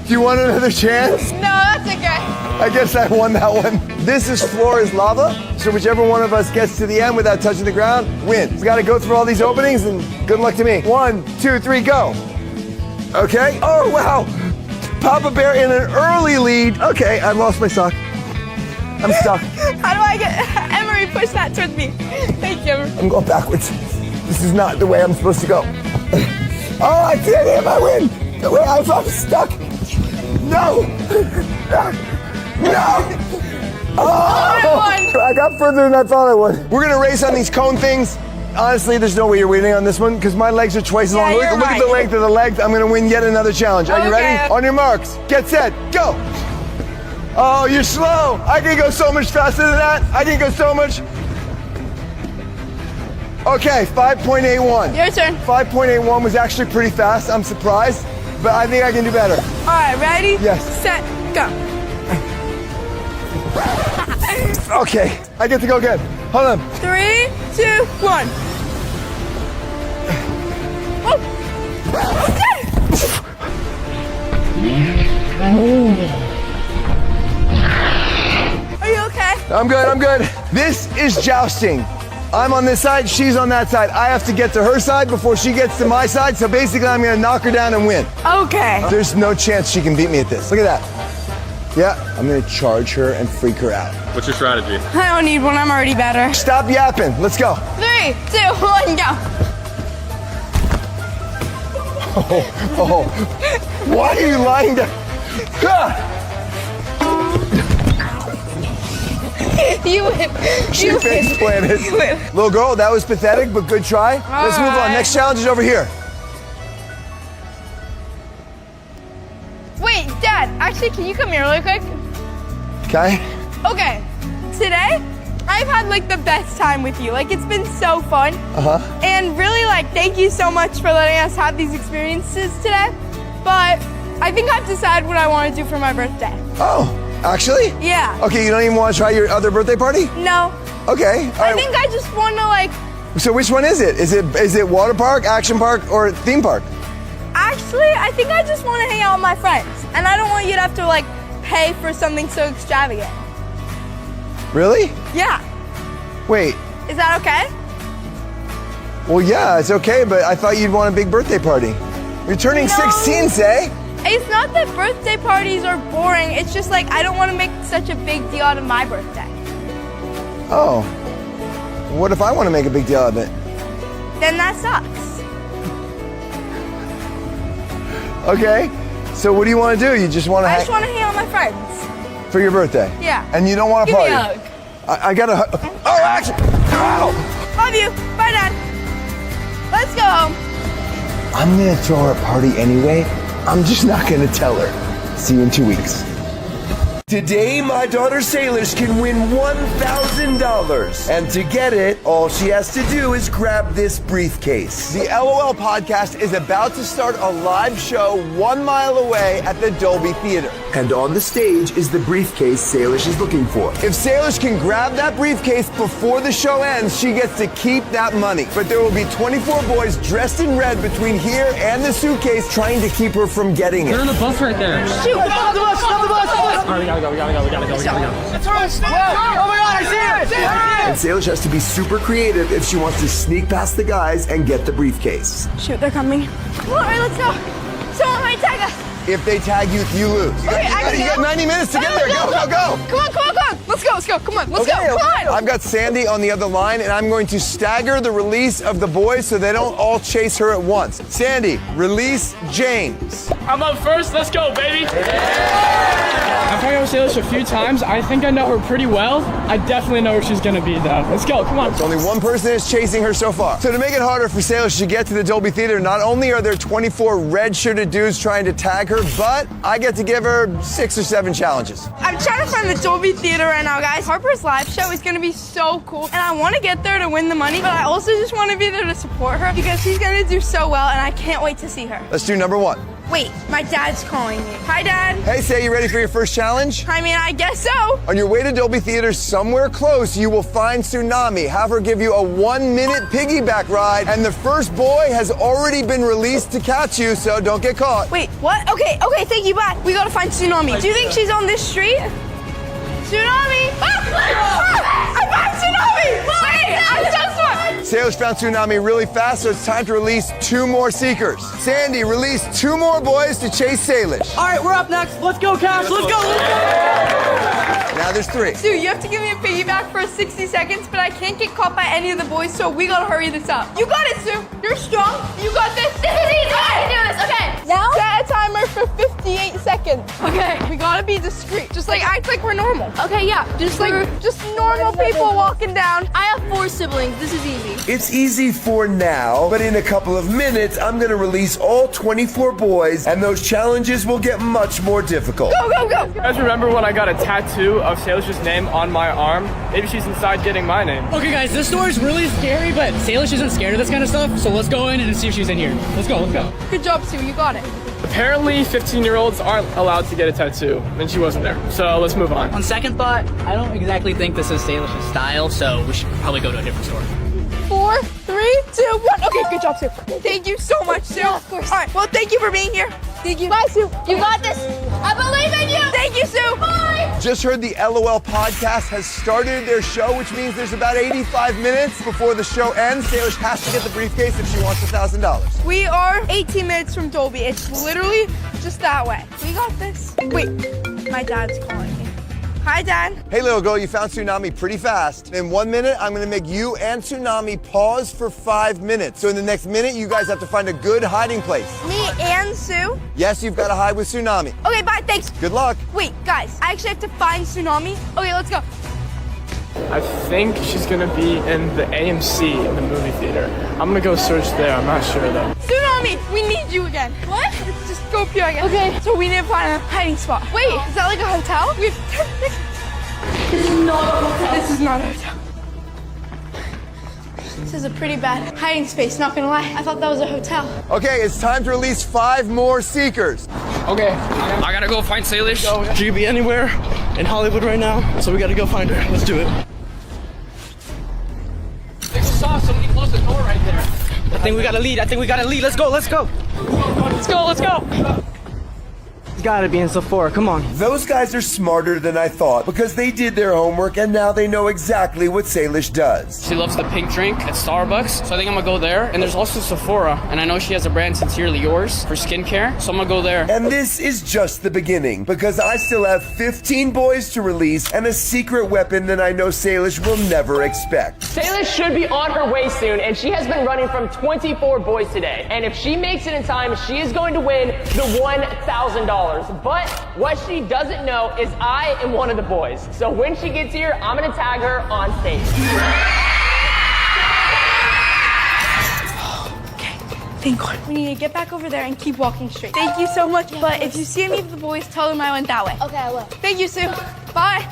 Do you want another chance? No, that's okay. I guess I won that one. This is floor is lava, so whichever one of us gets to the end without touching the ground wins. We gotta go through all these openings, and good luck to me. 1, 2, 3, go. Okay. Oh, wow. Papa Bear in an early lead. Okay, I lost my sock. I'm stuck. How do I get... Emery, push that towards me. Thank you. I'm going backwards. This is not the way I'm supposed to go. Oh, I did it! I win! I'm stuck! No! No! Oh! I got further than I thought I would. We're gonna race on these cone things. Honestly, there's no way you're winning on this one because my legs are twice as long. Look at the length of the legs. I'm gonna win yet another challenge. Are you ready? On your marks, get set, go! Oh, you're slow! I can go so much faster than that. I can go so much. Okay, 5.81. Your turn. 5.81 was actually pretty fast. I'm surprised, but I think I can do better. All right, ready? Yes. Set, go. Okay, I get to go again. Hold on. 3, 2, 1. Oh. Okay. I'm good. This is jousting. I'm on this side, she's on that side. I have to get to her side before she gets to my side, so basically I'm gonna knock her down and win. Okay. There's no chance she can beat me at this. Look at that. Yeah, I'm gonna charge her and freak her out. What's your strategy? I don't need one, I'm already better. Stop yapping, let's go. 3, 2, 1, go. Oh, why are you lying down? You win. She face planted. Little girl, that was pathetic, but good try. Let's move on. Next challenge is over here. Wait, Dad, actually, can you come here really quick? Okay. Okay, today, I've had like the best time with you. Like, it's been so fun. And really, like, thank you so much for letting us have these experiences today. But I think I've decided what I want to do for my birthday. Oh, actually? Yeah. Okay, you don't even want to try your other birthday party? No. Okay. All right. I think I just want to like. So which one is it? Is it water park, action park, or theme park? Actually, I think I just want to hang out with my friends, and I don't want you to have to like pay for something so extravagant. Really? Yeah. Wait. Is that okay? Well, yeah, it's okay, but I thought you'd want a big birthday party. You're turning 16, Say. It's not that birthday parties are boring. It's just like I don't want to make such a big deal out of my birthday. Oh. What if I want to make a big deal out of it? Then that sucks. Okay. So what do you want to do? You just want to I just want to hang out with my friends. for your birthday? Yeah. And you don't want to Give me party? a hug. I got to hug. Oh, action! Ow! Love you. Bye, Dad. Let's go home. I'm going to throw her a party anyway. I'm just not going to tell her. See you in 2 weeks. Today, my daughter Salish can win $1,000. And to get it, all she has to do is grab this briefcase. The LOL podcast is about to start a live show 1 mile away at the Dolby Theater. And on the stage is the briefcase Salish is looking for. If Salish can grab that briefcase before the show ends, she gets to keep that money. But there will be 24 boys dressed in red between here and the suitcase trying to keep her from getting it. They're on the bus right there. Shoot! Stop the bus! Stop the bus! All right, we gotta go. It's ours! Oh my God, I see it! And Salish has to be super creative if she wants to sneak past the guys and get the briefcase. Shoot, they're coming. All right, let's go. Someone might tag us. If they tag you, you lose. You got 90 minutes to get there. Go. Come on. Let's go. Come on, let's go. Come on. I've got Sandy on the other line, and I'm going to stagger the release of the boys so they don't all chase her at once. Sandy, release James. I'm up first. Let's go, baby. I've hung out with Salish a few times. I think I know her pretty well. I definitely know where she's gonna be, though. Let's go. Come on. It's only one person is chasing her so far. So to make it harder for Salish to get to the Dolby Theater, not only are there 24 red-shirted dudes trying to tag her, but I get to give her 6 or 7 challenges. I'm trying to find the Dolby Theater right now, guys. Harper's live show is gonna be so cool, and I want to get there to win the money, but I also just want to be there to support her because she's gonna do so well, and I can't wait to see her. Let's do number 1. Wait, my dad's calling me. Hi, Dad. Hey, Say, you ready for your first challenge? I mean, I guess so. On your way to Dolby Theater, somewhere close, you will find Tsunami. Have her give you a 1-minute piggyback ride, and the first boy has already been released to catch you, so don't get caught. Wait, what? Okay, thank you, bye. We gotta find Tsunami. Do you think she's on this street? Tsunami! I found Tsunami! Wait, I'm so smart! Salish found Tsunami really fast, so it's time to release 2 more seekers. Sandy, release 2 more boys to chase Salish. All right, we're up next. Let's go, Cash. Let's go. Now there's 3. Sue, you have to give me a piggyback for 60 seconds, but I can't get caught by any of the boys, so we gotta hurry this up. You got it, Sue. You're strong. You got this. This is easy. I can do this. Okay. Now? Set a timer for 58 seconds. Okay. We gotta be discreet. Just like act like we're normal. Okay, yeah. Just normal people walking down. I have 4 siblings. This is easy. It's easy for now, but in a couple of minutes, I'm gonna release all 24 boys, and those challenges will get much more difficult. Go. You guys remember when I got a tattoo of Salish's name on my arm? Maybe she's inside getting my name. Okay, guys, this story's really scary, but Salish isn't scared of this kind of stuff, so let's go in and see if she's in here. Let's go. Good job, Sue. You got it. Apparently, 15-year-olds aren't allowed to get a tattoo, and she wasn't there. So let's move on. On second thought, I don't exactly think this is Salish's style, so we should probably go to a different store. 4, 3, 2, 1. Okay, good job, Sue. Thank you so much, Sue. Yeah, of course. All right, well, thank you for being here. Thank you. Bye, Sue. You got this. I believe in you. Thank you, Sue. Bye. Just heard the LOL podcast has started their show, which means there's about 85 minutes before the show ends. Salish has to get the briefcase if she wants $1,000. We are 18 minutes from Dolby. It's literally just that way. We got this. Wait, my dad's calling me. Hi, Dad. Hey, little girl, you found Tsunami pretty fast. In 1 minute, I'm gonna make you and Tsunami pause for 5 minutes. So in the next minute, you guys have to find a good hiding place. Me and Sue? Yes, you've got to hide with Tsunami. Okay, bye, thanks. Good luck. Wait, guys, I actually have to find Tsunami. Okay, let's go. I think she's gonna be in the AMC in the movie theater. I'm gonna go search there. I'm not sure though. Tsunami, we need you again. What? Let's just go up here again. Okay, so we need to find a hiding spot. Wait, is that like a hotel? We have This is not a hotel. This is not a hotel. This is a pretty bad hiding space, not gonna lie. I thought that was a hotel. Okay, it's time to release 5 more seekers. Okay, I gotta go find Salish. She could be anywhere in Hollywood right now, so we gotta go find her. Let's do it. I just saw somebody close the door right there. I think we got a lead. Let's go. Let's go. It's gotta be in Sephora. Come on. Those guys are smarter than I thought because they did their homework and now they know exactly what Salish does. She loves the pink drink at Starbucks, so I think I'm gonna go there. And there's also Sephora, and I know she has a brand Sincerely Yours for skincare, so I'm gonna go there. And this is just the beginning because I still have 15 boys to release and a secret weapon that I know Salish will never expect. Salish should be on her way soon, and she has been running from 24 boys today. And if she makes it in time, she is going to win the $1,000. But what she doesn't know is I am one of the boys. So when she gets here, I'm gonna tag her on stage. Okay, thank God. We need to get back over there and keep walking straight. Thank you so much, but if you see any of the boys, tell them I went that way. Okay, I will. Thank you, Sue. Bye.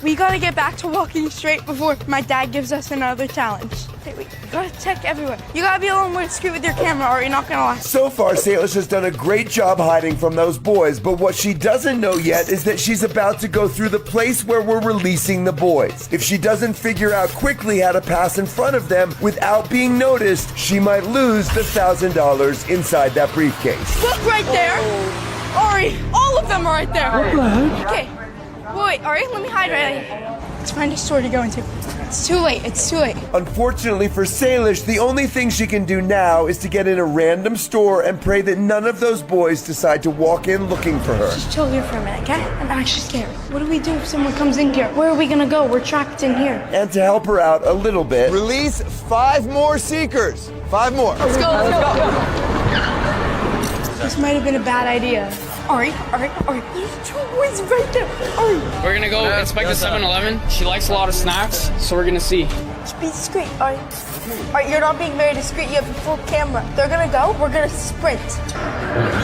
We gotta get back to walking straight before my dad gives us another challenge. Okay, we gotta check everywhere. You gotta be a little more discreet with your camera or you're not gonna last. So far, Salish has done a great job hiding from those boys, but what she doesn't know yet is that she's about to go through the place where we're releasing the boys. If she doesn't figure out quickly how to pass in front of them without being noticed, she might lose the $1,000 inside that briefcase. Look right there. Ari, all of them are right there. What the heck? Okay, wait, Ari, let me hide right here. Let's find a store to go into. It's too late, it's too late. Unfortunately for Salish, the only thing she can do now is to get in a random store and pray that none of those boys decide to walk in looking for her. Just chill here for a minute, okay? I'm actually scared. What do we do if someone comes in here? Where are we gonna go? We're trapped in here. And to help her out a little bit, release 5 more seekers. 5 more. Let's go, let's go. This might have been a bad idea. Ari, there's 2 boys right there. Ari. We're gonna go inspect the 7-Eleven. She likes a lot of snacks, so we're gonna see. Just be discreet, Ari. Ari, you're not being very discreet. You have a full camera. They're gonna go. We're gonna sprint.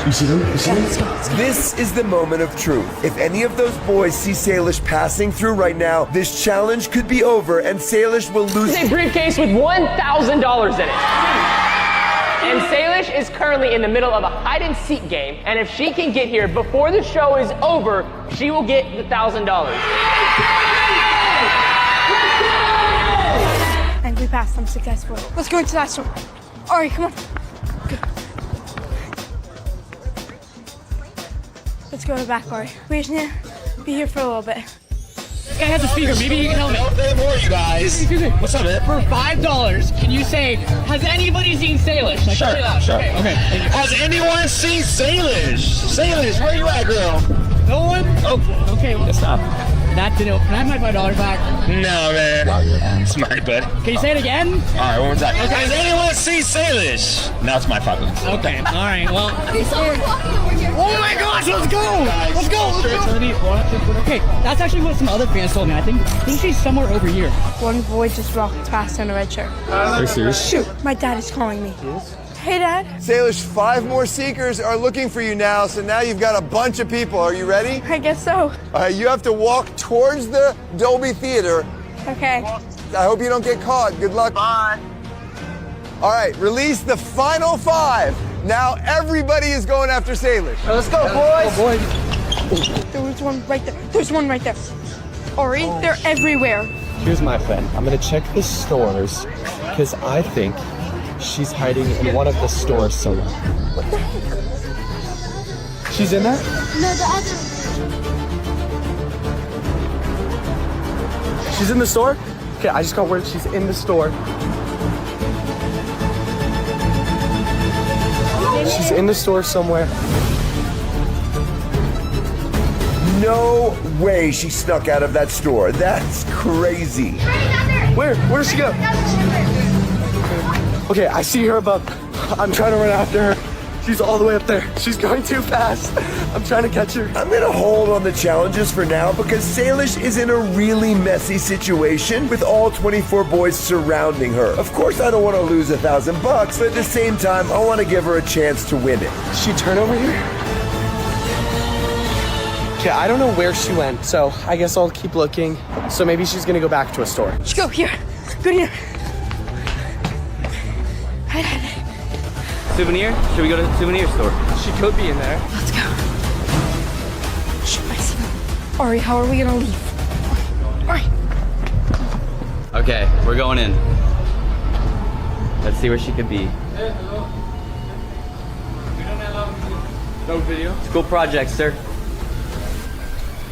You see them? Let's go. This is the moment of truth. If any of those boys see Salish passing through right now, this challenge could be over and Salish will lose. It's a briefcase with $1,000 in it. And Salish is currently in the middle of a hide-and-seek game, and if she can get here before the show is over, she will get the $1,000. And we passed them successfully. Let's go into that store. Ari, come on. Go. Let's go to the back, Ari. We just need to be here for a little bit. This guy has a speaker. Maybe he can help me. No more, you guys. Excuse me. What's up, man? For $5, can you say, has anybody seen Salish? Like, Sure. Okay. Thank you. Has anyone seen Salish? Salish, where you at, girl? No one? Oh, okay. Well, stop. That didn't. Can I have my $5 back? No, man. It's my bud. Can you say it again? All right, one more time. Okay. Has anyone seen Salish? Now it's my $5. Okay. All right. Well. Oh my gosh, let's go! Let's go. Okay. That's actually what some other fans told me. I think she's somewhere over here. One boy just walked past in a red shirt. Are you serious? Shoot, my dad is calling me. Hey, Dad. Salish, 5 more seekers are looking for you now, so now you've got a bunch of people. Are you ready? I guess so. All right, you have to walk towards the Dolby Theater. Okay. I hope you don't get caught. Good luck. Bye. All right, release the final 5. Now everybody is going after Salish. Let's go, boys. There was one right there. There's one right there. Ari, they're everywhere. Here's my plan. I'm gonna check the stores because I think she's hiding in one of the stores somewhere. What the heck? She's in there? No, the other. She's in the store? Okay, I just got word she's in the store. She's in the store somewhere. No way she snuck out of that store. That's crazy. Where'd she go? Okay, I see her above. I'm trying to run after her. She's all the way up there. She's going too fast. I'm trying to catch her. I'm gonna hold on the challenges for now because Salish is in a really messy situation with all 24 boys surrounding her. Of course, I don't want to lose $1,000, but at the same time, I want to give her a chance to win it. Did she turn over here? Okay, I don't know where she went, so I guess I'll keep looking. So maybe she's gonna go back to a store. Let's go here. Go here. Souvenir? Should we go to the souvenir store? She could be in there. Let's go. Shoot, I see them. Ari, how are we gonna leave? Ari. Okay, we're going in. Let's see where she could be. No video? School project, sir.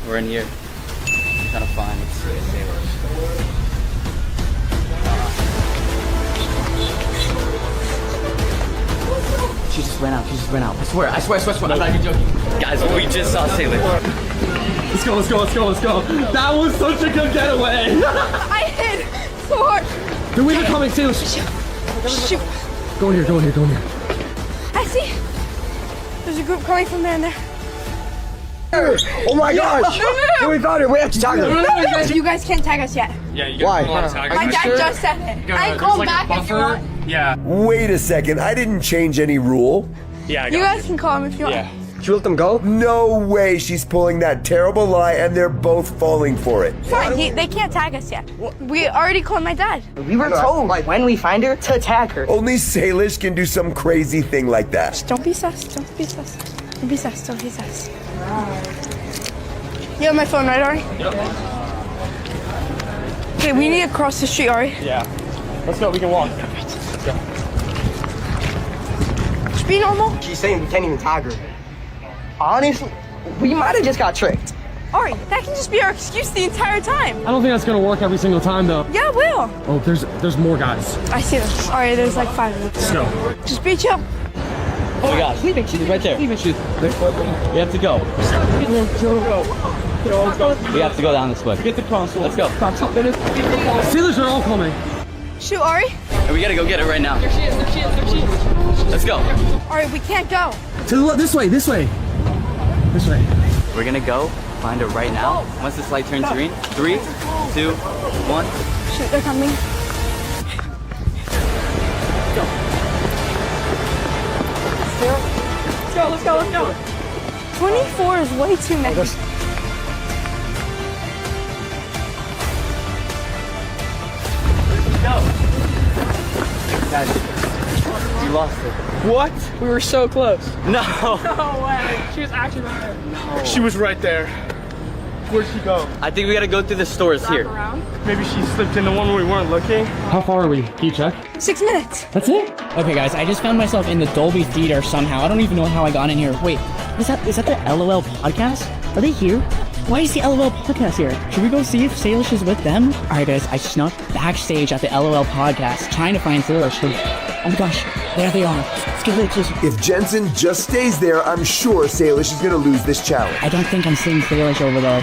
We're in here. Trying to find it. She just ran out. I swear. I'm not even joking. Guys, we just saw Salish. Let's go. That was such a good getaway. I hit so hard. They're even coming, Salish. Shoot. Go in here. I see. There's a group coming from there and there. Oh my gosh! No. We found her. We have to tag her. You guys can't tag us yet. Yeah, you Why? guys tag us. My dad just said it. I can call back if you want. Yeah. Wait a second, I didn't change any rule. Yeah, I You got guys can call him if you want. Yeah. Did you let them go? No way she's pulling that terrible lie and they're both falling for it. Fine, they can't tag us yet. We already called my dad. We were told, like, when we find her, to tag her. Only Salish can do some crazy thing like that. Don't be sus. Don't be sus. You have my phone, right, Ari? Yep. Okay, we need to cross the street, Ari. Yeah. Let's go. We can walk. Let's go. Just be normal. She's saying we can't even tag her. Honestly, we might have just got tricked. Ari, that can just be our excuse the entire time. I don't think that's gonna work every single time, though. Yeah, it will. Oh, there's more guys. I see them. Ari, there's like 5 of them. Let's go. Just be chill. Oh my gosh. Sleeping shoes right there. Sleeping shoes. We have to go. We have to go down this way. Get the console. Let's go. Steelers are all coming. Shoot, Ari. And we gotta go get it right now. There she is. Let's go. Ari, we can't go. To the left. This way. This way. We're gonna go find her right now. Once this light turns green. 3, 2, 1. Shoot, they're coming. Let's go. 24 is way too many. Guys, we lost her. What? We were so close. No. No way. She was actually right there. No. She was right there. Where'd she go? I think we gotta go through the stores here. Maybe she slipped in the one where we weren't looking. How far are we? Can you check? 6 minutes. That's it? Okay, guys, I just found myself in the Dolby Theater somehow. I don't even know how I got in here. Wait, is that the LOL podcast? Are they here? Why is the LOL podcast here? Should we go see if Salish is with them? All right, guys, I snuck backstage at the LOL podcast trying to find Salish. Oh my gosh, there they are. If Jensen just stays there, I'm sure Salish is gonna lose this challenge. I don't think I'm seeing Salish over there.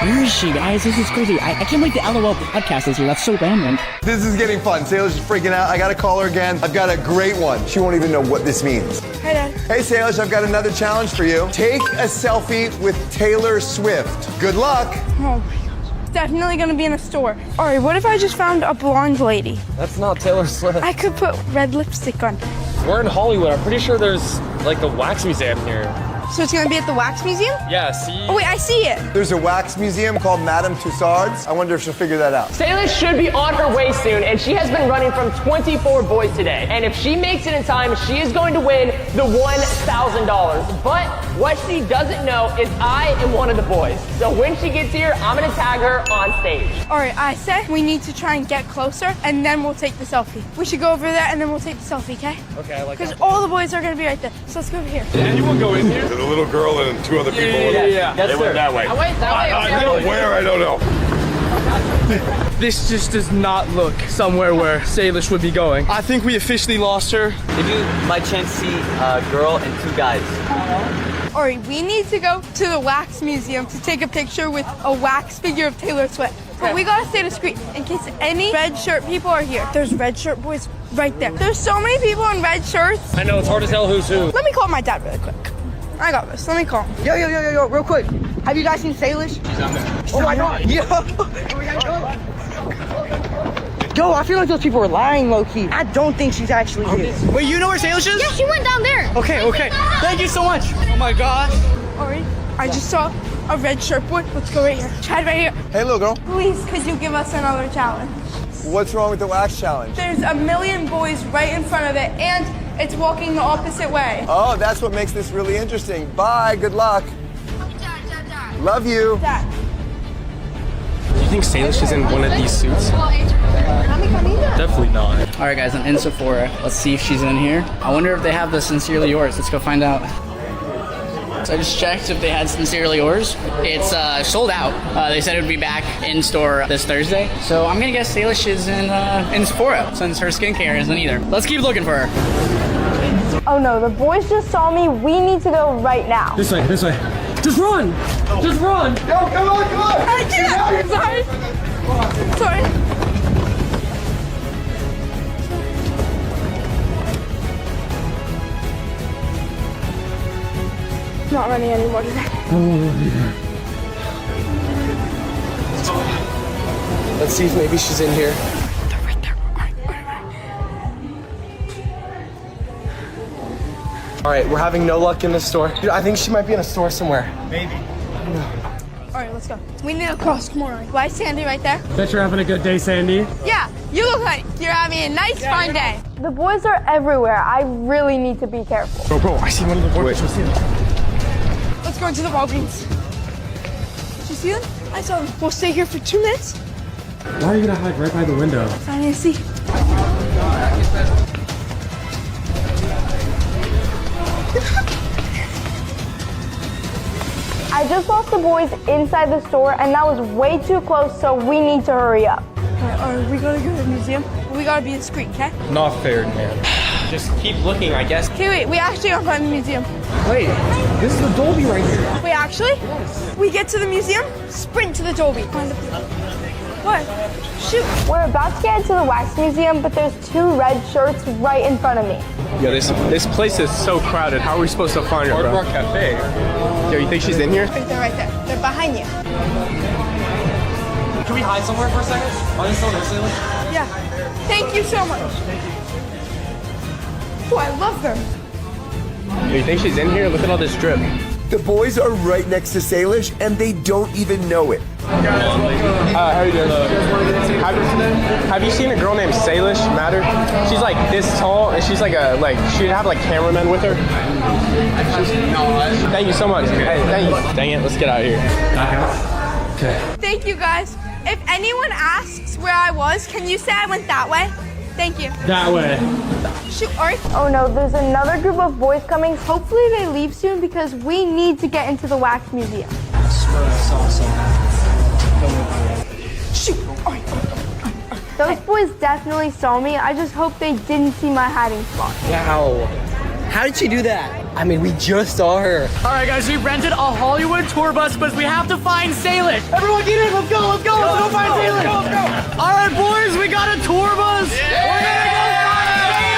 Where is she, guys? This is crazy. I can't believe the LOL podcast is here. That's so random. This is getting fun. Salish is freaking out. I gotta call her again. I've got a great one. She won't even know what this means. Hey, Dad. Hey, Salish, I've got another challenge for you. Take a selfie with Taylor Swift. Good luck. Oh my gosh. It's definitely gonna be in a store. Alright, what if I just found a blonde lady? That's not Taylor Swift. I could put red lipstick on. We're in Hollywood. I'm pretty sure there's like the wax museum here. So it's gonna be at the wax museum? Yeah, see? Oh wait, I see it. There's a wax museum called Madame Tussauds. I wonder if she'll figure that out. Salish should be on her way soon, and she has been running from 24 boys today. And if she makes it in time, she is going to win the $1,000. But what she doesn't know is I am one of the boys. So when she gets here, I'm gonna tag her on stage. Alright, I said we need to try and get closer, and then we'll take the selfie. We should go over there, and then we'll take the selfie, okay? Okay, I like that. Because all the boys are gonna be right there. So let's go over here. Did anyone go in here? a little girl and 2 other people. Yeah. They went that way. I went that way. I know where, I don't know. This just does not look somewhere where Salish would be going. I think we officially lost her. Did you by chance see a girl and 2 guys? All right, we need to go to the Wax Museum to take a picture with a wax figure of Taylor Swift. But we gotta stay discreet in case any red shirt people are here. There's red shirt boys right there. There's so many people in red shirts. I know, it's hard to tell who's who. Let me call my dad really quick. I got this. Let me call him. Yo, real quick. Have you guys seen Salish? She's down there. Oh my God. Yo, I feel like those people are lying low-key. I don't think she's actually here. Wait, you know where Salish is? Yeah, she went down there. Okay. Thank you so much. Oh my gosh. All right, I just saw a red shirt boy. Let's go right here. Chad, right here. Hey, little girl. Please, could you give us another challenge? What's wrong with the wax challenge? There's a million boys right in front of it, and it's walking the opposite way. Oh, that's what makes this really interesting. Bye, good luck. Love you. Dad. Do you think Salish is in one of these suits? Definitely not. All right, guys, I'm in Sephora. Let's see if she's in here. I wonder if they have the Sincerely Yours. Let's go find out. So I just checked if they had Sincerely Yours. It's sold out. They said it would be back in store this Thursday. So I'm gonna guess Salish is in Sephora since her skincare isn't either. Let's keep looking for her. Oh no, the boys just saw me. We need to go right now. This way. Just run! Just run! Yo, come on! I can't. Sorry. Not running anymore today. Let's see if maybe she's in here. They're right there. All right, we're having no luck in the store. Dude, I think she might be in a store somewhere. Maybe. All right, let's go. We need to cross. Come on. Why is Sandy right there? Bet you're having a good day, Sandy. Yeah, you look like you're having a nice, fun day. The boys are everywhere. I really need to be careful. Bro, I see one of the boys. Let's go into the Walgreens. Did you see them? I saw them. We'll stay here for 2 minutes. Why are you gonna hide right by the window? I need to see. I just lost the boys inside the store, and that was way too close, so we need to hurry up. All right, we gotta go to the museum. We gotta be discreet, okay? Not fair, man. Just keep looking, I guess. Okay, wait, we actually gotta find the museum. Wait, this is the Dolby right here. Wait, actually? Yes. We get to the museum, sprint to the Dolby. What? Shoot. We're about to get into the Wax Museum, but there's 2 red shirts right in front of me. Yo, this place is so crowded. How are we supposed to find her, bro? Hard Rock Cafe. Yo, you think she's in here? Right there. They're behind you. Can we hide somewhere for a second? Are they still there, Salish? Yeah. Thank you so much. Oh, I love them. Yo, you think she's in here? Look at all this drip. The boys are right next to Salish, and they don't even know it. How are you doing? Have you seen a girl named Salish Matter? She's like this tall, and she's like she'd have like cameramen with her. Thank you so much. Hey, thank you. Dang it, let's get out of here. Okay. Thank you, guys. If anyone asks where I was, can you say I went that way? Thank you. That way. Shoot, all right. Oh no, there's another group of boys coming. Hopefully they leave soon because we need to get into the Wax Museum. I swear I saw something. Shoot. All right. Those boys definitely saw me. I just hope they didn't see my hiding spot. Wow. How did she do that? I mean, we just saw her. All right, guys, we rented a Hollywood tour bus, but we have to find Salish. Everyone get in. Let's go. Let's go find Salish. Let's go. All right, boys, we got a tour bus. Yeah. We're gonna go find Salish.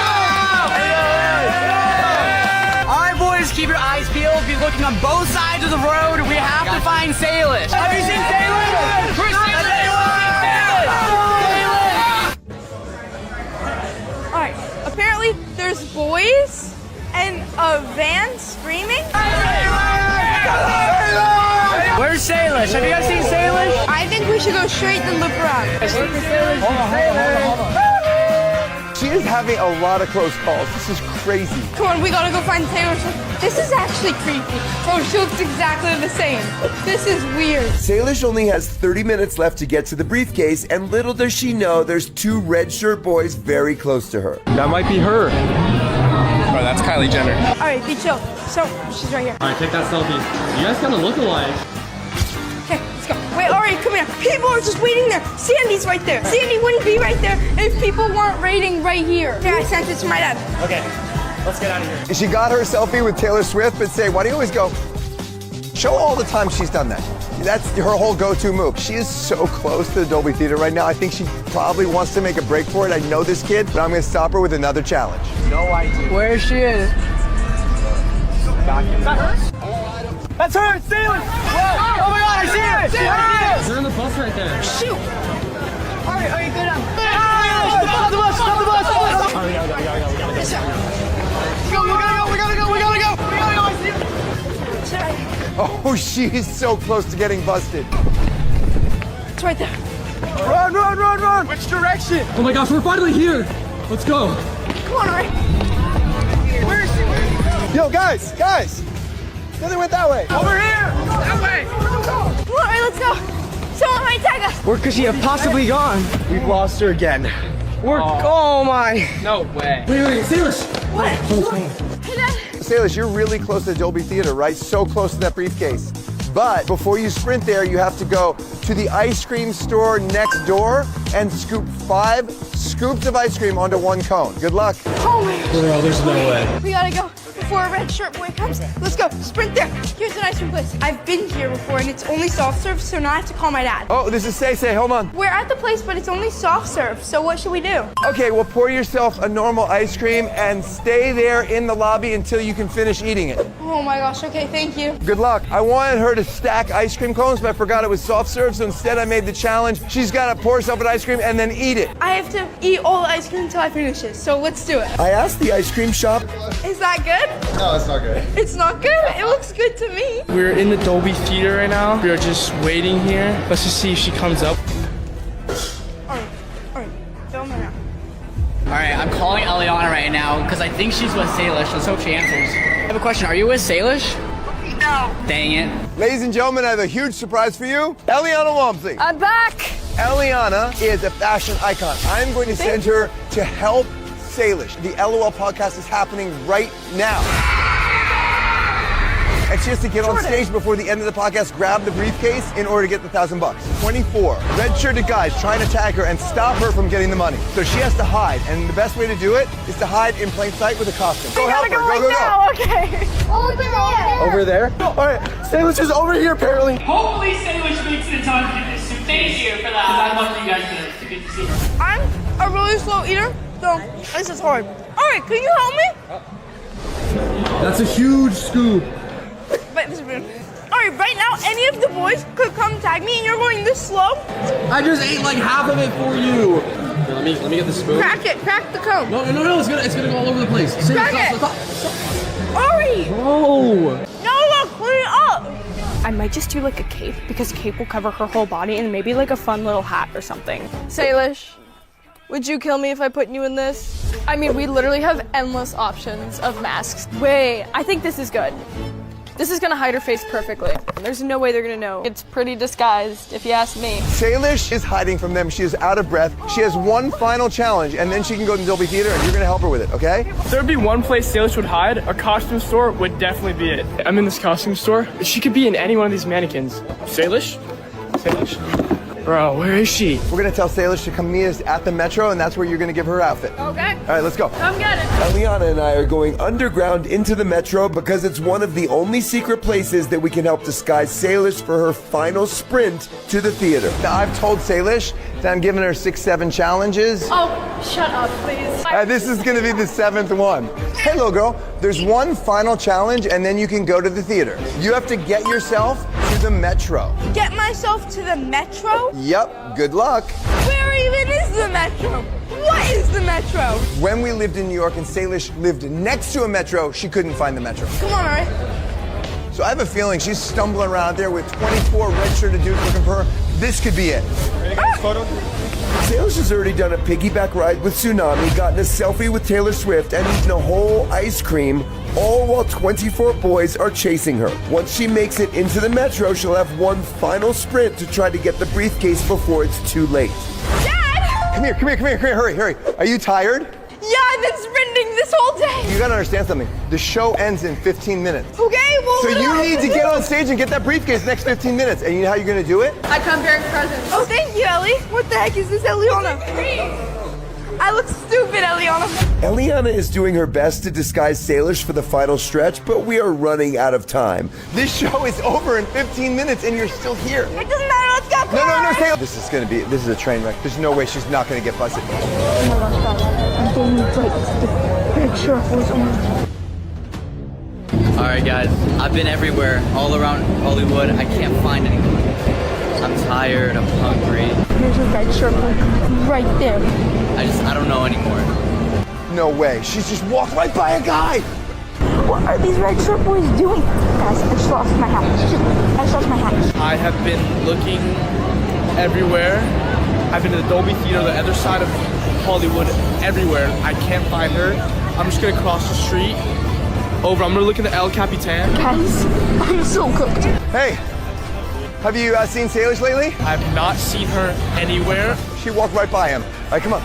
All right, boys, keep your eyes peeled. Be looking on both sides of the road. We have to find Salish. Have you seen Salish? Chris, All right. Apparently, there's boys and a van screaming. Where's Salish? Have you guys seen Salish? I think we should go straight and look around. Hold on. She is having a lot of close calls. This is crazy. Come on, we gotta go find Taylor Swift. This is actually creepy. Oh, she looks exactly the same. This is weird. Salish only has 30 minutes left to get to the briefcase, and little does she know there's 2 red shirt boys very close to her. That might be her. All right, That's Kylie Jenner. All right, be chill. So, she's right here. All right, take that selfie. You guys kind of look alike. Okay, let's go. Wait, Ari, come here. People are just waiting there. Sandy's right there. Sandy wouldn't be right there if people weren't waiting right here. Yeah, I sent it to my dad. Okay, let's get out of here. She got her selfie with Taylor Swift, but say, why do you always go? Show all the time she's done that. That's her whole go-to move. She is so close to the Dolby Theater right now. I think she probably wants to make a break for it. I know this kid, but I'm gonna stop her with another challenge. No idea. Where she is? Back in. Is that her? That's her, Salish! Oh my god, I see her! They're on the bus right there. Shoot! All right, go down. Stop the bus! Stop the bus! Oh, we gotta go. We gotta go! I see her! Oh, she is so close to getting busted. It's right there. Run! Which direction? Oh my gosh, we're finally here. Let's go. Come on, Ari. Where is she? Yo, guys! No, they went that way. Over here! That way! Come on, Ari, let's go. Someone might tag us. Where could she have possibly gone? We've lost her again. Oh my. No way. Wait, Salish. What? Hey, Dad. Salish, you're really close to the Dolby Theater, right? So close to that briefcase. But before you sprint there, you have to go to the ice cream store next door and scoop 5 scoops of ice cream onto 1 cone. Good luck. Oh my gosh. Girl, there's no way. We gotta go before a red shirt boy comes. Let's go. Sprint there. Here's an ice cream place. I've been here before and it's only soft serve, so now I have to call my dad. Oh, this is Say. Hold on. We're at the place, but it's only soft serve. So what should we do? Okay, well, pour yourself a normal ice cream and stay there in the lobby until you can finish eating it. Oh my gosh. Okay, thank you. Good luck. I wanted her to stack ice cream cones, but I forgot it was soft serve, so instead I made the challenge. She's got to pour herself an ice cream and then eat it. I have to eat all the ice cream until I finish it. So let's do it. I asked the ice cream shop. Is that good? No, it's not good. It's not good? It looks good to me. We're in the Dolby Theater right now. We are just waiting here. Let's just see if she comes up. All right. Film her now. All right, I'm calling Eliana right now because I think she's with Salish. Let's hope she answers. I have a question. Are you with Salish? No. Dang it. Ladies and gentlemen, I have a huge surprise for you. Eliana Walmsley. I'm back. Eliana is a fashion icon. I'm going to send her to help Salish. The LOL podcast is happening right now. And she has to get on stage before the end of the podcast, grab the briefcase in order to get the $1,000. 24 red-shirted guys trying to tag her and stop her from getting the money. So she has to hide, and the best way to do it is to hide in plain sight with a costume. Go help her. Go. Okay. Over there? All right, Salish is over here apparently. Hopefully Salish makes it in time to get this suit. Thank you for that. I'd love for you guys to get to see her. I'm a really slow eater, so this is hard. All right, can you help me? That's a huge scoop. Wait, this is rude. All right, right now, any of the boys could come tag me, and you're going this slow. I just ate like half of it for you. Here, let me get the spoon. Crack the cone. No, it's gonna go all over the place. Crack it. Ari! Oh! No, look, clean it up. I might just do like a cape because cape will cover her whole body and maybe like a fun little hat or something. Salish, would you kill me if I put you in this? I mean, we literally have endless options of masks. Wait, I think this is good. This is gonna hide her face perfectly. There's no way they're gonna know. It's pretty disguised, if you ask me. Salish is hiding from them. She is out of breath. She has one final challenge, and then she can go to the Dolby Theater, and you're gonna help her with it, okay? If there would be one place Salish would hide, a costume store would definitely be it. I'm in this costume store. She could be in any one of these mannequins. Salish? Bro, where is she? We're gonna tell Salish to come meet us at the Metro, and that's where you're gonna give her outfit. Okay. All right, let's go. Come get it. Eliana and I are going underground into the Metro because it's one of the only secret places that we can help disguise Salish for her final sprint to the theater. Now, I've told Salish that I'm giving her 6-7 challenges. Oh, shut up, please. This is gonna be the 7th one. Hey, little girl, there's one final challenge, and then you can go to the theater. You have to get yourself to the Metro. Get myself to the Metro? Yep, good luck. Where even is the Metro? What is the Metro? When we lived in New York and Salish lived next to a Metro, she couldn't find the Metro. Come on, all right. So I have a feeling she's stumbling around there with 24 red-shirted dudes looking for her. This could be it. Ready to get this photo? Salish has already done a piggyback ride with Tsunami, gotten a selfie with Taylor Swift, and eaten a whole ice cream, all while 24 boys are chasing her. Once she makes it into the Metro, she'll have one final sprint to try to get the briefcase before it's too late. Dad! Come here, hurry. Are you tired? Yeah, I've been sprinting recording this whole day. You gotta understand something. The show ends in 15 minutes. Okay, well, So what do you I need to do? get on stage and get that briefcase next 15 minutes. And you know how you're gonna do it? I come bearing presents. Oh, thank you, Ellie. What the heck is this, Eliana? I look stupid, Eliana. Eliana is doing her best to disguise Salish for the final stretch, but we are running out of time. This show is over in 15 minutes and you're still here. It doesn't matter, let's go. No, Salish. This is a train wreck. There's no way she's not gonna get busted. Oh my gosh, God. I'm getting the red shirt was on. Alright guys, I've been everywhere, all around Hollywood. I can't find anyone. I'm tired, I'm hungry. There's a red shirt right there. I don't know anymore. No way. She's just walked right by a guy. What are these red shirt boys doing? Guys, I just lost my hat. I just lost my hat. I have been looking everywhere. I've been to the Dolby Theater, the other side of Hollywood, everywhere. I can't find her. I'm just gonna cross the street over. I'm gonna look in the El Capitan. Guys, I'm so cooked. Hey, have you seen Salish lately? I have not seen her anywhere. She walked right by him. All right, come on.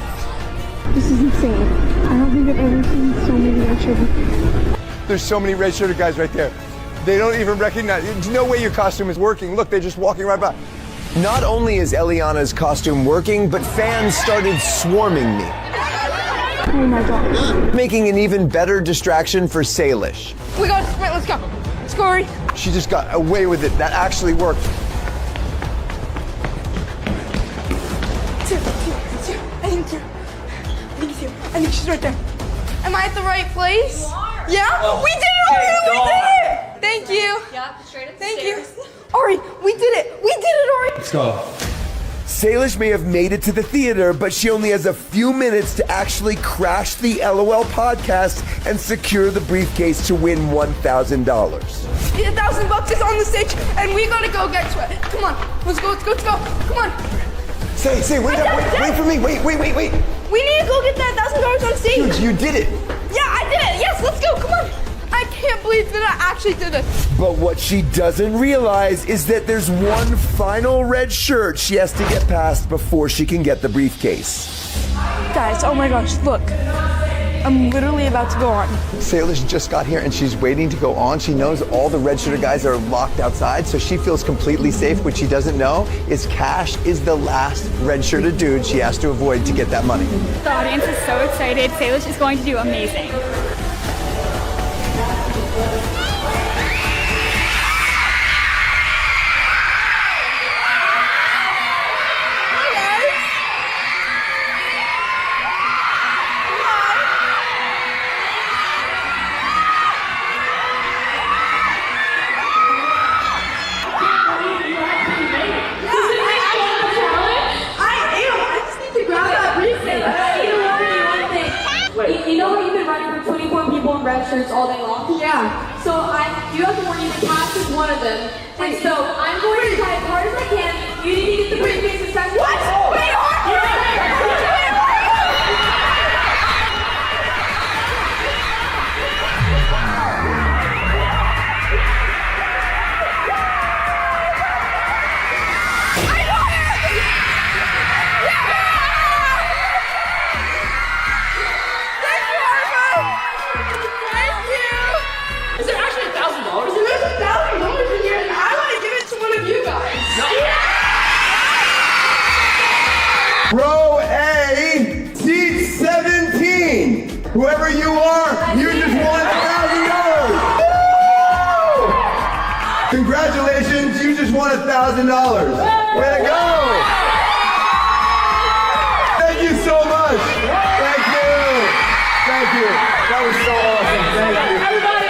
This is insane. I don't think I've ever seen so many red shirts. There's so many red-shirted guys right there. They don't even recognize. There's no way your costume is working. Look, they're just walking right by. Not only is Eliana's costume working, but fans started swarming me. Oh my gosh. Making an even better distraction for Salish. We got to sprint, let's go. Let's go, hurry. She just got away with it. That actually worked. I think she's right there. Am I at the right place? Yeah? Oh. We did it, Ari! We did it! Thank you. Yeah, straight up the Thank stairs. you. Ari, we did it! We did it, Ari! Let's go. Salish may have made it to the theater, but she only has a few minutes to actually crash the LOL podcast and secure the briefcase to win $1,000. $1,000 is on the stage, and we gotta go get to it. Come on, let's go. Come on. Say, wait for me. Wait. We need to go get that $1,000 on stage. Dude, you did it. Yeah, I did it. Yes, let's go. Come on. I can't believe that I actually did it. But what she doesn't realize is that there's one final red shirt she has to get past before she can get the briefcase. Guys, oh my gosh, look. I'm literally about to go on. Salish just got here and she's waiting to go on. She knows all the red shirted guys are locked outside, so she feels completely safe. What she doesn't know is Cash is the last red shirted dude she has to avoid to get that money. The audience is so excited. Salish is going to do amazing. You know how you've been running for 24 people in red shirts all day long? Yeah. So you have to warn you to pass is one of them. And so I'm going to try as hard as I can. You need to get the briefcase as fast as possible. Wait, Is there actually $1,000? There's $1,000 in here, and I want to give it to one of you guys. Row A, seat 17. Whoever you are, you just won $1,000. Congratulations, you just won $1,000. Way to go. Thank you so much. Thank you. That was so awesome. Thank you. Everybody,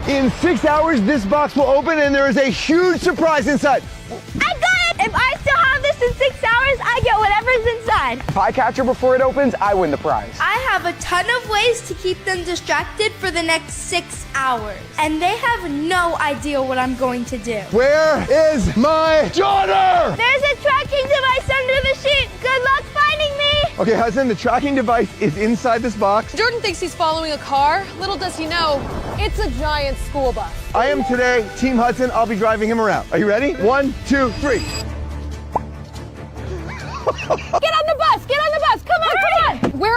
Thank you. In 6 hours, this box will open and there is a huge surprise inside. I got it! If I still have this in 6 hours, I get whatever's inside. If I catch her before it opens, I win the prize. I have a ton of ways to keep them distracted for the next 6 hours. And they have no idea what I'm going to do. Where is my daughter? There's a tracking device under the sheet. Good luck finding me. Okay, Hudson, the tracking device is inside this box. Jordan thinks he's following a car. Little does he know, it's a giant school bus. I am today Team Hudson. I'll be driving him around. Are you ready? 1, 2, 3.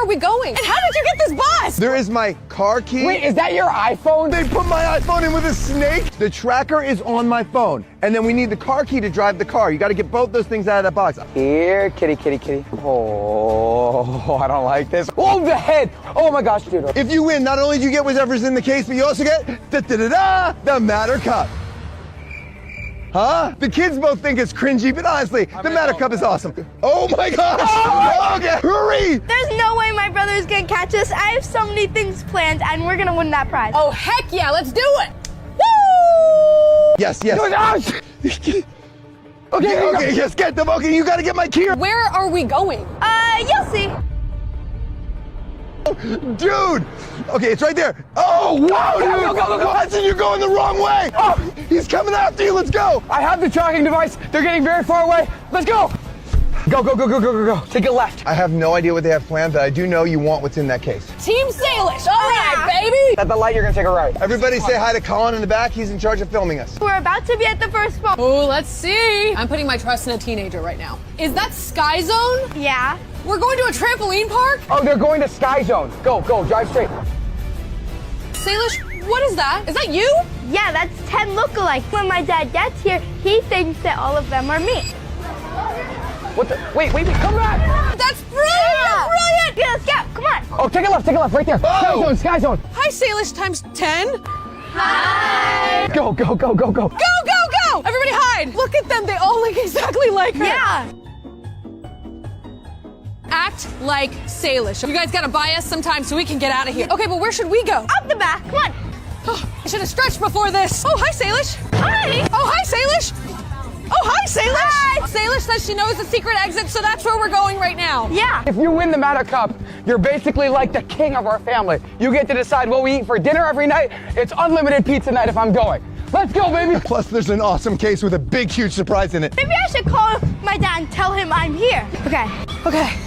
are we going? And how did you get this bus? There is my car key. Wait, is that your iPhone? They put my iPhone in with a snake. The tracker is on my phone. And then we need the car key to drive the car. You got to get both those things out of that box. Here, kitty, kitty, kitty. Oh, I don't like this. Oh, the head. Oh my gosh, dude. If you win, not only do you get whatever's in the case, but you also get the Matter Cup. Huh? The kids both think it's cringy, but honestly, the Matter Cup is awesome. Oh my gosh! Oh, okay, hurry! There's no way my brother's gonna catch us. I have so many things planned, and we're gonna win that prize. Oh, heck yeah, let's do it! Woo! Yes, yes. Okay, yes, get them. Okay, you gotta get my key. Where are we going? You'll see. Dude! Okay, it's right there. Oh, wow, dude! Go. Hudson, you're going the wrong way! Oh, he's coming after you, let's go! I have the tracking device. They're getting very far away. Let's go! Go. Take a left. I have no idea what they have planned, but I do know you want what's in that case. Team Salish, all right, baby! At the light, you're gonna take a right. Everybody say hi to Colin in the back. He's in charge of filming us. We're about to be at the first spot. Oh, let's see. I'm putting my trust in a teenager right now. Is that Sky Zone? Yeah. We're going to a trampoline park? Oh, they're going to Sky Zone. Go, drive straight. Salish, what is that? Is that you? Yeah, that's 10 lookalikes. When my dad gets here, he thinks that all of them are me. What the? Wait, come back! That's brilliant! Brilliant! Yeah, let's go. Come on. Oh, take a left, right there. Oh. Sky Zone. Hi, Salish times 10. Hi. Go. Go! Everybody hide! Look at them, they all look exactly like her. Yeah. Act like Salish. You guys gotta buy us some time so we can get out of here. Okay, but where should we go? Up the back. Come on. Oh, I should have stretched before this. Oh, hi, Salish. Hi. Oh, hi, Salish. Oh, hi, Salish. Hi. Salish says she knows the secret exit, so that's where we're going right now. Yeah. If you win the Matter Cup, you're basically like the king of our family. You get to decide what we eat for dinner every night. It's unlimited pizza night if I'm going. Let's go, baby. Plus, there's an awesome case with a big, huge surprise in it. Maybe I should call my dad and tell him I'm here. Okay.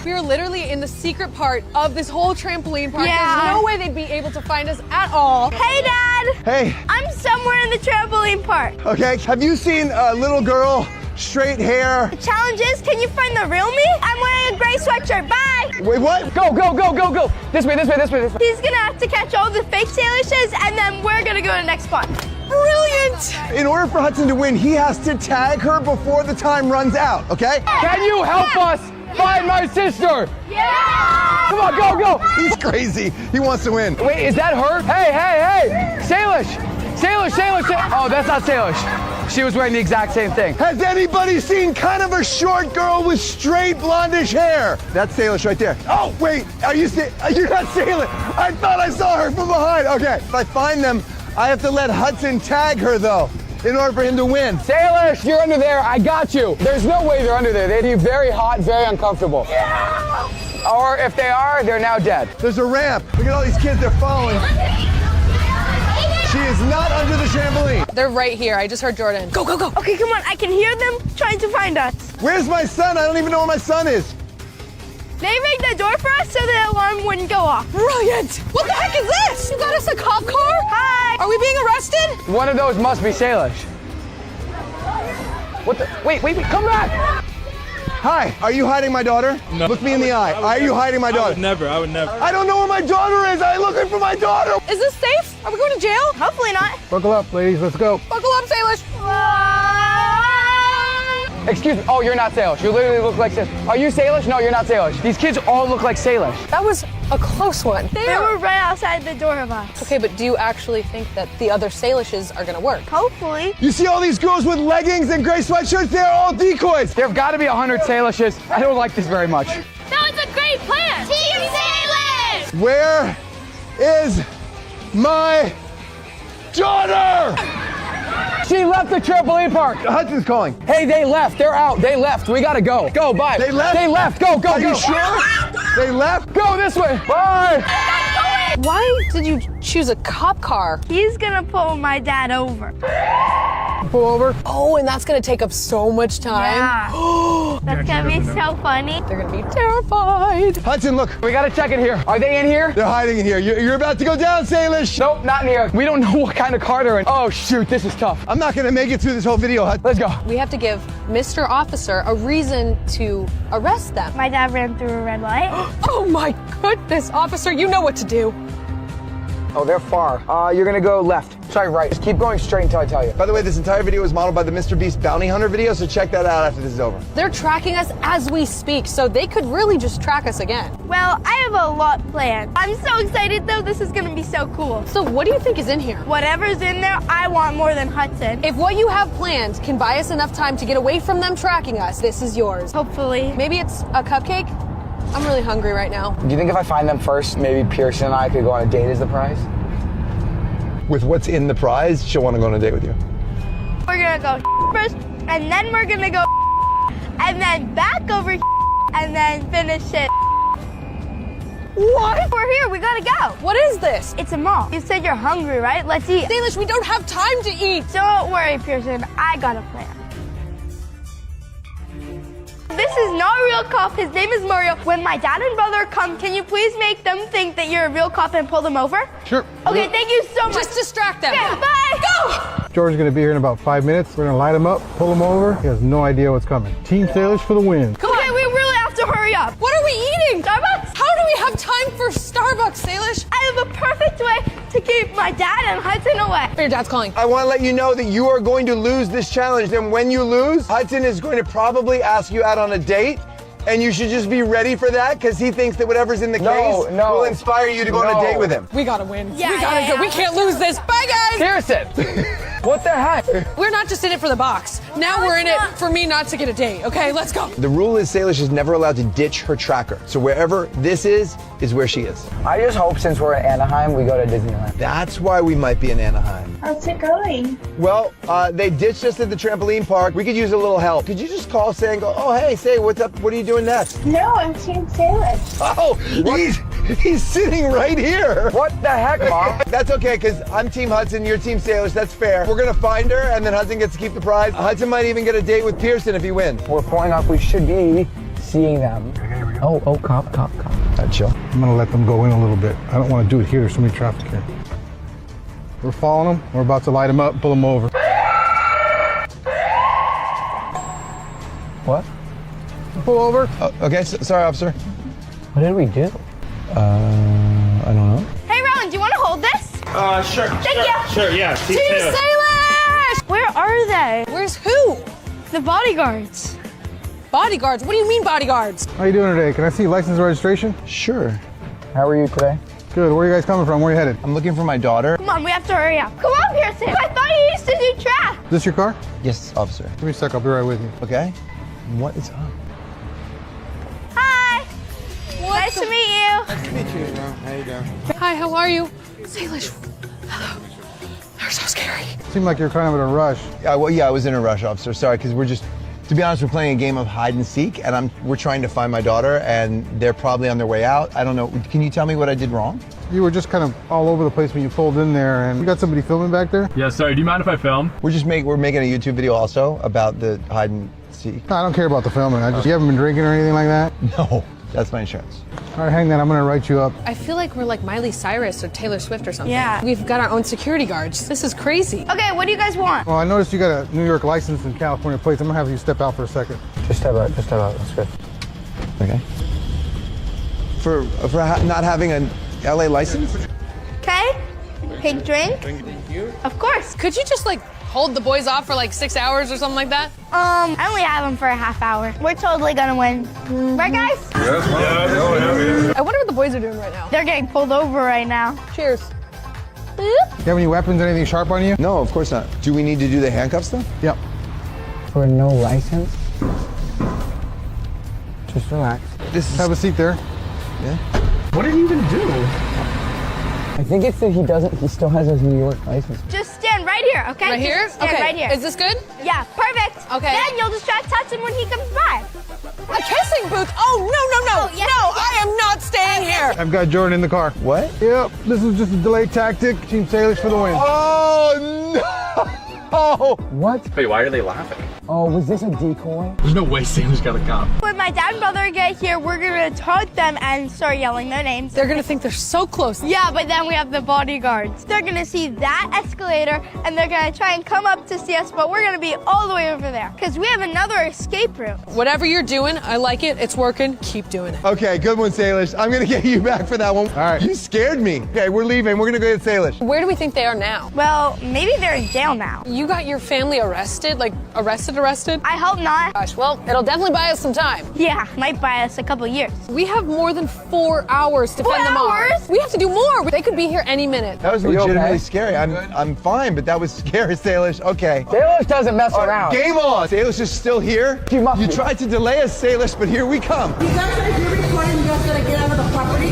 We're literally in the secret part of this whole trampoline park. Yeah. There's no way they'd be able to find us at all. Hey, Dad. Hey. I'm somewhere in the trampoline park. Okay, have you seen a little girl, straight hair? The challenge is, can you find the real me? I'm wearing a gray sweatshirt. Bye. Wait, what? Go. This way. He's gonna have to catch all the fake Salishes, and then we're gonna go to the next spot. Brilliant! In order for Hudson to win, he has to tag her before the time runs out, okay? Can you help us find my sister? Yeah! Come on, go. He's crazy. He wants to win. Wait, is that her? Hey! Salish! Oh, that's not Salish. She was wearing the exact same thing. Has anybody seen kind of a short girl with straight blondish hair? That's Salish right there. Oh, wait, you're not Salish. I thought I saw her from behind. Okay, if I find them, I have to let Hudson tag her, though, in order for him to win. Salish, you're under there. I got you. There's no way they're under there. They'd be very hot, very uncomfortable. Yeah! Or if they are, they're now dead. There's a ramp. Look at all these kids. They're following. She is not under the trampoline. They're right here. I just heard Jordan. Go. Okay, come on. I can hear them trying to find us. Where's my son? I don't even know where my son is. They rigged the door for us so the alarm wouldn't go off. Brilliant! What the heck is this? You got us a cop car? Hi! Are we being arrested? One of those must be Salish. What the? Wait, come back! Hi, are you hiding my daughter? No. Look me in the eye. Are you hiding my daughter? I would never. I don't know where my daughter is. I'm looking for my daughter. Is this safe? Are we going to jail? Hopefully not. Buckle up, ladies. Let's go. Buckle up, Salish. Excuse me. Oh, you're not Salish. You literally look like Salish. Are you Salish? No, you're not Salish. These kids all look like Salish. That was a close one. They were right outside the door of us. Okay, but do you actually think that the other Salishes are gonna work? Hopefully. You see all these girls with leggings and gray sweatshirts? They're all decoys. There've got to be 100 Salishes. I don't like this very much. That was a great plan. Team Salish! Where is my daughter? She left the trampoline park. Hudson's calling. Hey, they left. They're out. They left. We gotta go. Go, bye. They left? They left. Go. Are you sure? They left? Go this way. Bye. Why did you choose a cop car. He's gonna pull my dad over. Pull over. Oh, and that's gonna take up so much time. Yeah. That's gonna be so funny. They're gonna be terrified. Hudson, look. We gotta check in here. Are they in here? They're hiding in here. You're about to go down, Salish. Nope, not in here. We don't know what kind of car they're in. Oh shoot, this is tough. I'm not gonna make it through this whole video, Hudson. Let's go. We have to give Mr. Officer a reason to arrest them. My dad ran through a red light. Oh my goodness, officer, you know what to do. Oh, they're far. You're gonna go left. Sorry, right. Just keep going straight until I tell you. By the way, this entire video was modeled by the Mr. Beast Bounty Hunter video, so check that out after this is over. They're tracking us as we speak, so they could really just track us again. Well, I have a lot planned. I'm so excited though, this is gonna be so cool. So what do you think is in here? Whatever's in there, I want more than Hudson. If what you have planned can buy us enough time to get away from them tracking us, this is yours. Hopefully. Maybe it's a cupcake? I'm really hungry right now. Do you think if I find them first, maybe Pearson and I could go on a date as the prize? With what's in the prize, she'll want to go on a date with you. We're gonna go first, and then we're gonna go and then back over and then finish it. What? We're here, we gotta go. What is this? It's a mall. You said you're hungry, right? Let's eat. Salish, we don't have time to eat. Don't worry, Pearson, I got a plan. This is not a real cop. His name is Mario. When my dad and brother come, can you please make them think that you're a real cop and pull them over? Sure. Okay, thank you so much. Just distract them. Okay, bye. Go! George's gonna be here in about 5 minutes. We're gonna light him up, pull him over. He has no idea what's coming. Team Salish for the win. Come on. Okay, we really have to hurry up. What are we eating? Starbucks? How do we have time for Starbucks, Salish? I have a perfect way to keep my dad and Hudson away. Your dad's calling. I want to let you know that you are going to lose this challenge. And when you lose, Hudson is going to probably ask you out on a date. And you should just be ready for that because he thinks that whatever's in the case will inspire you to go on a date with him. We gotta win. Yeah, we gotta go. We can't lose this. Bye, guys. Pearson! What the heck? We're not just in it for the box. Now we're in it for me not to get a date. Okay, let's go. The rule is Salish is never allowed to ditch her tracker. So wherever this is where she is. I just hope since we're at Anaheim, we go to Disneyland. That's why we might be in Anaheim. How's it going? Well, they ditched us at the trampoline park. We could use a little help. Could you just call Say and go, oh, hey, Say, what's up? What are you doing next? No, I'm Team Salish. Oh, he's sitting right here. What the heck, Mom? That's okay, because I'm Team Hudson, you're Team Salish. That's fair. We're going to find her, and then Hudson gets to keep the prize. Hudson might even get a date with Pearson if he wins. We're pulling up. We should be seeing them. Here we go. Oh, cop. That's chill. I'm gonna let them go in a little bit. I don't want to do it here. There's so many traffic here. We're following them. We're about to light them up, pull them over. What? Pull over. Okay, sorry, officer. What did we do? I don't know. Hey, Rowan, do you want to hold this? Sure. Thank you. Sure, yeah. Team Salish! Where are they? Where's who? The bodyguards. Bodyguards? What do you mean bodyguards? How you doing today? Can I see license and registration? Sure. How are you today? Good. Where are you guys coming from? Where are you headed? I'm looking for my daughter. Come on, we have to hurry up. Come on, Pearson. I thought you used to do track. Is this your car? Yes, officer. Give me a sec. I'll be right with you. Okay. What is up? Hi. Nice to meet you. Nice to meet you. How you doing? Hi, how are you? Salish. Hello. They're so scary. Seemed like you're kind of in a rush. I was in a rush, officer. Sorry, because we're just, to be honest, we're playing a game of hide and seek, and we're trying to find my daughter, and they're probably on their way out. I don't know. Can you tell me what I did wrong? You were just kind of all over the place when you pulled in there, and you got somebody filming back there? Yeah, sorry, do you mind if I film? We're making a YouTube video also about the hide and seek. No, I don't care about the filming. You haven't been drinking or anything like that? No, that's my insurance. All right, hang that. I'm gonna write you up. I feel like we're like Miley Cyrus or Taylor Swift or something. Yeah. We've got our own security guards. This is crazy. Okay, what do you guys want? Well, I noticed you got a New York license and California plates. I'm gonna have you step out for a second. Just step out. That's good. Okay. For not having an LA license? Okay. Pink drink? Thank you. Of course. Could you just like hold the boys off for like 6 hours or something like that? I only have them for a half hour. We're totally gonna win. Right, guys? Yes, yeah. I wonder what the boys are doing right now. They're getting pulled over right now. Cheers. You have any weapons, anything sharp on you? No, of course not. Do we need to do the handcuff stuff? Yep. For no license? Just relax. Have a seat there. Yeah. What did he even do? I think it's that he still has his New York license. Just stand right here, okay? Right here? Just stand Okay. right here. Is this good? Yeah, perfect. Okay. Then you'll just try to touch him when he comes by. A kissing booth? Oh, no. Oh, yes, no, yes. I am not staying here. there. I've got Jordan in the car. What? Yep, this is just a delay tactic. Team Salish for the win. Oh, no! What? Wait, why are they laughing? Oh, was this a decoy? There's no way Salish got a cop. When my dad and brother get here, we're gonna taunt them and start yelling their names. They're gonna think they're so close. Yeah, but then we have the bodyguards. They're gonna see that escalator and they're gonna try and come up to see us, but we're gonna be all the way over there because we have another escape room. Whatever you're doing, I like it. It's working. Keep doing it. Okay, good one, Salish. I'm gonna get you back for that one. All right. You scared me. Okay, we're leaving. We're gonna go get Salish. Where do we think they are now? Well, maybe they're in jail now. You got your family arrested? Like, arrested? I hope not. Gosh, well, it'll definitely buy us some time. Yeah, might buy us a couple years. We have more than 4 hours to 4 fend them off. hours? We have to do more. They could be here any minute. That was legitimately scary. I'm fine, but that was scary, Salish. Okay. Salish doesn't mess around. Game on. Salish is still here. You tried to delay us, Salish, but here we come. You guys are here recording. You guys gotta get out of the property.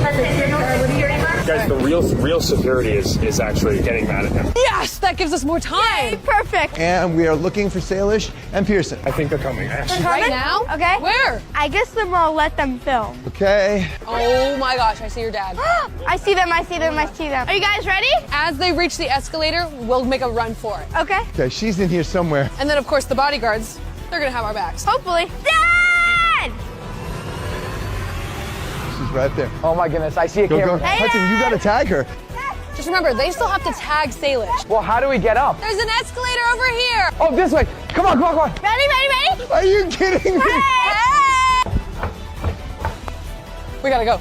Guys, the real security is actually getting mad at him. Yes, that gives us more time. Yay, perfect. And we are looking for Salish and Pearson. I think they're coming. Actually. Right now? Okay. Where? I guess then we'll let them film. Okay. Oh my gosh, I see your dad. I see them, I see them, I see them. Are you guys ready? As they reach the escalator, we'll make a run for it. Okay. Okay, she's in here somewhere. And then, of course, the bodyguards, they're gonna have our backs. Hopefully. Dad! She's right there. Oh my goodness, I see a camera. Hey, Hudson, you gotta tag her. Just remember, they still have to tag Salish. Well, how do we get up? There's an escalator over here. Oh, this way. Come on, come on, come on. Ready? Are you kidding me? Hey! We gotta go.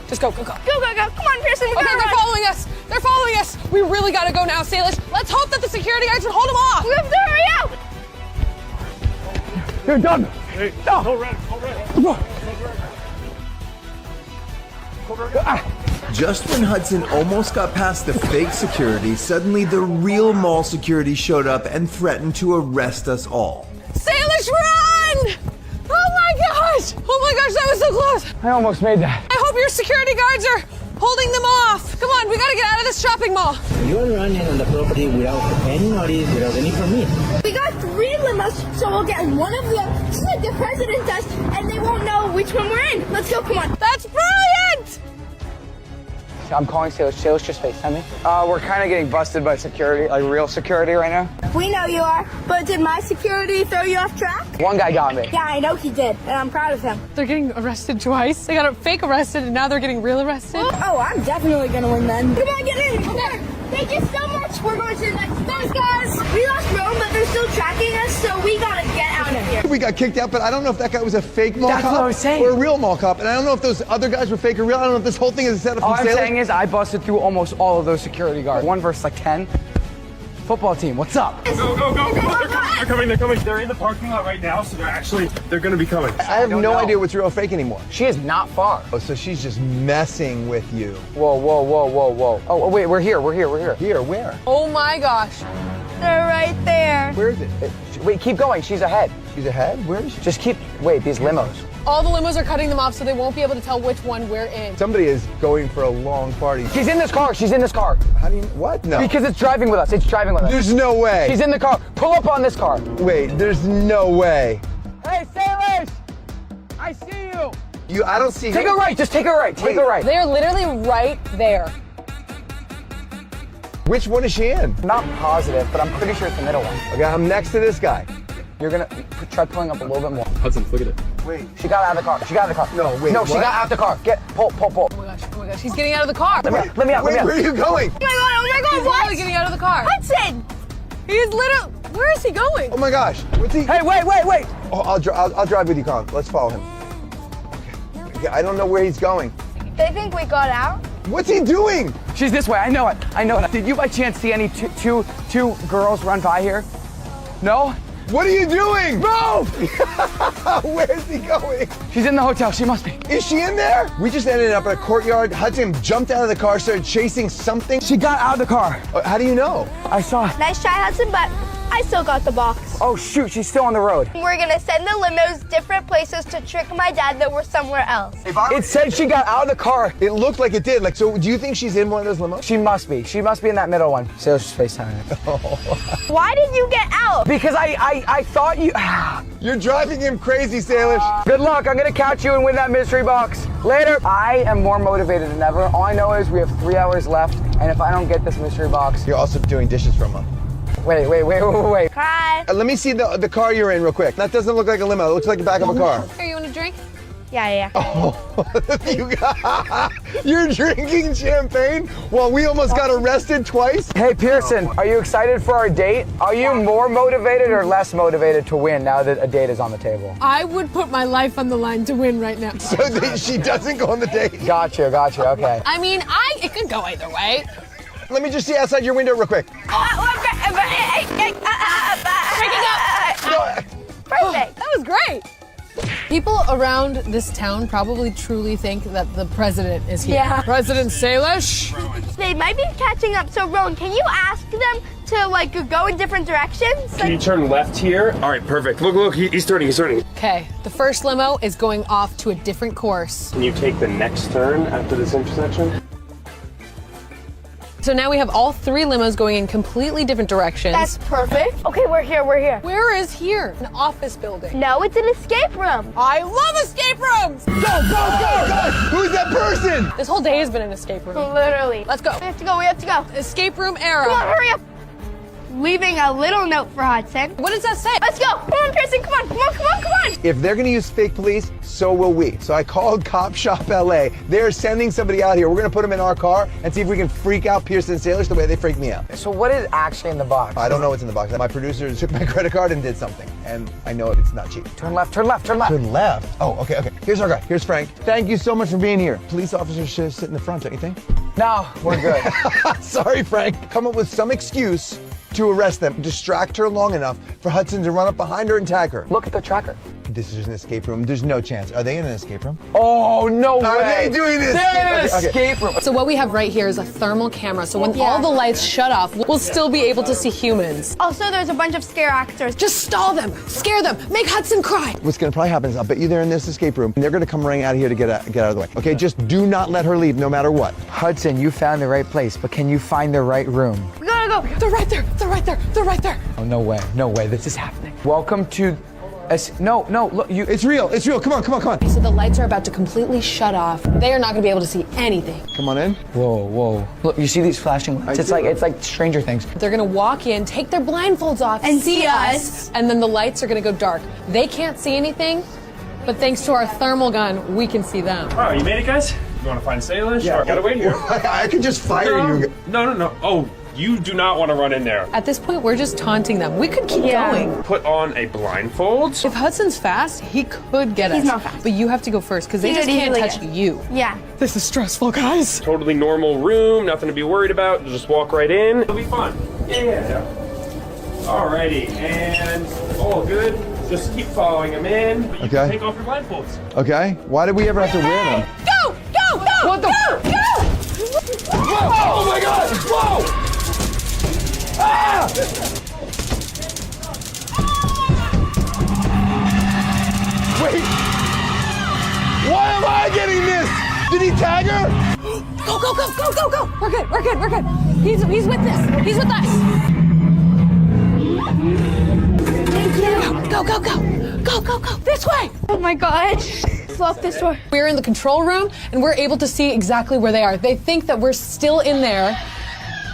Just go. Go. Come on, Pearson. Okay, they're following us. They're following us. We really gotta go now, Salish. Let's hope that the security guards will hold them off. We have to hurry up. You're done. Hey, No. Just when Hudson almost got past the fake security, suddenly the real mall security showed up and threatened to arrest us all. Salish, run! Oh my gosh! Oh my gosh, that was so close. I almost made that. I hope your security guards are holding them off. Come on, we gotta get out of this shopping mall. You are running on the property without any notice, without any permit. We got 3 limos, so we'll get one of them just like the president does, and they won't know which one we're in. Let's go, come on. That's brilliant! I'm calling Salish. Salish just FaceTime me. We're kind of getting busted by security, like real security right now. We know you are, but did my security throw you off track? One guy got me. Yeah, I know he did, and I'm proud of him. They're getting arrested twice. They got fake arrested, and now they're getting real arrested. Oh, I'm definitely gonna win then. Come on, get in. Okay. Thank you so much. We're going to the next. Thanks, guys. We lost Rome, but they're still tracking us, so we gotta get out of here. We got kicked out, but I don't know if that guy was a fake mall That's cop what I was saying. or a real mall cop. And I don't know if those other guys were fake or real. I don't know if this whole thing is a setup All from I'm Salish. saying is I busted through almost all of those security guards. 1 versus like 10. Football team, what's up? Go. They're coming. They're in the parking lot right now, so they're gonna be coming. I have no idea what's real or fake anymore. She is not far. Oh, so she's just messing with you. Whoa. Oh, wait, we're here. Here, where? Oh my gosh. They're right there. Where is it? Wait, keep going. She's ahead. She's ahead? Where is she? Just wait, these limos. All the limos are cutting them off, so they won't be able to tell which one we're in. Somebody is going for a long party. She's in this car. How do you, what? No. Because it's driving with us. There's no way. She's in the car. Pull up on this car. Wait, there's no way. Hey, Salish! I see you. I don't see Take a right. Just take a right. Take a right. They're literally right there. Which one is she in? I'm not positive, but I'm pretty sure it's the middle one. Okay, I'm next to this guy. You're gonna try pulling up a little bit more. Hudson, look at it. Wait. She got out of the car. No, wait. No, she got out of the car. Pull. Oh my gosh, he's getting out of the car. Let me out. Wait, where are you going? Oh my God, He's literally getting out of the car. Hudson! He's literally, where is he going? Oh my gosh. What's he? Hey, wait. Oh, I'll drive with you, Colin. Let's follow him. Okay, I don't know where he's going. They think we got out? What's he doing? She's this way. I know it. Did you by chance see any two girls run by here? No? What are you doing? Move! Where is he going? She's in the hotel. She must be. Is she in there? We just ended up at a courtyard. Hudson jumped out of the car, started chasing something. She got out of the car. How do you know? I saw. Nice try, Hudson, but I still got the box. Oh shoot, she's still on the road. We're gonna send the limos different places to trick my dad that we're somewhere else. It said she got out of the car. It looked like it did. Like, so do you think she's in one of those limos? She must be. She must be in that middle one. Salish's FaceTime. Why did you get out? Because I thought you... You're driving him crazy, Salish. Good luck. I'm gonna catch you and win that mystery box. Later. I am more motivated than ever. All I know is we have 3 hours left, and if I don't get this mystery box... You're also doing dishes for a month. Wait. Hi. Let me see the car you're in real quick. That doesn't look like a limo. It looks like the back of a car. Here, you want a drink? Yeah. Oh, you're drinking champagne while we almost got arrested twice? Hey, Pearson, are you excited for our date? Are you more motivated or less motivated to win now that a date is on the table? I would put my life on the line to win right now. So that she doesn't go on the date? Gotcha, okay. I mean, it could go either way. Let me just see outside your window real quick. Breaking up. Perfect. That was great. People around this town probably truly think that the president is here. Yeah. President Salish? They might be catching up. So, Rowan, can you ask them to go in different directions? Can you turn left here? All right, perfect. Look, he's turning. Okay, the first limo is going off to a different course. Can you take the next turn after this intersection? So now we have all 3 limos going in completely different directions. That's perfect. Okay, we're here. Where is here? An office building. No, it's an escape room. I love escape rooms! Go! Who's that person? This whole day has been an escape room. Literally. Let's go. We have to go. Escape room era. Come on, hurry up. Leaving a little note for Hudson. What does that say? Let's go. Come on, Pearson. Come on. If they're gonna use fake police, so will we. So I called Cop Shop LA. They're sending somebody out here. We're gonna put them in our car and see if we can freak out Pearson and Salish the way they freaked me out. So what is actually in the box? I don't know what's in the box. My producer took my credit card and did something. And I know it's not cheap. Turn left. Turn left? Oh, okay. Here's our guy. Here's Frank. Thank you so much for being here. Police officers should sit in the front, don't you think? No, we're good. Sorry, Frank. Come up with some excuse to arrest them. Distract her long enough for Hudson to run up behind her and tag her. Look at the tracker. This is an escape room. There's no chance. Are they in an escape room? Oh, no way. Are they doing this? They're in an escape room. So what we have right here is a thermal camera. So when all the lights shut off, we'll still be able to see humans. Also, there's a bunch of scare actors. Just stall them, scare them, make Hudson cry. What's gonna probably happen is I'll bet you they're in this escape room and they're gonna come running out of here to get out of the way. Okay, just do not let her leave no matter what. Hudson, you found the right place, but can you find the right room? We gotta go. They're right there. Oh, no way, this is happening. Welcome to... No, look, It's real, come on. So the lights are about to completely shut off. They are not gonna be able to see anything. Come on in. Whoa. Look, you see these flashing lights? It's like Stranger Things. They're gonna walk in, take their blindfolds off, and see us. And then the lights are gonna go dark. They can't see anything, but thanks to our thermal gun, we can see them. Oh, you made it, guys? You want to find Salish? Yeah. Or gotta wait here. I could just fire you. No. Oh, you do not want to run in there. At this point, we're just taunting them. We could keep going. Put on a blindfold. If Hudson's fast, he could get us. He's not fast. But you have to go first, because they just can't touch you. Yeah. This is stressful, guys. Totally normal room, nothing to be worried about. Just walk right in. It'll be fun. Yeah. Alrighty, and all good. Just keep following him in. But you can take off your blindfolds. Okay, why did we ever have to wear them? Go! What the? Go! Oh my God! Whoa! Ah! Wait! Why am I getting this? Did he tag her? Go! We're good. He's with this. He's with us. Thank you. Go. This way. Oh my gosh. Lock this door. We're in the control room, and we're able to see exactly where they are. They think that we're still in there,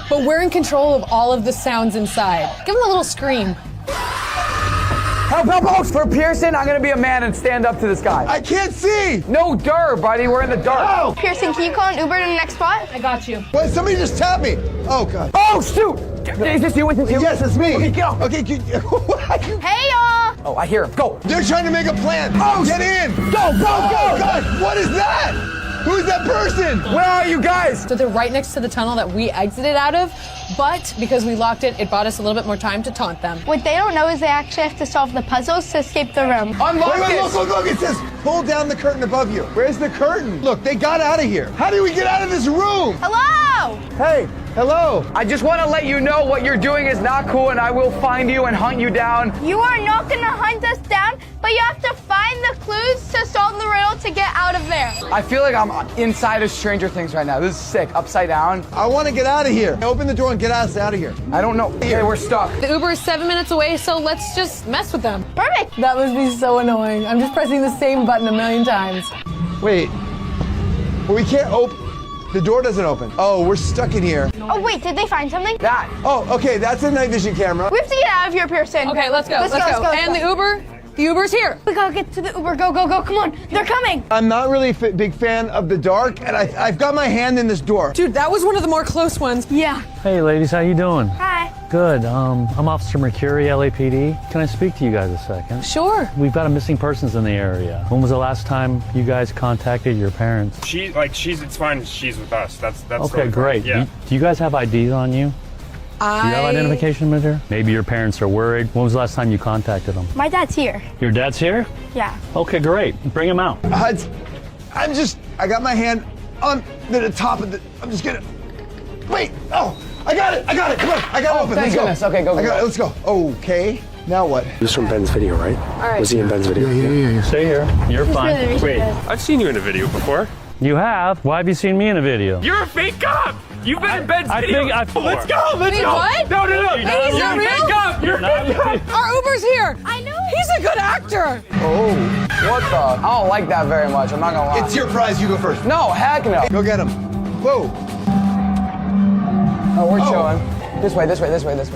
but we're in control of all of the sounds inside. Give them a little scream. Help! For Pearson, I'm gonna be a man and stand up to this guy. I can't see! No, buddy, we're in the dark. Oh. Pearson, can you call an Uber to the next spot? I got you. Wait, somebody just tapped me. Oh God. Oh, shoot! Is this you? Yes, it's me. Okay, go. Okay, Hey, y'all! Oh, I hear him. Go. They're trying to make a plan. Oh, get in. Go. Oh God, what is that? Who's that person? Where are you guys? So they're right next to the tunnel that we exited out of, but because we locked it, it bought us a little bit more time to taunt them. What they don't know is they actually have to solve the puzzles to escape the room. Unlock this. Look, it says pull down the curtain above you. Where's the curtain? Look, they got out of here. How do we get out of this room? Hello! Hey, hello. I just want to let you know what you're doing is not cool, and I will find you and hunt you down. You are not gonna hunt us down, but you have to find the clues to solve the riddle to get out of there. I feel like I'm inside of Stranger Things right now. This is sick. Upside down. I want to get out of here. Open the door and get us out of here. I don't know. Okay, we're stuck. The Uber is 7 minutes away, so let's just mess with them. Perfect. That must be so annoying. I'm just pressing the same button a million times. Wait, But we can't open. The door doesn't open. Oh, we're stuck in here. Oh wait, did they find something? That. Oh, okay, that's a night vision camera. We have to get out of here, Pearson. Okay, let's go. Let's go. And the Uber? The Uber's here. We gotta get to the Uber. Go, go, go. Come on. They're coming. I'm not really a big fan of the dark, and I've got my hand in this door. Dude, that was one of the more close ones. Yeah. Hey ladies, how you doing? Hi. Good. I'm Officer Mercury, LAPD. Can I speak to you guys a second? Sure. We've got a missing persons in the area. When was the last time you guys contacted your parents? It's fine. She's with us. That's Okay, great. Yeah. Do you guys have IDs on you? Do you have identification material? Maybe your parents are worried. When was the last time you contacted them? My dad's here. Your dad's here? Yeah. Okay, great. Bring him out. I got my hand on the top of the, I'm just gonna, wait, oh, I got it, come on, I got it open, thank let's go. goodness. Okay, go. Let's go. Okay, now what? This is from Ben's video, right? All right. Was he in Ben's video? Yeah. Stay here. You're fine. Wait, I've seen you in a video before. You have? Why have you seen me in a video? You're a fake cop! You've been in Ben's video before. Let's go! Wait, what? No. Wait, he's not You're a fake real? cop! You're a fake cop! Our Uber's here. I know. He's a good actor. Oh, what the? I don't like that very much. I'm not gonna lie. It's your prize, you go first. No, heck no. Go get him. Whoa. Oh, we're chilling. This way.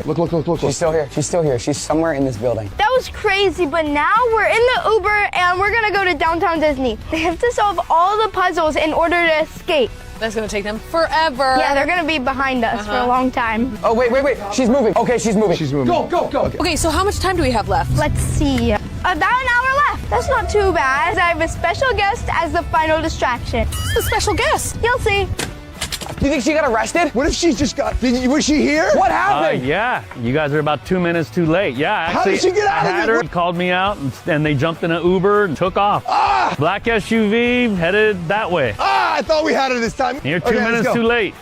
Look. She's still here. She's somewhere in this building. That was crazy, but now we're in the Uber and we're gonna go to downtown Disney. They have to solve all the puzzles in order to escape. That's gonna take them forever. Yeah, they're gonna be behind us for a long time. Oh, wait. She's moving. Okay, she's moving. Go. Okay, so how much time do we have left? Let's see. About an hour left. That's not too bad. I have a special guest as the final distraction. Who's the special guest? You'll see. Do you think she got arrested? What if she just got, was she here? What happened? Yeah, you guys are about 2 minutes too late. Yeah, actually, How did she get out of I had it? her, called me out, and they jumped in an Uber and took off. Black SUV headed that way. I thought we had her this time. You're 2 minutes too late.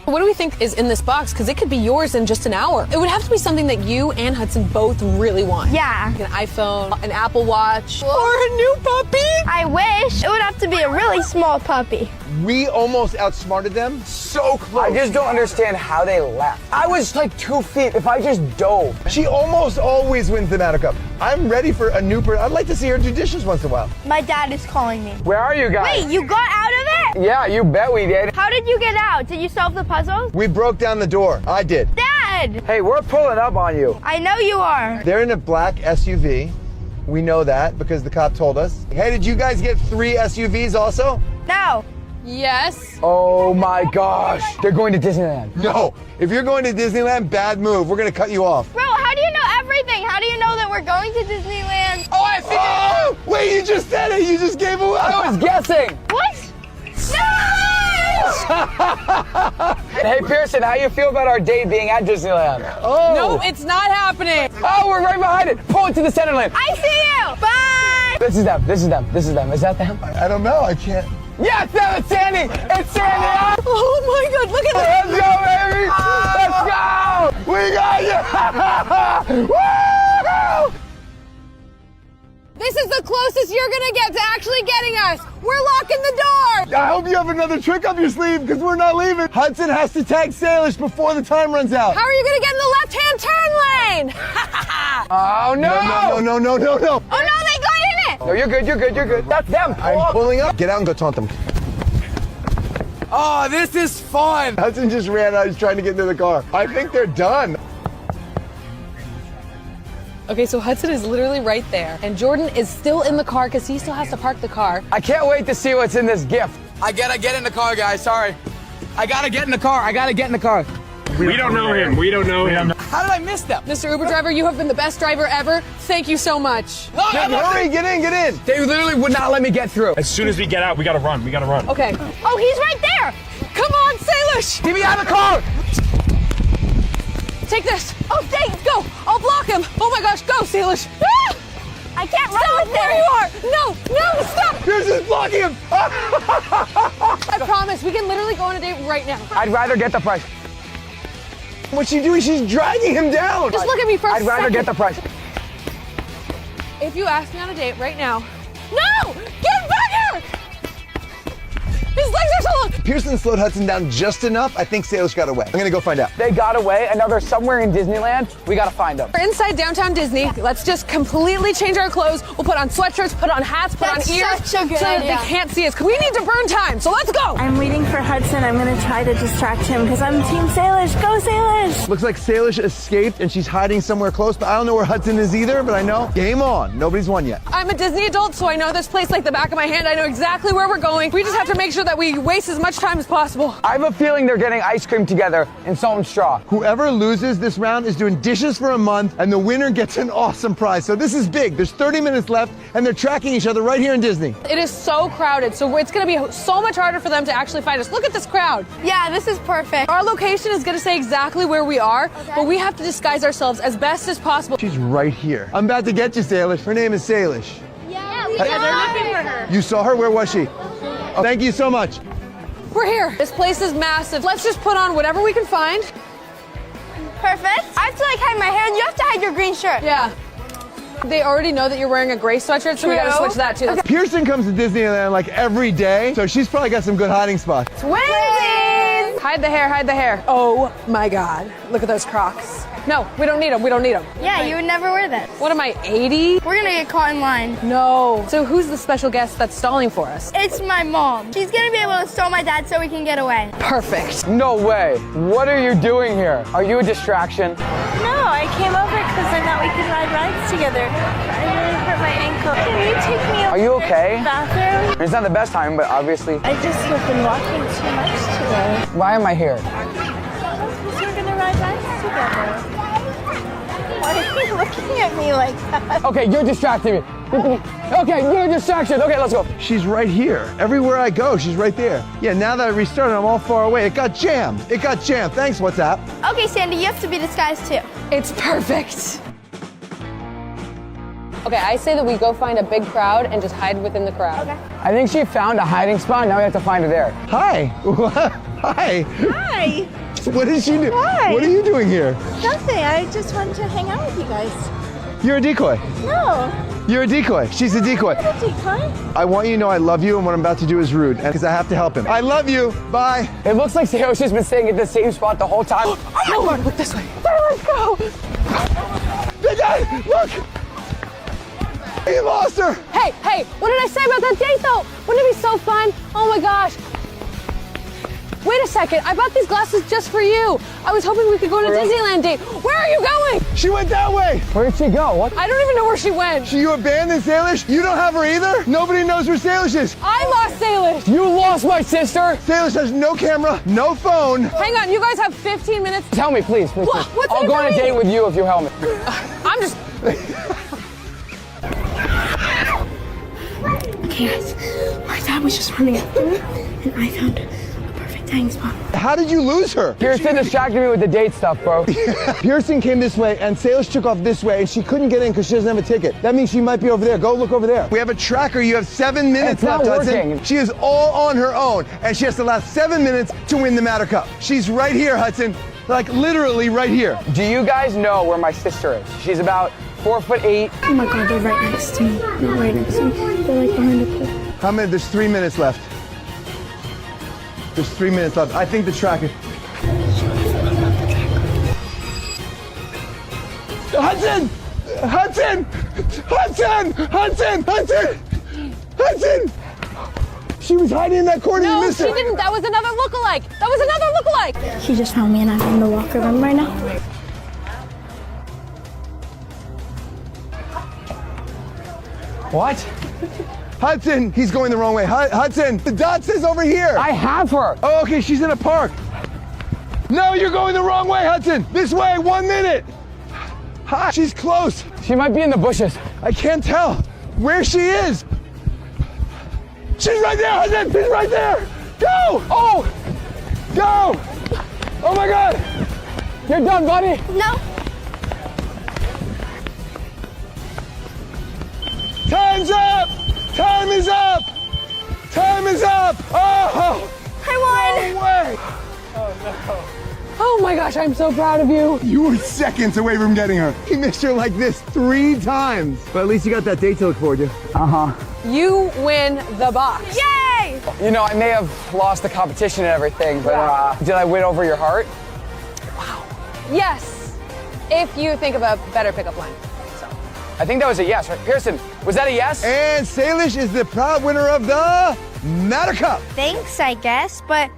What do we think is in this box? Because it could be yours in just an hour. It would have to be something that you and Hudson both really want. Yeah. Like an iPhone, an Apple Watch, or a new puppy. I wish. It would have to be a really small puppy. We almost outsmarted them. So close. I just don't understand how they left. I was like 2 feet. If I just dove. She almost always wins the Matto Cup. I'm ready for a new person. I'd like to see her do dishes once in a while. My dad is calling me. Where are you guys? Wait, you got out of it? Yeah, you bet we did. How did you get out? Did you solve the puzzles? We broke down the door. I did. Dad! Hey, we're pulling up on you. I know you are. They're in a black SUV. We know that because the cop told us. Hey, did you guys get 3 SUVs also? No. Yes. Oh my gosh. They're going to Disneyland. No. If you're going to Disneyland, bad move. We're going to cut you off. Bro, how do you know everything? How do you know that we're going to Disneyland? Oh, I see. Oh, wait, you just said it. You just gave away. I was guessing. What? No! Hey, Pearson, how you feel about our date being at Disneyland? Oh. No, it's not happening. Oh, we're right behind it. Pull it to the center lane. I see you. Bye. This is them. Is that them? I don't know. I can't. Yes, no, it's Sandy. It's Sandy. Oh my God, look at that. Let's go, baby. Let's go. We got you. Woo! This is the closest you're gonna get to actually getting us. We're locking the door. I hope you have another trick up your sleeve because we're not leaving. Hudson has to tag Salish before the time runs out. How are you gonna get in the left-hand turn lane? Oh, no. No. Oh, no, they got in it. No, you're good. That's them. I'm pulling up. Get out and go taunt them. Oh, this is fun. Hudson just ran out. He's trying to get into the car. I think they're done. Okay, so Hudson is literally right there, and Jordan is still in the car because he still has to park the car. I can't wait to see what's in this gift. I gotta get in the car, guys. Sorry. I gotta get in the car. We don't know him. How did I miss them? Mr. Uber driver, you have been the best driver ever. Thank you so much. No, Hurry, get in. They literally would not let me get through. As soon as we get out, we gotta run. Okay. Oh, he's right there. Come on, Salish. Get me out of the car. Take this. Oh, thanks. Go. I'll block him. Oh my gosh, go, Salish. Ah! I can't run Stop with where him. you are. No, stop. Here's just blocking him. I promise, we can literally go on a date right now. I'd rather get the price. What's she doing? She's dragging him down. Just look at me for a I'd rather second. get the price. If you ask me on a date right now. No! Get back here! His legs are so look. Pearson slowed Hudson down just enough. I think Salish got away. I'm gonna go find out. They got away, and now they're somewhere in Disneyland. We gotta find them. We're inside downtown Disney. Let's just completely change our clothes. We'll put on sweatshirts, put on hats, put That's on ears, such a good so that idea. they can't see us. We need to burn time, so let's go. I'm waiting for Hudson. I'm gonna try to distract him because I'm Team Salish. Go Salish! Looks like Salish escaped and she's hiding somewhere close, but I don't know where Hudson is either, but I know. Game on. Nobody's won yet. I'm a Disney adult, so I know this place like the back of my hand. I know exactly where we're going. We just have to make sure that we waste as much time as possible. I have a feeling they're getting ice cream together in salt and straw. Whoever loses this round is doing dishes for a month, and the winner gets an awesome prize. So this is big. There's 30 minutes left, and they're tracking each other right here in Disney. It is so crowded, so it's going to be so much harder for them to actually find us. Look at this crowd. Yeah, this is perfect. Our location is going to say exactly where we are, but we have to disguise ourselves as best as possible. She's right here. I'm about to get you, Salish. Her name is Salish. Yeah, we They're got looking her. for her. You saw her? Where was she? Oh, thank you so much. We're here. This place is massive. Let's just put on whatever we can find. Perfect. I have to like hide my hair, and you have to hide your green shirt. Yeah. They already know that you're wearing a gray sweatshirt, so we gotta switch that too. Pearson comes to Disneyland like every day, so she's probably got some good hiding spots. Twinsies! Hide the hair, hide the hair. Oh my God. Look at those Crocs. No, we don't need them, we don't need them. Yeah, you would never wear that. What am I, 80? We're gonna get caught in line. No. So who's the special guest that's stalling for us? It's my mom. She's gonna be able to stall my dad so we can get away. Perfect. No way. What are you doing here? Are you a distraction? No, I came over because I thought we could ride rides together. I really hurt my ankle. Can you take me over Are you to okay? the bathroom? It's not the best time, but obviously. I just have been walking too much today. Why am I here? Because we're gonna ride rides together. Why are you looking at me like that? Okay, you're distracting me. Okay, you're a distraction. Okay, let's go. She's right here. Everywhere I go, she's right there. Yeah, now that I restarted, I'm all far away. It got jammed. It got jammed. Thanks, WhatsApp. Okay, Sandy, you have to be disguised too. It's perfect. Okay, I say that we go find a big crowd and just hide within the crowd. Okay. I think she found a hiding spot. Now we have to find her there. Hi. Hi. Hi. What did she do? Hi. What are you doing here? Nothing. I just wanted to hang out with you guys. You're a decoy. No. You're a decoy. She's a decoy. What a decoy. I want you to know I love you, and what I'm about to do is rude, because I have to help him. I love you. Bye. It looks like Salish has been staying at the same spot the whole time. Oh my Lord, look this way. Let's go. They died. Look. He lost her. Hey, what did I say about that date though? Wouldn't it be so fun? Oh my gosh. Wait a second, I bought these glasses just for you. I was hoping we could go on a Disneyland date. Where are you going? She went that way. Where did she go? What? I don't even know where she went. You abandoned Salish? You don't have her either? Nobody knows where Salish is. I lost Salish. You lost my sister. Salish has no camera, no phone. Hang on, you guys have 15 minutes. Tell me, please. please. What's I'll in it go for on a me? date with you if you help me. I'm just... Okay, guys. My dad was just running after me, and I found a perfect hiding spot. How did you lose her? Pearson distracted me with the date stuff, bro. Pearson came this way, and Salish took off this way, and she couldn't get in because she doesn't have a ticket. That means she might be over there. Go look over there. We have a tracker. You have 7 minutes It's not left, Hudson. working. She is all on her own, and she has to last 7 minutes to win the Matter Cup. She's right here, Hudson. Like literally right here. Do you guys know where my sister is? She's about 4'8". Oh my God, they're right next to me. Not right next to me. They're like behind a pole. How many? There's 3 minutes left. There's 3 minutes left. I think the tracker. Hudson! Hudson! Hudson! Hudson! Hudson! Hudson! She was hiding in that corner. No, You missed she her. didn't. That was another lookalike. That was another lookalike. She just found me, and I'm in the locker room right now. What? Hudson, he's going the wrong way. Hudson, the dot says over here. I have her. Oh, okay, she's in a park. No, you're going the wrong way, Hudson. This way, 1 minute. Hi, she's close. She might be in the bushes. I can't tell where she is. She's right there, Hudson. She's right there. Go. Oh, go. Oh my God. You're done, buddy. No. Time's up. Time is up. Time is up. Oh. I won. No way. Oh my gosh, I'm so proud of you. You were seconds away from getting her. He missed her like this 3 times. But at least you got that date to look forward to. You win the box. Yay! You know, I may have lost the competition and everything, but did I win over your heart? Yes, if you think of a better pickup line. So. I think that was a yes, right? Pearson, was that a yes? And Salish is the proud winner of the Matter Cup. Thanks, I guess, but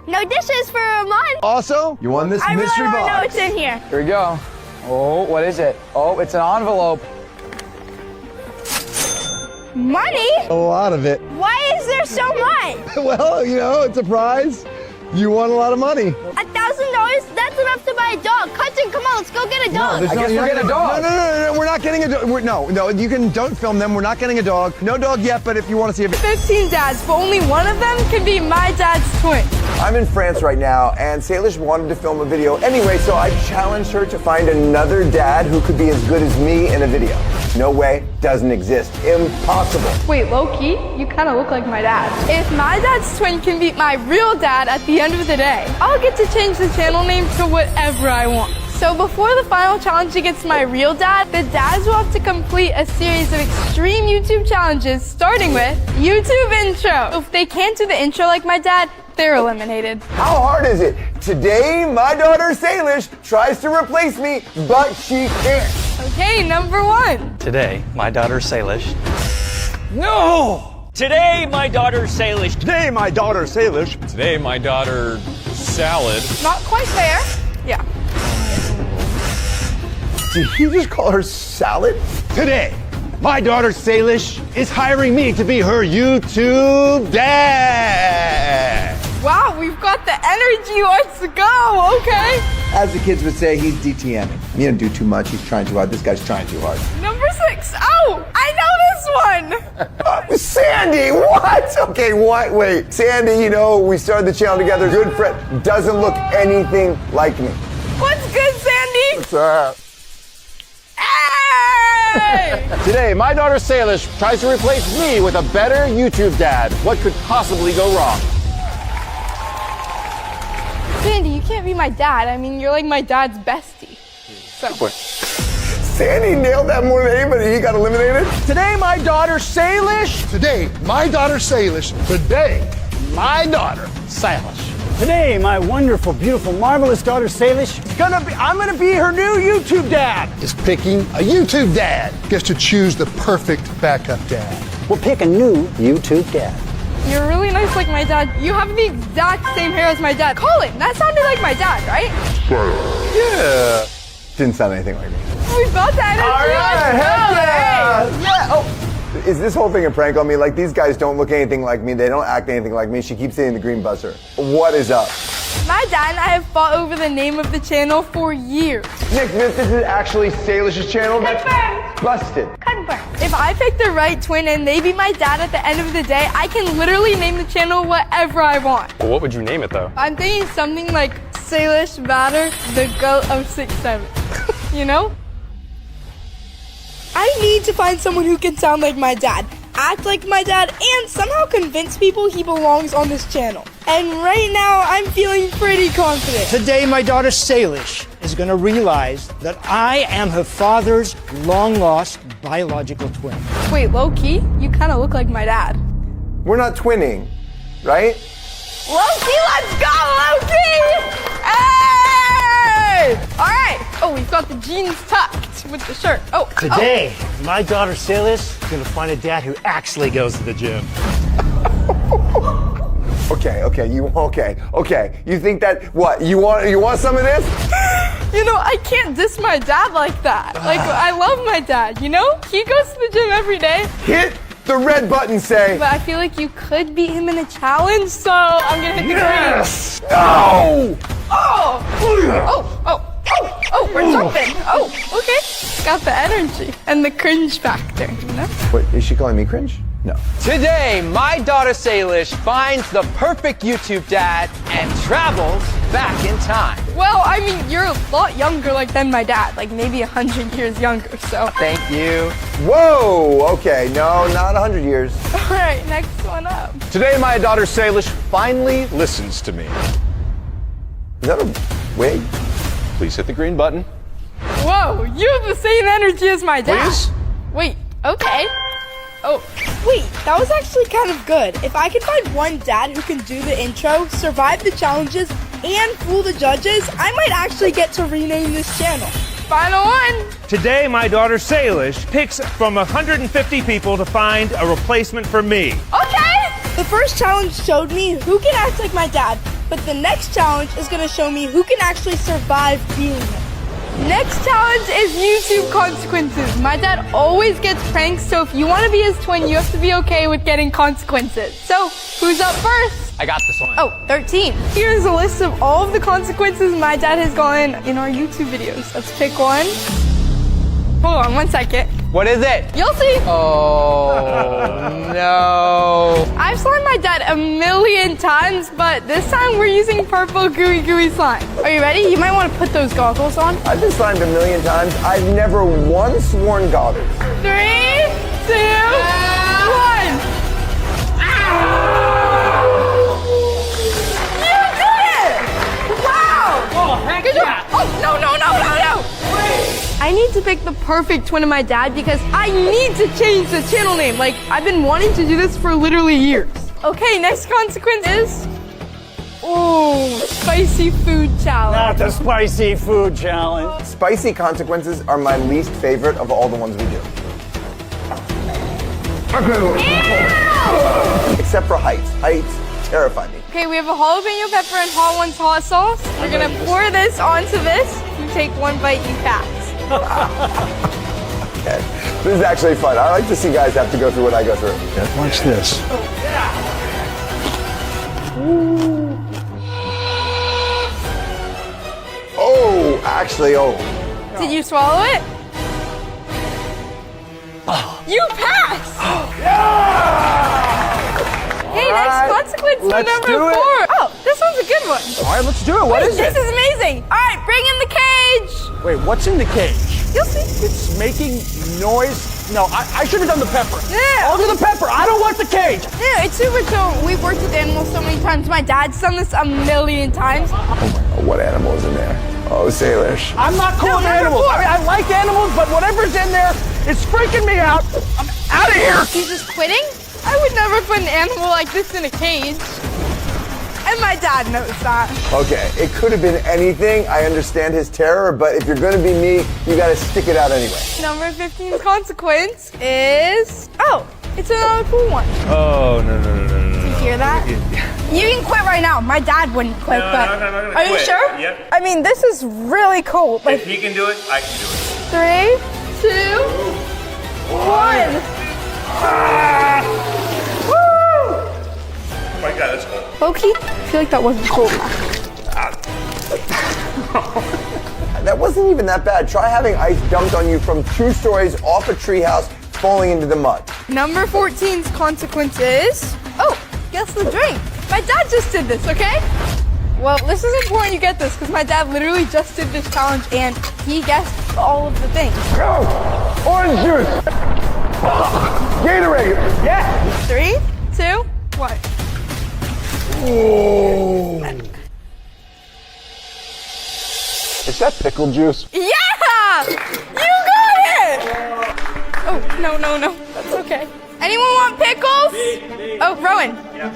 no dishes for a month. Also, you won this mystery really box. know what's in here. Here we go. Oh, what is it? Oh, it's an envelope. Money? A lot of it. Why is there so much? Well, you know, it's a prize. You won a lot of money. $1,000? That's enough to buy a dog. Hudson, come on, let's go get a dog. I guess we'll get a dog. No, we're not getting a dog. No, you can, don't film them. We're not getting a dog. No dog yet, but if you want to see a 15 dads, but only one of them can be my dad's twin. I'm in France right now, and Salish wanted to film a video anyway, so I challenged her to find another dad who could be as good as me in a video. No way, doesn't exist. Impossible. Wait, low-key, you kind of look like my dad. If my dad's twin can beat my real dad at the end of the day, I'll get to change the channel name to whatever I want. So before the final challenge against my real dad, the dads will have to complete a series of extreme YouTube challenges, starting with YouTube intro. If they can't do the intro like my dad, they're eliminated. How hard is it? Today, my daughter Salish tries to replace me, but she can't. Okay, number 1. Today, my daughter Salish. No! Today, my daughter Salish. Today, my daughter Salish. Today, my daughter Salad. Not quite there. Yeah. Did he just call her Salad? Today, my daughter Salish is hiring me to be her YouTube dad. Wow, we've got the energy. Let's go. Okay. As the kids would say, he's DTMing. He didn't do too much. He's trying too hard. This guy's trying too hard. Number 6. Oh, I know this one. Sandy, what? Okay, what? Wait. Sandy, you know, we started the channel together. Good friend. Doesn't look anything like me. What's good, Sandy? What's up? Hey! Today, my daughter Salish tries to replace me with a better YouTube dad. What could possibly go wrong? Sandy, you can't be my dad. I mean, you're like my dad's bestie. So. Sandy nailed that more than anybody. He got eliminated. Today, my daughter Salish. Today, my daughter Salish. Today, my daughter Salish. Today, my wonderful, beautiful, marvelous daughter Salish. I'm gonna be her new YouTube dad. Is picking a YouTube dad. Gets to choose the perfect backup dad. We'll pick a new YouTube dad. You're really nice like my dad. You have the exact same hair as my dad. Colin, that sounded like my dad, right? Yeah. Didn't sound anything like me. We felt that energy. All right, heck yeah. Yeah. Oh. Is this whole thing a prank on me? Like, these guys don't look anything like me. They don't act anything like me. She keeps hitting the green buzzer. What is up? My dad and I have fought over the name of the channel for years. Nick, this is actually Salish's channel. Confirmed. That's busted. Confirmed. If I pick the right twin and they be my dad at the end of the day, I can literally name the channel whatever I want. Well, what would you name it, though? I'm thinking something like Salish Batter, the goat of 6'7". You know? I need to find someone who can sound like my dad, act like my dad, and somehow convince people he belongs on this channel. And right now, I'm feeling pretty confident. Today, my daughter Salish is gonna realize that I am her father's long-lost biological twin. Wait, low-key, you kind of look like my dad. We're not twinning, right? Low-key, let's go, Low-key! Hey! All right. Oh, we've got the jeans tucked with the shirt. Oh. Today, my daughter Salish is gonna find a dad who actually goes to the gym. Okay. You think that, what, you want some of this? You know, I can't diss my dad like that. Like, I love my dad, you know? He goes to the gym every day. Hit the red button, say. But I feel like you could beat him in a challenge, so I'm gonna hit the Yes! green. No! Oh, we're jumping. Oh, okay. Got the energy and the cringe factor, you know? Wait, is she calling me cringe? No. Today, my daughter Salish finds the perfect YouTube dad and travels back in time. Well, I mean, you're a lot younger than my dad, like maybe 100 years younger, so. Thank you. Whoa, okay, no, not 100 years. All right, next one up. Today, my daughter Salish finally listens to me. Is that a wig? Please hit the green button. Whoa, you have the same energy as my dad. Please? Wait, okay. Oh, wait, that was actually kind of good. If I could find one dad who can do the intro, survive the challenges, and fool the judges, I might actually get to rename this channel. Final one. Today, my daughter Salish picks from 150 people to find a replacement for me. Okay. The first challenge showed me who can act like my dad, but the next challenge is gonna show me who can actually survive being him. Next challenge is YouTube consequences. My dad always gets pranked, so if you want to be his twin, you have to be okay with getting consequences. So, who's up first? I got this one. Oh, 13. Here's a list of all of the consequences my dad has gotten in our YouTube videos. Let's pick one. Hold on 1 second. What is it? You'll see. Oh, no. I've slimed my dad a million times, but this time we're using purple gooey slime. Are you ready? You might want to put those goggles on. I've been slimed a million times. I've never once worn goggles. 3, 2, 1. You did it! Wow! Oh, heck Good job. yeah. Oh, no. I need to pick the perfect twin of my dad because I need to change the channel name. Like, I've been wanting to do this for literally years. Okay, next consequence is... Oh, spicy food challenge. Not the spicy food challenge. Spicy consequences are my least favorite of all the ones we do. Except for heights. Heights terrify me. Okay, we have a jalapeno pepper and hot ones hot sauce. We're gonna pour this onto this. You take one bite, you pass. Okay. This is actually fun. I like to see guys have to go through what I go through. Yeah, watch this. Oh, actually, oh. Did you swallow it? You passed! Hey, next consequence for let's number do it. 4. Oh, this one's a good one. All right, let's do it. What is This it? is amazing. All right, bring in the cage. Wait, what's in the cage? You'll see. It's making noise. No, I should have done the pepper. Yeah. I'll do the pepper. I don't want the cage. Yeah, it's super chill. We've worked with animals so many times. My dad's done this a million times. Oh my God, what animal is in there? Oh, Salish. I'm not cool with animals. I mean, I like animals, but whatever's in there, it's freaking me out. I'm out of here. He's just quitting? I would never put an animal like this in a cage. And my dad knows that. Okay, it could have been anything. I understand his terror, but if you're gonna be me, you gotta stick it out anyway. Number 15's consequence is... Oh, it's another cool one. Oh, no. Did you hear that? You can quit right now. My dad wouldn't quit, No, but... I'm not gonna Are you quit. sure? Yep. I mean, this is really cool. Like, If he can do it, I can do it. 3, 2, 1. Woo! Oh my God, that's cool. Loki, I feel like that wasn't cool. That wasn't even that bad. Try having ice dumped on you from 2 stories off a treehouse, falling into the mud. Number 14's consequence is... Oh, guess the drink. My dad just did this, okay? Well, this is important you get this because my dad literally just did this challenge and he guessed all of the things. Go! Orange juice! Gatorade! Yeah! 3, 2, 1. Oh. Is that pickle juice? Yeah! You got it! Oh, no. That's okay. Anyone want pickles? Me. Oh, Rowan. Yeah.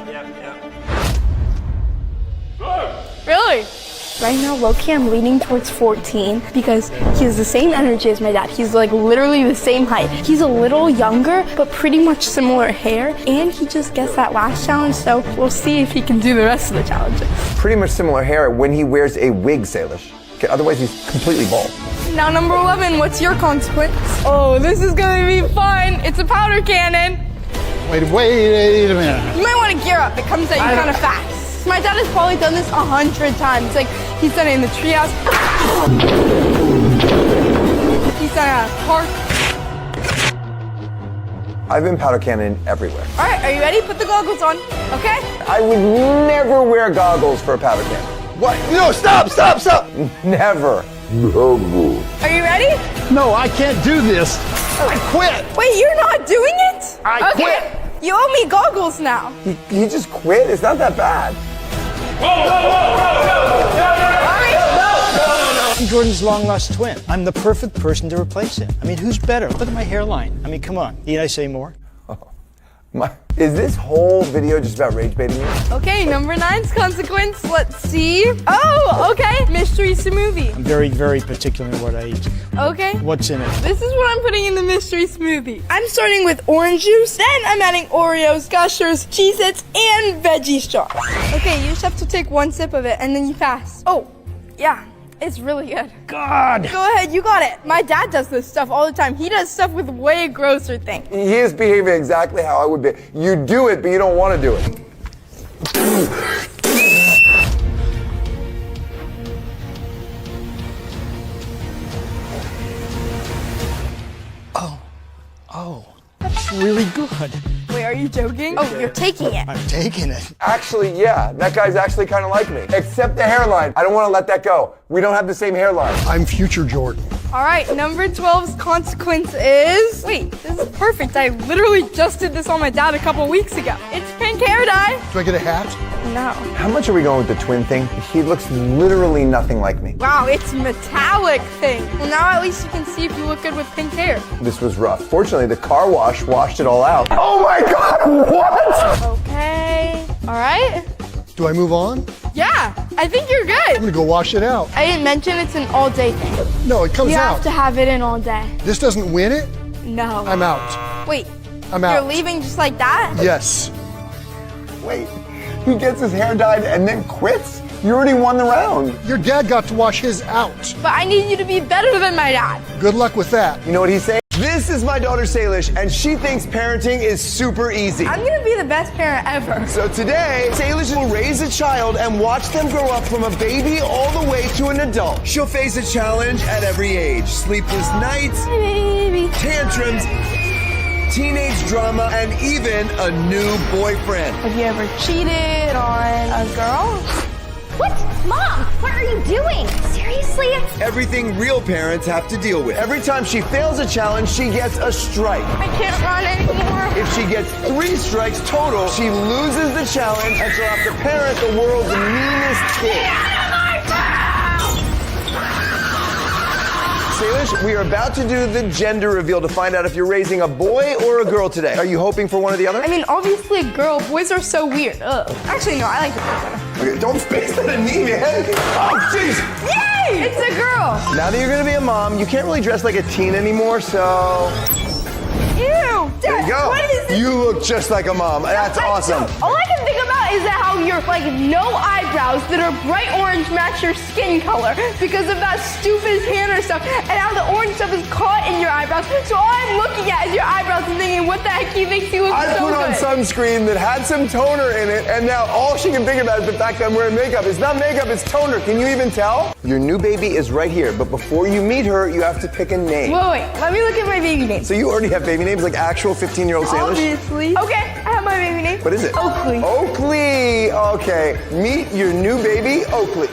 Really? Right now, low-key, I'm leaning towards 14 because he has the same energy as my dad. He's like literally the same height. He's a little younger, but pretty much similar hair. And he just gets that last challenge, so we'll see if he can do the rest of the challenges. Pretty much similar hair when he wears a wig, Salish. Okay, otherwise, he's completely bald. Now, number 11, what's your consequence? Oh, this is gonna be fun. It's a powder cannon. Wait a minute. You might want to gear up. It comes at you kind of fast. My dad has probably done this 100 times. Like, he's done it in the treehouse. He's done it at a park. I've been powder cannon everywhere. All right, are you ready? Put the goggles on, okay? I would never wear goggles for a powder cannon. What? No, stop! Never. No. Are you ready? No, I can't do this. I quit. Wait, you're not doing it? I quit. You owe me goggles now. He just quit? It's not that bad. I'm Jordan's long-lost twin. I'm the perfect person to replace him. I mean, who's better? Look at my hairline. I mean, come on. Need I say more? Is this whole video just about rage baiting me? Okay, number 9's consequence. Let's see. Oh, okay. Mystery smoothie. I'm very, very particular in what I eat. Okay. What's in it? This is what I'm putting in the mystery smoothie. I'm starting with orange juice, then I'm adding Oreos, Gushers, Cheez-Its, and veggie straws. Okay, you just have to take one sip of it and then you pass. Oh, yeah. It's really good. God! Go ahead, you got it. My dad does this stuff all the time. He does stuff with way grosser things. He is behaving exactly how I would be. You do it, but you don't want to do it. Oh, that's really good. Wait, are you joking? Oh, you're taking it. I'm taking it. Actually, yeah, that guy's actually kind of like me. Except the hairline. I don't want to let that go. We don't have the same hairline. I'm future Jordan. All right, number 12's consequence is... Wait, this is perfect. I literally just did this on my dad a couple weeks ago. It's pink hair dye. Do I get a hat? No. How much are we going with the twin thing? He looks literally nothing like me. Wow, it's metallic thing. Well, now at least you can see if you look good with pink hair. This was rough. Fortunately, the car wash washed it all out. Oh my God, what? Okay. All right. Do I move on? Yeah, I think you're good. I'm gonna go wash it out. I didn't mention it's an all-day thing. No, it comes You out. have to have it in all day. This doesn't win it? No. I'm out. Wait, I'm out. you're leaving just like that? Yes. Wait, he gets his hair dyed and then quits? You already won the round. Your dad got to wash his out. But I need you to be better than my dad. Good luck with that. You know what he's saying? This is my daughter Salish, and she thinks parenting is super easy. I'm gonna be the best parent ever. So today, Salish will raise a child and watch them grow up from a baby all the way to an adult. She'll face a challenge at every age. Sleepless nights, tantrums, teenage drama, and even a new boyfriend. Have you ever cheated on a girl? What? Mom, what are you doing? Seriously? Everything real parents have to deal with. Every time she fails a challenge, she gets a strike. I can't run anymore. If she gets 3 strikes total, she loses the challenge and she'll have to parent the world's meanest kid. Salish, we are about to do the gender reveal to find out if you're raising a boy or a girl today. Are you hoping for one or the other? I mean, obviously a girl. Boys are so weird. Ugh. Actually, no, I like the boys better. Okay, don't space that at me, man. Oh, jeez. Yay! It's a girl. Now that you're gonna be a mom, you can't really dress like a teen anymore, so... Ew! Dad, There you go. What is this? You look just like a mom. That's awesome. All I can think about is that how you're like no eyebrows that are bright orange match your skin color because of that stupid tanner stuff, and how the orange stuff is caught in your eyebrows. So all I'm looking at is your eyebrows and thinking, what the heck, he makes you look I so put on good. sunscreen that had some toner in it, and now all she can think about is the fact that I'm wearing makeup. It's not makeup, it's toner. Can you even tell? Your new baby is right here, but before you meet her, you have to pick a name. Wait, let me look at my baby name. So you already have baby names, like actual 15-year-old Salish? Obviously. Okay, I have my baby name. What is it? Oakley. Oakley. Okay. Meet your new baby, Oakley.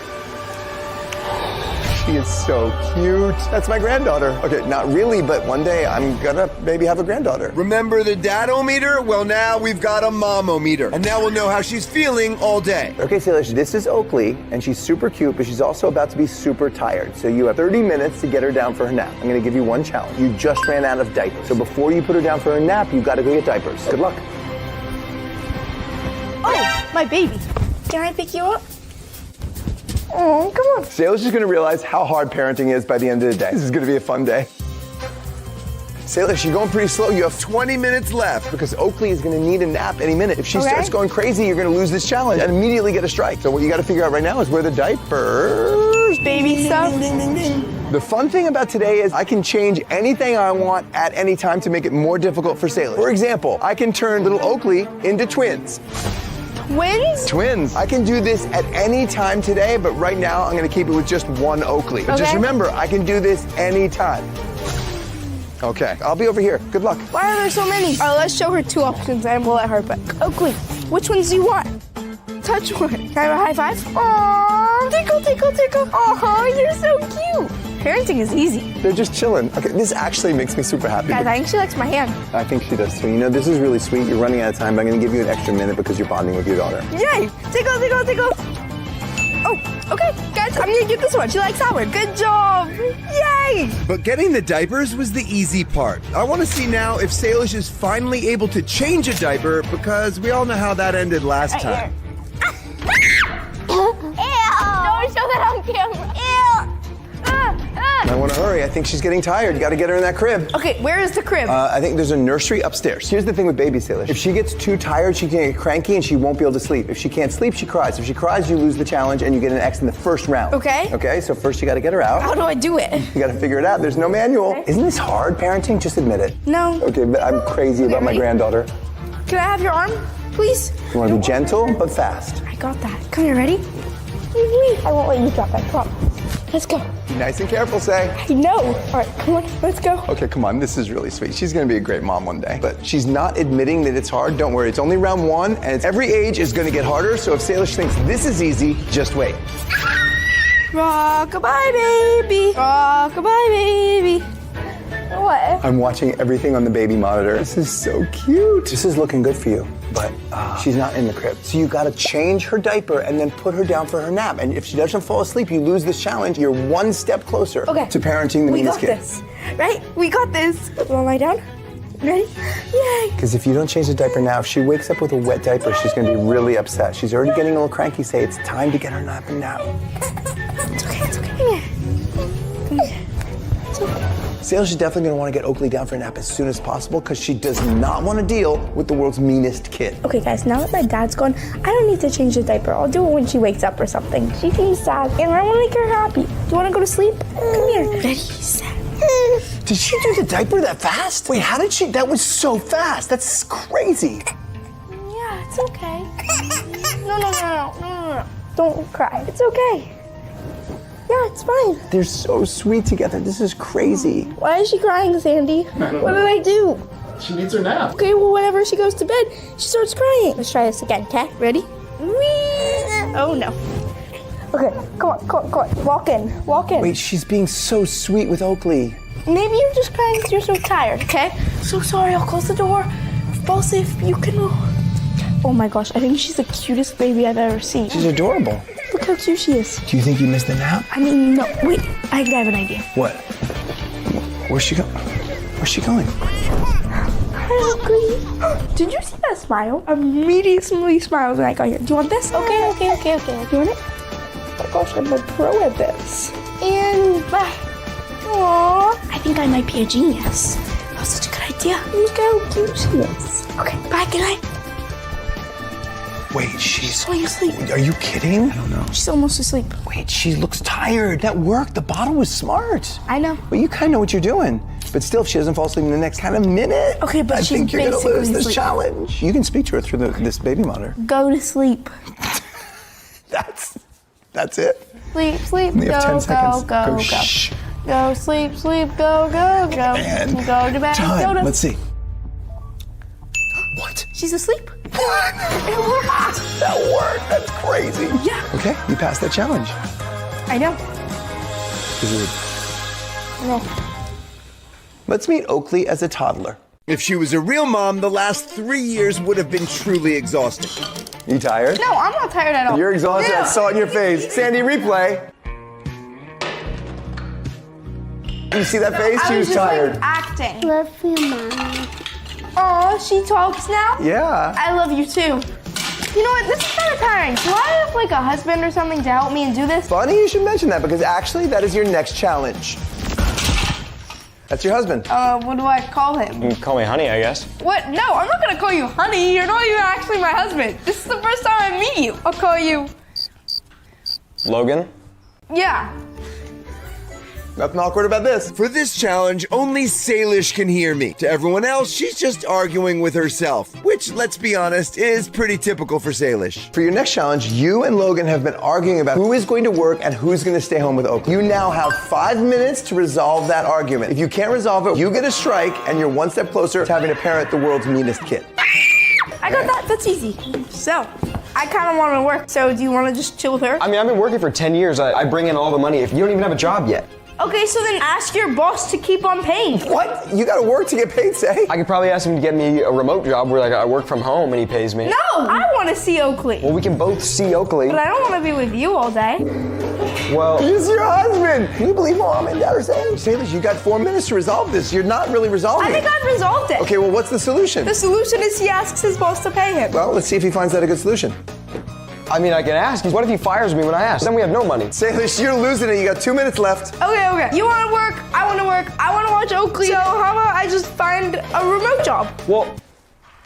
She is so cute. That's my granddaughter. Okay, not really, but one day I'm gonna maybe have a granddaughter. Remember the dad-o-meter? Well, now we've got a mom-o-meter. And now we'll know how she's feeling all day. Okay, Salish, this is Oakley, and she's super cute, but she's also about to be super tired. So you have 30 minutes to get her down for her nap. I'm gonna give you one challenge. You just ran out of diapers. So before you put her down for her nap, you gotta go get diapers. Good luck. Oh, my baby. Can I pick you up? Oh, come on. Salish is gonna realize how hard parenting is by the end of the day. This is gonna be a fun day. Salish, you're going pretty slow. You have 20 minutes left because Oakley is gonna need a nap any minute. If she starts going crazy, you're gonna lose this challenge and immediately get a strike. So what you gotta figure out right now is where the diapers. Baby stuff. The fun thing about today is I can change anything I want at any time to make it more difficult for Salish. For example, I can turn little Oakley into twins. Twins? Twins. I can do this at any time today, but right now I'm gonna keep it with just one Oakley. But just remember, I can do this anytime. Okay, I'll be over here. Good luck. Why are there so many? All right, let's show her 2 options and we'll let her pick. Oakley, which ones do you want? Touch one. Can I have a high five? Aww, tickle, tickle, tickle. Aw, you're so cute. Parenting is easy. They're just chilling. Okay, this actually makes me super happy. Guys, I think she likes my hand. I think she does too. You know, this is really sweet. You're running out of time, but I'm gonna give you an extra minute because you're bonding with your daughter. Yay! Tickle, tickle, tickle. Oh, okay, guys, I'm gonna get this one. She likes that one. Good job. Yay! But getting the diapers was the easy part. I want to see now if Salish is finally able to change a diaper because we all know how that ended last time. Ew! Don't show that on camera. Ew! I want to hurry. I think she's getting tired. You got to get her in that crib. Okay, where is the crib? I think there's a nursery upstairs. Here's the thing with baby Salish. If she gets too tired, she can get cranky and she won't be able to sleep. If she can't sleep, she cries. If she cries, you lose the challenge and you get an X in the first round. Okay. Okay, so first you got to get her out. How do I do it? You got to figure it out. There's no manual. Okay. Isn't this hard, parenting? Just admit it. No. Okay, but I'm crazy about my granddaughter. Can I have your arm, please? You want to be gentle, but fast. I got that. Come here, ready? I won't let you drop that. Come on. Let's go. Be nice and careful, say. I know. All right, come on, let's go. Okay, come on. This is really sweet. She's going to be a great mom one day. But she's not admitting that it's hard. Don't worry. It's only round one, and every age is going to get harder. So if Salish thinks this is easy, just wait. Rock-a-bye, baby. Rock-a-bye, baby. What? I'm watching everything on the baby monitor. This is so cute. This is looking good for you, but she's not in the crib. So you gotta change her diaper and then put her down for her nap. And if she doesn't fall asleep, you lose this challenge. You're one step closer to parenting the meanest kid. We got this, right? We got this. Wanna lie down? Ready? Yay! Because if you don't change the diaper now, if she wakes up with a wet diaper, she's gonna be really upset. She's already getting a little cranky. Say it's time to get her napping now. It's okay, it's okay. Come here. Come here. It's okay. Salish is definitely going to want to get Oakley down for a nap as soon as possible because she does not want to deal with the world's meanest kid. Okay, guys, now that my dad's gone, I don't need to change the diaper. I'll do it when she wakes up or something. She seems sad, and I want to make her happy. Do you want to go to sleep? Come here. Ready, set. Did she do the diaper that fast? Wait, how did she? That was so fast. That's crazy. Yeah, it's okay. No. Don't cry. It's okay. Yeah, it's fine. They're so sweet together. This is crazy. Why is she crying, Sandy? What did I do? She needs her nap. Okay, well, whenever she goes to bed, she starts crying. Let's try this again, okay? Ready? Whee! Oh, no. Okay, come on. Walk in. Wait, she's being so sweet with Oakley. Maybe you're just crying because you're so tired, okay? So sorry, I'll close the door. Boss, if you can... Oh my gosh, I think she's the cutest baby I've ever seen. She's adorable. Look how cute she is. Do you think you missed the nap? I mean, no. Wait, I think I have an idea. What? Where's she going? Where's she going? Hi, Did you see that smile? I immediately smiled when I got here. Do you want this? Okay. Do you want it? Oh my gosh, I'm a pro at this. And bye. Aww. I think I might be a genius. That was such a good idea. Look how cute she is. Okay, bye, good night. Wait, she's falling asleep. Are you kidding? I don't know. She's almost asleep. Wait, she looks tired. That worked. The bottle was smart. I know. But you kind of know what you're doing. But still, if she doesn't fall asleep in the next kind of minute, okay, but I she's think you're gonna basically lose this asleep. challenge. You can speak to her through this baby monitor. Go to sleep. That's it. Sleep. We have 10 seconds. Go. Shh. Go, sleep. Go. And go to bed. time. Go to... Let's see. What? She's asleep. What? It worked. That worked. That's crazy. Yeah. Okay, you passed that challenge. I know. No. Let's meet Oakley as a toddler. If she was a real mom, the last 3 years would have been truly exhausting. You tired? No, I'm not tired at all. You're exhausted. Yeah. I saw it in your face. Sandy, replay. You see that face? She was tired. Like, acting. Love you, Mom. Oh, she talks now? Yeah. I love you too. You know what? This is kind of tiring. Do I have like a husband or something to help me and do this? Funny you should mention that because actually that is your next challenge. That's your husband. What do I call him? You can call me honey, I guess. What? No, I'm not gonna call you honey. You're not even actually my husband. This is the first time I meet you. I'll call you... Logan? Yeah. Nothing awkward about this. For this challenge, only Salish can hear me. To everyone else, she's just arguing with herself, which, let's be honest, is pretty typical for Salish. For your next challenge, you and Logan have been arguing about who is going to work and who's going to stay home with Oakley. You now have 5 minutes to resolve that argument. If you can't resolve it, you get a strike and you're one step closer to having to parent the world's meanest kid. I got that. That's easy. So, I kind of want to work. So, do you want to just chill with her? I mean, I've been working for 10 years. I bring in all the money if you don't even have a job yet. Okay, so then ask your boss to keep on paying. What? You gotta work to get paid, Say? I could probably ask him to get me a remote job where like I work from home and he pays me. No, I want to see Oakley. Well, we can both see Oakley. But I don't want to be with you all day. Well, he's your husband. Can you believe what Mom and Dad are saying? Salish, you got 4 minutes to resolve this. You're not really resolving I think I've resolved it. Okay, well, what's the solution? The solution is he asks his boss to pay him. Well, let's see if he finds that a good solution. I mean, I can ask. What if he fires me when I ask? Then we have no money. Salish, you're losing it. You got 2 minutes left. Okay. You want to work, I want to work, I want to watch Oakley. So how about I just find a remote job? Well,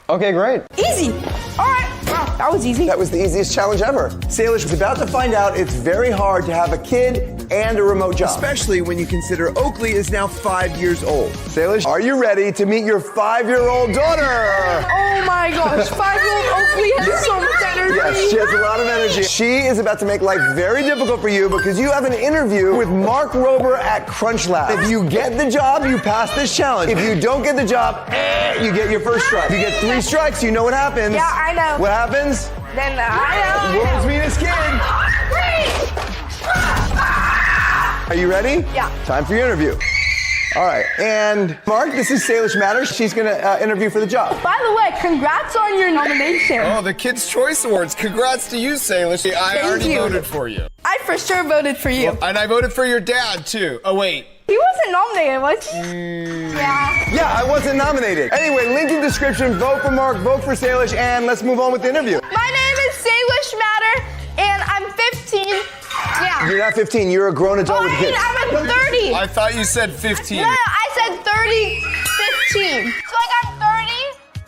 okay, great. Easy. All right. Wow, that was easy. That was the easiest challenge ever. Salish was about to find out it's very hard to have a kid and a remote job. Especially when you consider Oakley is now 5 years old. Salish, are you ready to meet your 5-year-old daughter? Oh my gosh, 5-year-old Oakley has so much energy. Yes, she has a lot of energy. She is about to make life very difficult for you because you have an interview with Mark Rober at Crunch Lab. If you get the job, you pass this challenge. If you don't get the job, you get your first strike. You get 3 strikes, you know what happens. Yeah, I know. What happens? Then I know. World's meanest kid. Are you ready? Yeah. Time for your interview. All right, and Mark, this is Salish Matters. She's gonna interview for the job. By the way, congrats on your nomination. Oh, the Kids' Choice Awards. Congrats to you, Salish. I already voted for you. I for sure voted for you. And I voted for your dad, too. Oh, wait. He wasn't nominated, was he? Yeah. Yeah, I wasn't nominated. Anyway, link in description. Vote for Mark, vote for Salish, and let's move on with the interview. My name is Salish Matter, and I'm 15. Yeah. You're not 15. You're a grown adult with kids. I'm at 30. I thought you said 15. No, I said 30, 15. So I got 30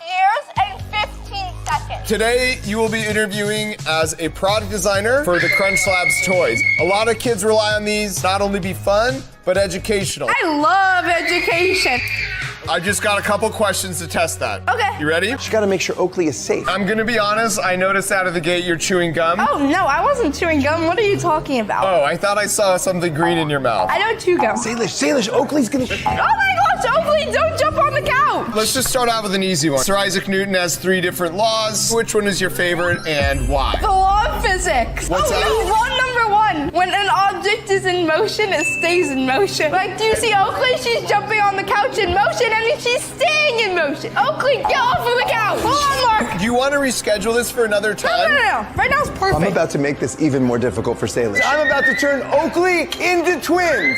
years and 15 seconds. Today, you will be interviewing as a product designer for the Crunch Labs toys. A lot of kids rely on these not only be fun, but educational. I love education. I just got a couple questions to test that. Okay. You ready? You gotta make sure Oakley is safe. I'm gonna be honest, I noticed out of the gate you're chewing gum. Oh, no, I wasn't chewing gum. What are you talking about? Oh, I thought I saw something green in your mouth. I don't chew gum. Salish, Oakley's gonna... Oh my gosh, Oakley, don't jump on the couch. Let's just start out with an easy one. Sir Isaac Newton has 3 different laws. Which one is your favorite and why? The law of physics. What's that? Law number 1. When an object is in motion, it stays in motion. Like, do you see Oakley? She's jumping on the couch in motion, and she's staying in motion. Oakley, get off of the couch. Hold on, Mark. Do you want to reschedule this for another time? No. Right now it's perfect. I'm about to make this even more difficult for Salish. I'm about to turn Oakley into twins.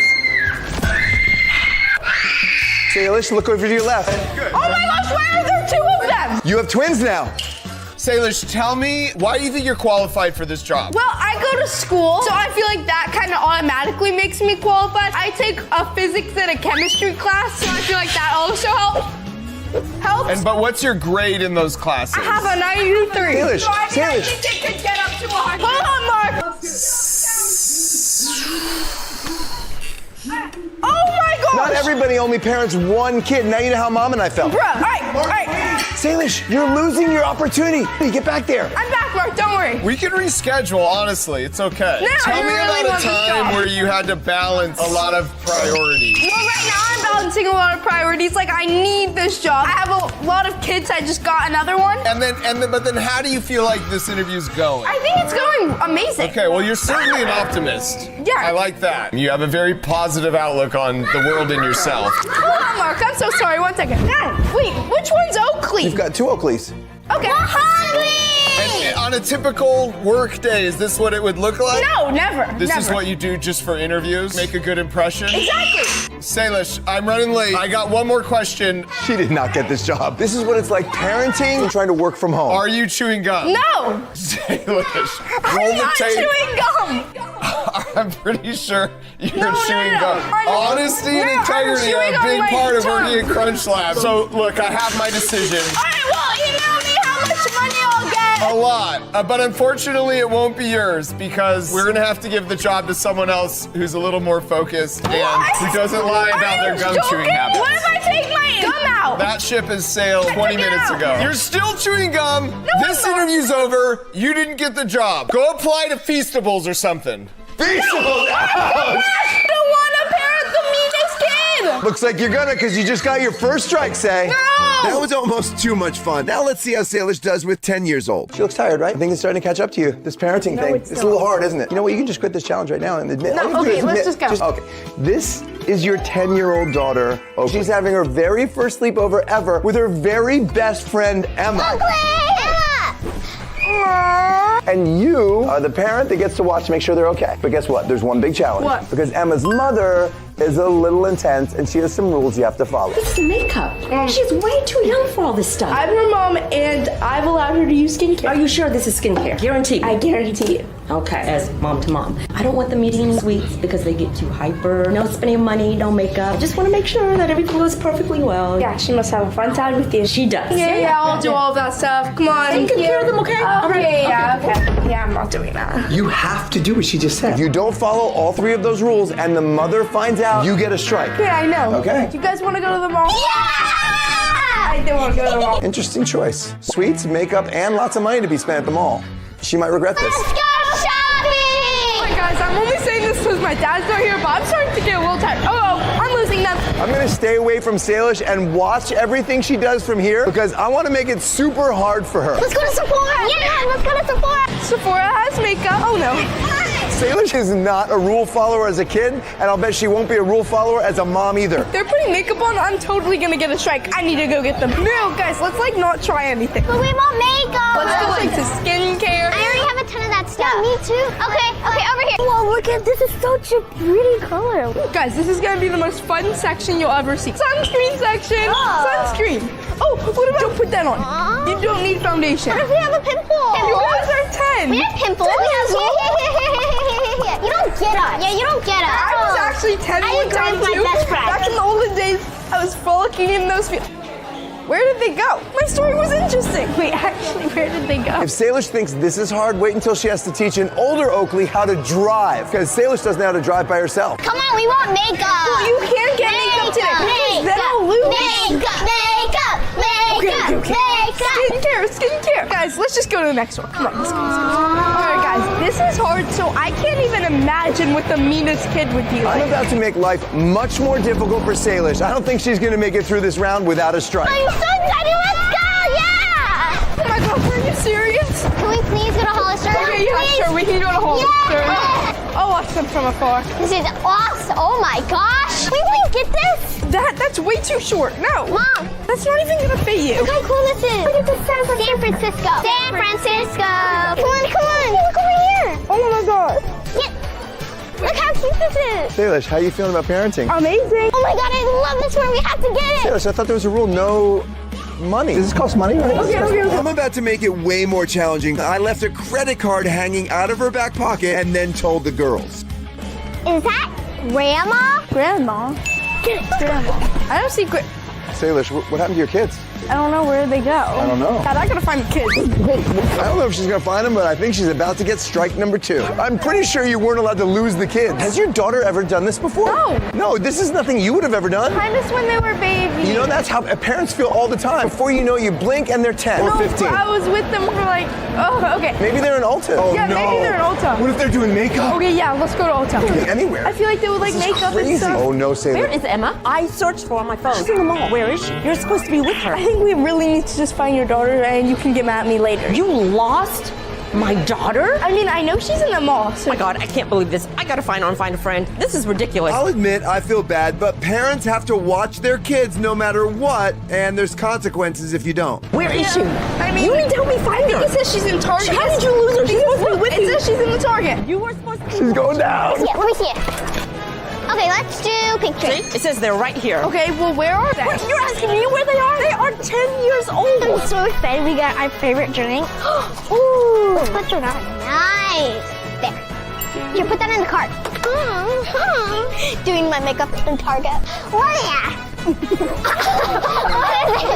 Salish, look over to your left. Good. Oh my gosh, why are there 2 of them? You have twins now. Salish, tell me, why do you think you're qualified for this job? Well, I go to school, so I feel like that kind of automatically makes me qualified. I take a physics and a chemistry class, so I feel like that also helps. But what's your grade in those classes? I have a 93. Salish, So I Salish. think it could get up to 100. Hold on, Mark. Oh my gosh. Not everybody only parents 1 kid. Now you know how Mom and I felt. Bruh, all right. Salish, you're losing your opportunity. Get back there. I'm back, Mark, don't worry. We can reschedule, honestly. It's okay. No, Tell I me really about want a this time job. where you had to balance a lot of priorities. Well, right now I'm balancing a lot of priorities. Like, I need this job. I have a lot of kids. I just got another one. But then how do you feel like this interview's going? I think it's going amazing. Okay, well, you're certainly an optimist. Yeah. I like that. You have a very positive outlook on the world and yourself. Hold on, Mark. I'm so sorry. 1 second. Dad, wait, which one's Oakley? You've got 2 Oakleys. Okay. We're hungry! And on a typical work day, is this what it would look like? No, never. This never. is what you do just for interviews? Make a good impression? Exactly. Salish, I'm running late. I got one more question. She did not get this job. This is what it's like parenting and trying to work from home. Are you chewing gum? No. Salish, roll I'm the not tape. chewing gum. I'm pretty sure you're No, chewing gum. Honesty and I'm integrity are chewing a on big my part of tongue. working at Crunch Lab. So look, I have my decision. All right, well, email me how much money I'll get. A lot, but unfortunately it won't be yours because we're gonna have to give the job to someone else who's a little more focused and who doesn't lie about their gum chewing habits. What if I take my gum out? That ship has sailed 20 minutes ago. You're still chewing gum. No, This I'm not. interview's over. You didn't get the job. Go apply to Feastables or something. Feastables! I don't want to parent the meanest kid. Looks like you're gonna, because you just got your first strike, Say. No! That was almost too much fun. Now let's see how Salish does with 10 years old. She looks tired, right? I think it's starting to catch up to you. This parenting thing. It's a little hard, isn't it? You know what? You can just quit this challenge right now and admit. No, okay, let's just go. Okay. This is your 10-year-old daughter. Oakley. She's having her very first sleepover ever with her very best friend, Emma. Oakley! Emma! And you are the parent that gets to watch to make sure they're okay. But guess what? There's one big challenge. What? Because Emma's mother is a little intense and she has some rules you have to follow. This is makeup. She's way too young for all this stuff. I'm her mom, and I've allowed her to use skincare. Are you sure this is skincare? Guaranteed. I guarantee you. Okay, as mom to mom. I don't want them eating any sweets because they get too hyper. No spending money, no makeup. I just want to make sure that everything goes perfectly well. Yeah, she must have a fun time with you. She does. Yeah, I'll do all that stuff. Come on. Take care of them, okay? All right. Okay. Yeah, I'm not doing that. You have to do what she just said. If you don't follow all 3 of those rules and the mother finds out, you get a strike. Yeah, I know. Okay. Do you guys want to go to the mall? Yeah! I do want to go to the mall. Interesting choice. Sweets, makeup, and lots of money to be spent at the mall. She might regret this. Let's go shopping! Alright guys, I'm only saying this because my dad's not here, but I'm starting to get a little tired. Oh, I'm losing them. I'm gonna stay away from Salish and watch everything she does from here because I want to make it super hard for her. Let's go to Sephora! Yeah, let's go to Sephora! Sephora has makeup. Oh no. Salish is not a rule follower as a kid, and I'll bet she won't be a rule follower as a mom either. They're putting makeup on. I'm totally gonna get a strike. I need to go get them. No, guys, let's like not try anything. But we want makeup! Let's go like to skincare. I already have a ton of that stuff. Yeah, me too. Okay, over here. Whoa, look at this. Is such a pretty color. Guys, this is gonna be the most fun section you'll ever see. Sunscreen section. Sunscreen. Oh, what about? Don't put that on. You don't need foundation. What if we have a pimple? You guys are 10. We have pimples. You don't get us. Yeah, you don't get us. I was actually 10 I one time agree with too. my best friend. Back in the olden days, I was frolicking in those fields. Where did they go? My story was interesting. Wait, actually, where did they go? If Salish thinks this is hard, wait until she has to teach an older Oakley how to drive. Because Salish doesn't know how to drive by herself. Come on, we want makeup. Well, you can't get makeup today. Because then I'll lose. Makeup. Skincare. Guys, let's just go to the next one. Come on, let's go. All right, guys, this is hard, so I can't even imagine what the meanest kid would be like. I'm about to make life much more difficult for Salish. I don't think she's going to make it through this round without a strike. I'm so excited. Let's go. Yeah. Oh my God, are you serious? Can we please go to Hollister? Okay, yeah, please? sure, we can go to Hollister. Yeah. I'll watch them from afar. This is awesome. Oh my gosh. Can we please get this? That's way too short. No. Mom. That's not even gonna fit you. Look how cool this is. Look at this San Francisco. San Francisco. Come on. Hey, look over here. Oh my God. Yeah. Look how cute this is. Salish, how are you feeling about parenting? Amazing. Oh my God, I love this one. We have to get it. Salish, I thought there was a rule, no money. Does this cost money, right? Okay. I'm about to make it way more challenging. I left a credit card hanging out of her back pocket and then told the girls. Is that Grandma? Grandma. Grandma. I don't see Salish, what happened to your kids? I don't know. Where did they go? I don't know. God, I gotta find the kids. I don't know if she's gonna find them, but I think she's about to get strike number 2. I'm pretty sure you weren't allowed to lose the kids. Has your daughter ever done this before? No. No, this is nothing you would have ever done. I miss when they were babies. You know, that's how parents feel all the time. Before you know, you blink and they're 10 or 15. I was with them for like, okay. Maybe they're in Ulta. Oh, yeah, no. maybe they're in Ulta. What if they're doing makeup? Okay, yeah, let's go to Ulta. Okay, anywhere. I feel like they would like This is makeup crazy. and stuff. Oh, no, Salish. Where is Emma? I searched for her on my phone. She's in the mall. Where is she? You're supposed to be with her. I think we really need to just find your daughter and you can get mad at me later. You lost my daughter? I mean, I know she's in the mall. So. Oh my God, I can't believe this. I gotta find her and find a friend. This is ridiculous. I'll admit I feel bad, but parents have to watch their kids no matter what, and there's consequences if you don't. Where is she? I mean, you need to help me find her. It says she's in Target. How did you lose her? She's supposed to be with you. It says she's in the Target. You were supposed to. She's going down. Let me see it. Okay, let's do pictures. See? It says they're right here. Okay, well, where are they? Wait, you're asking me where they are? They are 10 years old. I'm so excited. We got our favorite drink. Ooh, let's put that on. Nice. There. Here, put that in the cart. Doing my makeup in Target.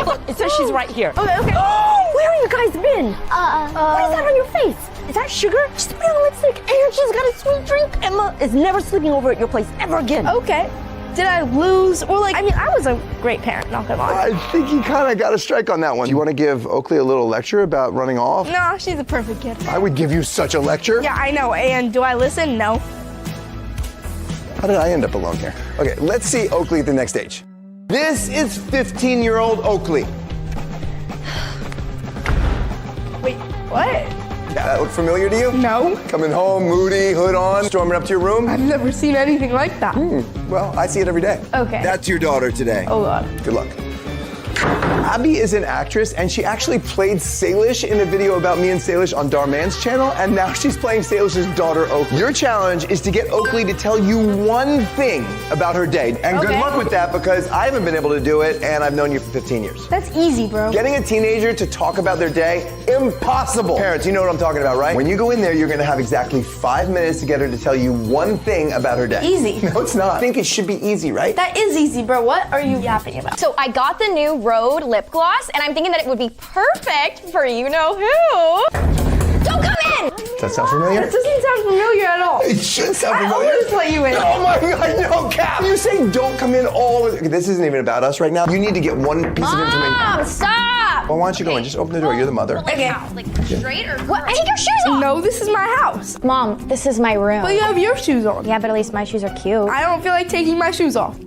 Look, it says she's right here. Okay. Where have you guys been? What is that on your face? Is that sugar? She's putting on lipstick and she's got a sweet drink. Emma is never sleeping over at your place ever again. Okay. Did I lose? Or I mean, I was a great parent, not gonna lie. I think you kind of got a strike on that one. Do you want to give Oakley a little lecture about running off? No, she's a perfect kid. I would give you such a lecture. Yeah, I know. And do I listen? No. How did I end up alone here? Okay, let's see Oakley at the next stage. This is 15-year-old Oakley. Wait, what? Yeah, that look familiar to you? No. Coming home, moody, hood on, storming up to your room? I've never seen anything like that. Well, I see it every day. Okay. That's your daughter today. Oh, God. Good luck. Abby is an actress, and she actually played Salish in a video about me and Salish on Darman's channel, and now she's playing Salish's daughter, Oakley. Your challenge is to get Oakley to tell you one thing about her day. And good luck with that, because I haven't been able to do it, and I've known you for 15 years. That's easy, bro. Getting a teenager to talk about their day, impossible. Parents, you know what I'm talking about, right? When you go in there, you're gonna have exactly 5 minutes to get her to tell you one thing about her day. Easy. No, it's not. I think it should be easy, right? That is easy, bro. What are you yapping about? So I got the new Rhode lip gloss, and I'm thinking that it would be perfect for you-know-who. Don't come in! Does that sound familiar? That doesn't sound familiar at all. It should sound familiar. I always let you in. Oh my God, no, Cap! You say don't come in all. Okay, this isn't even about us right now. You need to get one piece of information. Mom, stop! Well, why don't you go in? Just open the door. You're the mother. Okay. Like straight or what? Take your shoes off! No, this is my house. Mom, this is my room. But you have your shoes on. Yeah, but at least my shoes are cute. I don't feel like taking my shoes off.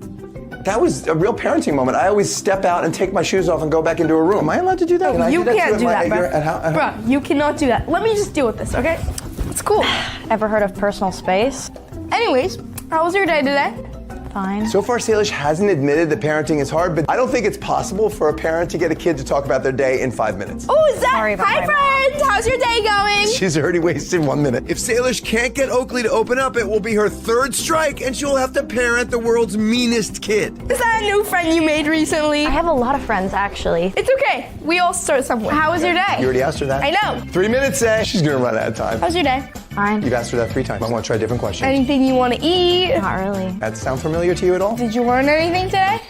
That was a real parenting moment. I always step out and take my shoes off and go back into a room. Am I allowed to do that? Can I You can't do that, bro. bro. Bro, you cannot do that. Let me just deal with this, okay? It's cool. Ever heard of personal space? Anyways, how was your day today? Fine. So far, Salish hasn't admitted that parenting is hard, but I don't think it's possible for a parent to get a kid to talk about their day in 5 minutes. Oh, is that? Sorry about Hi, my friends. How's your day going? She's already wasted 1 minute. If Salish can't get Oakley to open up, it will be her third strike, and she'll have to parent the world's meanest kid. Is that a new friend you made recently? I have a lot of friends, actually. It's okay. We all start somewhere. How was your day? You already asked her that. I know. 3 minutes, say. She's gonna run out of time. How's your day? Fine. You've asked her that 3 times. I want to try a different question. Anything you want to eat? Not really. That sound familiar to you at all? Did you learn anything today?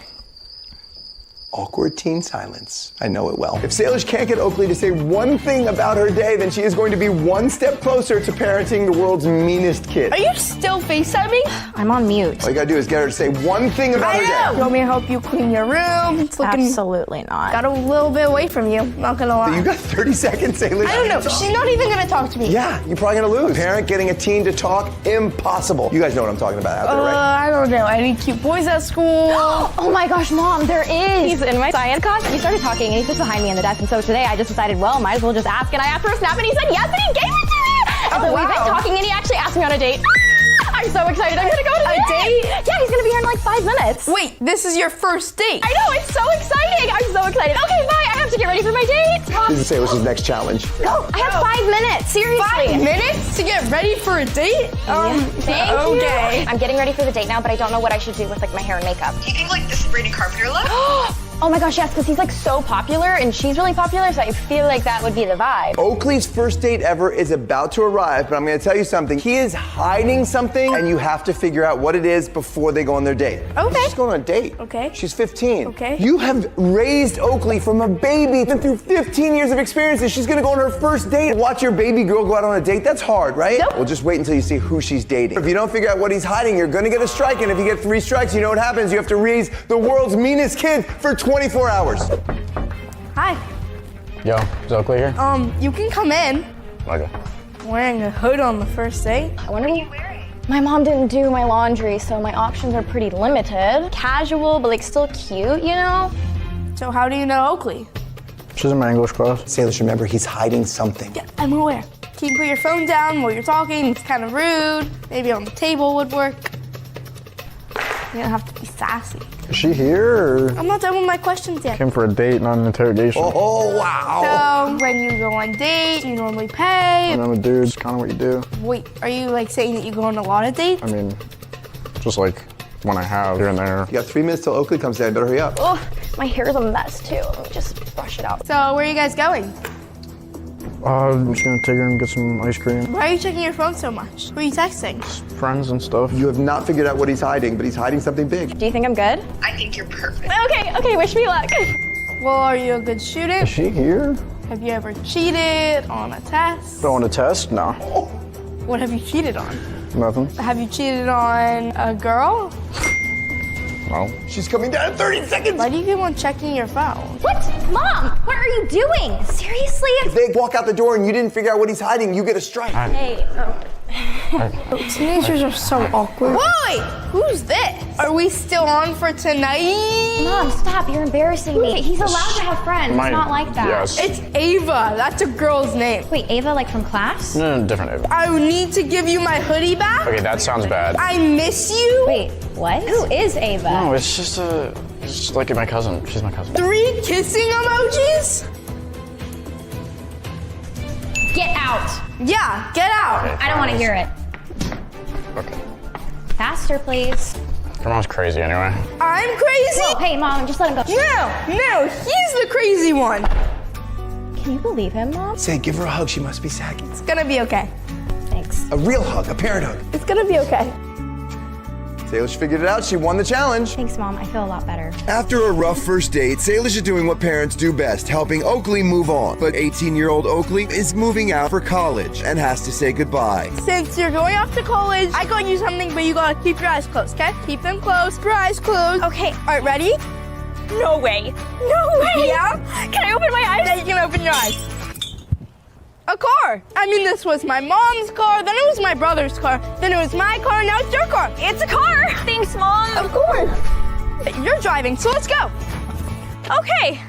Awkward teen silence. I know it well. If Salish can't get Oakley to say one thing about her day, then she is going to be one step closer to parenting the world's meanest kid. Are you still FaceTiming? I'm on mute. All you gotta do is get her to say one thing about her day. You want me to help you clean your room? It's looking... Absolutely not. Got a little bit away from you, not gonna lie. You got 30 seconds, Salish. I don't know. She's not even gonna talk to me. Yeah, you're probably gonna lose. Parent getting a teen to talk, impossible. You guys know what I'm talking about out there, right? I don't know. Any cute boys at school? Oh my gosh, Mom, there is. He's in my science class. He started talking and he sits behind me in the desk. And so today I just decided, well, might as well just ask. And I asked for a snap and he said yes and he gave it to me. And so we've been talking and he actually asked me on a date. I'm so excited. I'm gonna go to a date. Yeah, he's gonna be here in like 5 minutes. Wait, this is your first date. I know, it's so exciting. I'm so excited. Okay, bye. I have to get ready for my date. This is Salish's next challenge. Go. I have 5 minutes. Seriously. 5 minutes to get ready for a date? Thank okay. you. I'm getting ready for the date now, but I don't know what I should do with like my hair and makeup. Do you think like the Sabrina Carpenter look? Oh my gosh, yes, because he's like so popular and she's really popular, so I feel like that would be the vibe. Oakley's first date ever is about to arrive, but I'm gonna tell you something. He is hiding something, and you have to figure out what it is before they go on their date. Okay. She's going on a date. Okay. She's 15. Okay. You have raised Oakley from a baby, been through 15 years of experiences. She's gonna go on her first date. Watch your baby girl go out on a date, that's hard, right? Nope. Well, just wait until you see who she's dating. If you don't figure out what he's hiding, you're gonna get a strike, and if you get 3 strikes, you know what happens. You have to raise the world's meanest kid for 24 hours. Hi. Yo, is Oakley here? You can come in. Okay. Wearing a hood on the first date. I wonder what are you wearing? My mom didn't do my laundry, so my options are pretty limited. Casual, but like still cute, you know? So how do you know Oakley? She's in my English class. Salish, remember, he's hiding something. Yeah, I'm aware. Can you put your phone down while you're talking? It's kind of rude. Maybe on the table would work. You don't have to be sassy. Is she here or I'm not done with my questions yet. came for a date, not an interrogation? Oh, wow. So, when you go on dates, you normally pay. And I'm a dude, it's kind of what you do. Wait, are you like saying that you go on a lot of dates? I mean, just like when I have here and there. You got 3 minutes till Oakley comes down. Better hurry up. Oh, my hair is a mess too. Let me just brush it out. So, where are you guys going? I'm just gonna take her and get some ice cream. Why are you checking your phone so much? Who are you texting? Friends and stuff. You have not figured out what he's hiding, but he's hiding something big. Do you think I'm good? I think you're perfect. Okay, wish me luck. Well, are you a good student? Is she here? Have you ever cheated on a test? On a test? No. What have you cheated on? Nothing. Have you cheated on a girl? No. She's coming down in 30 seconds. Why do you keep on checking your phone? What? Mom, what are you doing? Seriously? If they walk out the door and you didn't figure out what he's hiding, you get a strike. Hey, Teenagers are so awkward. Wait, who's this? Are we still on for tonight? Mom, stop. You're embarrassing me. He's allowed to have friends. It's not like that. Yes. It's Ava. That's a girl's name. Wait, Ava, like from class? No, different Ava. I need to give you my hoodie back. Okay, that sounds bad. I miss you. Wait, what? Who is Ava? No, it's just like my cousin. She's my cousin. 3 kissing emojis? Get out. Yeah, get out. Okay, I don't want to hear it. Okay. Faster, please. Your mom's crazy anyway. I'm crazy? Whoa, hey, Mom, just let him go. No, he's the crazy one. Can you believe him, Mom? Say, give her a hug. She must be saggy. It's gonna be okay. Thanks. A real hug, a parent hug. It's gonna be okay. Salish figured it out. She won the challenge. Thanks, Mom. I feel a lot better. After a rough first date, Salish is doing what parents do best, helping Oakley move on. But 18-year-old Oakley is moving out for college and has to say goodbye. Since you're going off to college, I got you something, but you gotta keep your eyes closed, okay? Keep them closed, your eyes closed. Okay. All right, ready? No way. No way. Yeah? Can I open my eyes? Then you can open your eyes. A car. I mean, this was my mom's car, then it was my brother's car, then it was my car, now it's your car. It's a car. Thanks, Mom. Of course. You're driving, so let's go. Okay.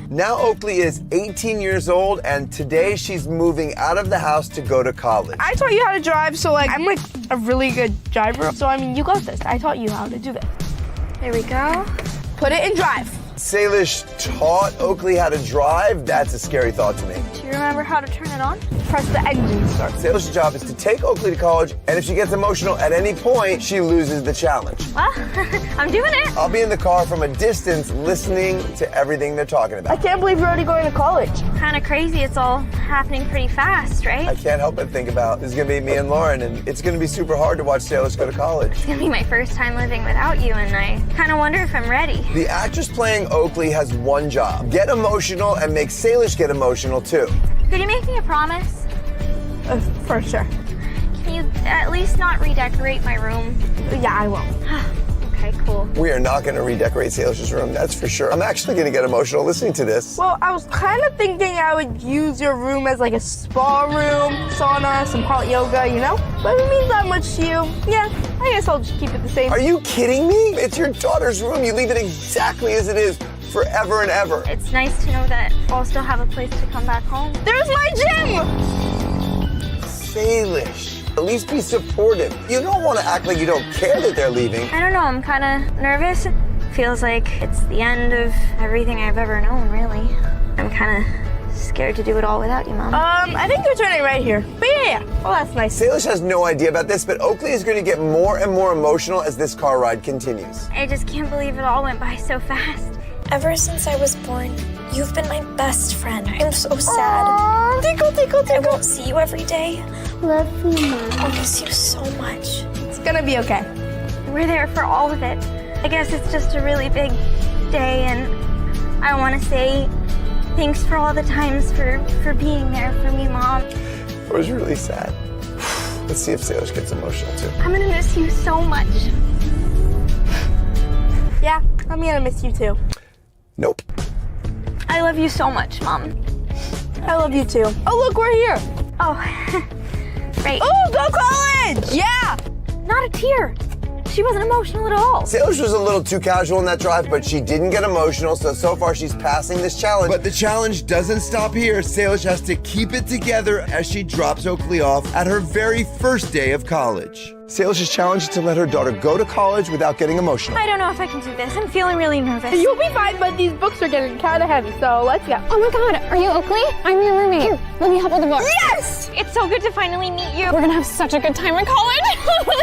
Now Oakley is 18 years old, and today she's moving out of the house to go to college. I taught you how to drive, so I'm a really good driver. So I mean, you got this. I taught you how to do this. There we go. Put it in drive. Salish taught Oakley how to drive. That's a scary thought to me. Do you remember how to turn it on? Press the engine start. Salish's job is to take Oakley to college, and if she gets emotional at any point, she loses the challenge. Well, I'm doing it. I'll be in the car from a distance listening to everything they're talking I about. can't believe you're already going to college. Kind of crazy. It's all happening pretty fast, right? I can't help but think about this is going to be me and Lauren, and it's going to be super hard to watch Salish go to college. It's gonna be my first time living without you, and I kind of wonder if I'm ready. The actress playing Oakley has one job: get emotional and make Salish get emotional too. Could you make me a promise? For sure. Can you at least not redecorate my room? Yeah, I won't. Okay, cool. We are not going to redecorate Salish's room, that's for sure. I'm actually going to get emotional listening to this. Well, I was kind of thinking I would use your room as like a spa room, sauna, some hot yoga, you know? But it means that much to you. Yeah, I guess I'll just keep it the same. Are you kidding me? It's your daughter's room. You leave it exactly as it is forever and ever. It's nice to know that I'll still have a place to come back home. There's my gym! Salish, at least be supportive. You don't want to act like you don't care that they're leaving. I don't know, I'm kind of nervous. Feels like it's the end of everything I've ever known, really. I'm kind of scared to do it all without you, Mom. I think they're turning right here. But yeah. Oh, that's nice. Salish has no idea about this, but Oakley is going to get more and more emotional as this car ride continues. I just can't believe it all went by so fast. Ever since I was born, you've been my best friend. I'm so sad. Aww, tickle, tickle, tickle. I won't see you every day. Love you, Mom. I'll miss you so much. It's gonna be okay. We're there for all of it. I guess it's just a really big day, and I want to say thanks for all the times for being there for me, Mom. It was really sad. Let's see if Salish gets emotional too. I'm gonna miss you so much. Yeah, I'm gonna miss you too. Nope. I love you so much, Mom. I love you too. Oh, look, we're here. Oh, right. Oh, go college! Yeah! Not a tear. She wasn't emotional at all. Salish was a little too casual in that drive, but she didn't get emotional, so far she's passing this challenge. But the challenge doesn't stop here. Salish has to keep it together as she drops Oakley off at her very first day of college. Salish's challenge is to let her daughter go to college without getting emotional. I don't know if I can do this. I'm feeling really nervous. You'll be fine, but these books are getting kind of heavy, so let's go. Oh my God, are you Oakley? I'm your roommate. Here, let me help with the book. Yes! It's so good to finally meet you. We're gonna have such a good time in college.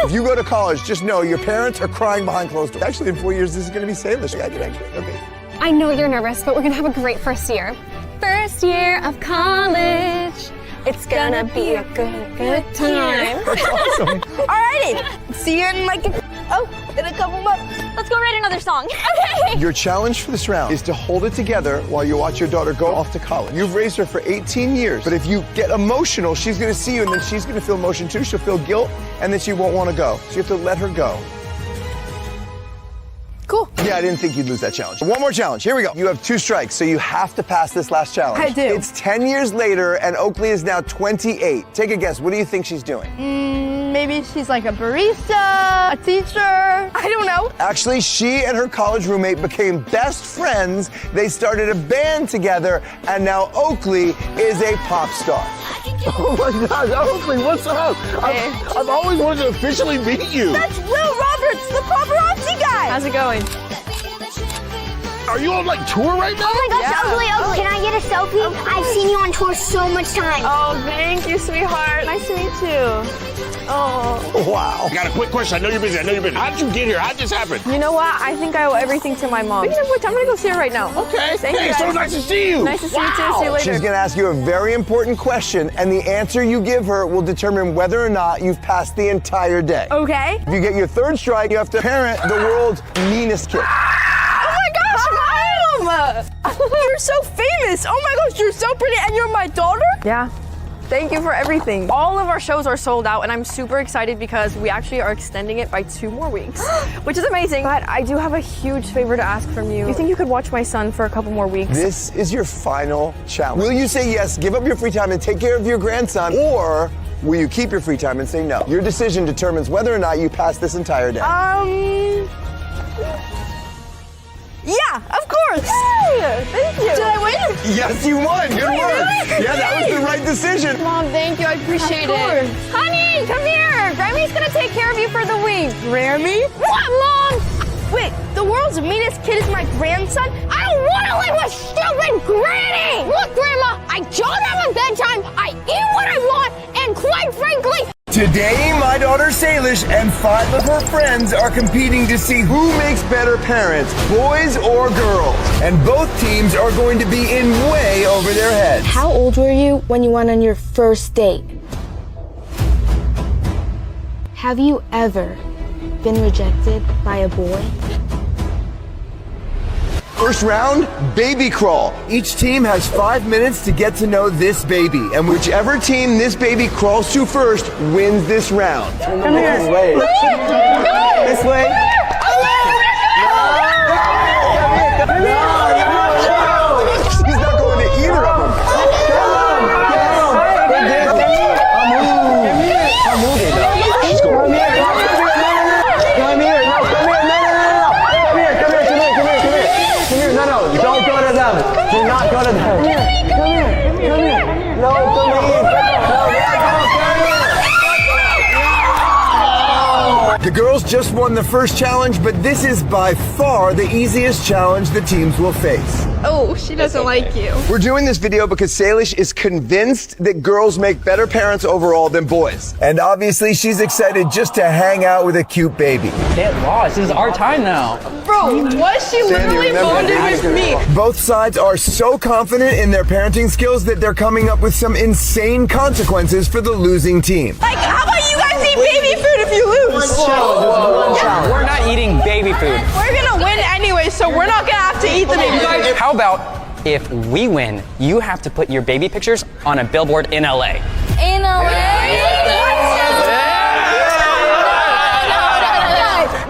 If you go to college, just know your parents are crying behind closed doors. Actually, in 4 years, this is going to be Salish. Okay. I know you're nervous, but we're gonna have a great first year. First year of college. It's gonna be a good time. That's awesome. Alrighty. See you in in a couple months. Let's go write another song. Okay. Your challenge for this round is to hold it together while you watch your daughter go off to college. You've raised her for 18 years, but if you get emotional, she's gonna see you and then she's gonna feel emotion too. She'll feel guilt and then she won't wanna go. So you have to let her go. Cool. Yeah, I didn't think you'd lose that challenge. One more challenge. Here we go. You have 2 strikes, so you have to pass this last challenge. I do. It's 10 years later, and Oakley is now 28. Take a guess. What do you think she's doing? Maybe she's like a barista, a teacher. I don't know. Actually, she and her college roommate became best friends. They started a band together, and now Oakley is a pop star. Oh my God, Oakley, what's up? I've always wanted to officially meet you. That's Will Roberts, the paparazzi guy. How's it going? Are you on like tour right now? Oh my gosh, Oakley, can I get a selfie? I've seen you on tour so much time. Oh, thank you, sweetheart. Nice to meet you. Oh. Wow. I got a quick question. I know you're busy. How did you get here? How did this happen? You know what? I think I owe everything to my mom. Speaking of which, I'm gonna go see her right now. Okay. Thank you, Hey, guys. so nice to see you. Nice to see you too. See you later. She's gonna ask you a very important question, and the answer you give her will determine whether or not you've passed the entire day. Okay. If you get your 3rd strike, you have to parent the world's meanest kid. Oh my gosh, Mom! You're so famous. Oh my gosh, you're so pretty, and you're my daughter? Yeah. Thank you for everything. All of our shows are sold out, and I'm super excited because we actually are extending it by 2 more weeks, which is amazing. But I do have a huge favor to ask from you. You think you could watch my son for a couple more weeks? This is your final challenge. Will you say yes, give up your free time and take care of your grandson, or will you keep your free time and say no? Your decision determines whether or not you pass this entire day. Yeah, of course. Hey, thank you. Did I win? Yes, you won. Good work. Yeah, that was the right decision. Mom, thank you. I appreciate it. Honey, come here. Grammy's gonna take care of you for the week. Grammy? What, Mom? Wait, the world's meanest kid is my grandson? I don't want to live with stupid Granny! Look, Grandma, I don't have a bedtime, I eat what I want, and quite frankly... Today, my daughter Salish and 5 of her friends are competing to see who makes better parents, boys or girls. And both teams are going to be in way over their heads. How old were you when you went on your first date? Have you ever been rejected by a boy? First round, baby crawl. Each team has 5 minutes to get to know this baby, and whichever team this baby crawls to first wins this round. Come here. This way. This way. She's not going to either of them. I'm moving. She's going. Come here. Come here. No, come here. No, don't go to them. Do not go to them. Come here. No, come here. The girls just won the first challenge, but this is by far the easiest challenge the teams will face. Oh, she doesn't like you. We're doing this video because Salish is convinced that girls make better parents overall than boys. And obviously she's excited just to hang out with a cute baby. Get lost. This is our time now. Bro, what? She literally bonded with me. Both sides are so confident in their parenting skills that they're coming up with some insane consequences for the losing team. Like, how about you guys eat baby food if you lose? Challenge. We're not eating baby food. We're gonna win anyway, so we're not gonna have to eat the baby food. How about if we win, you have to put your baby pictures on a billboard in LA. In LA?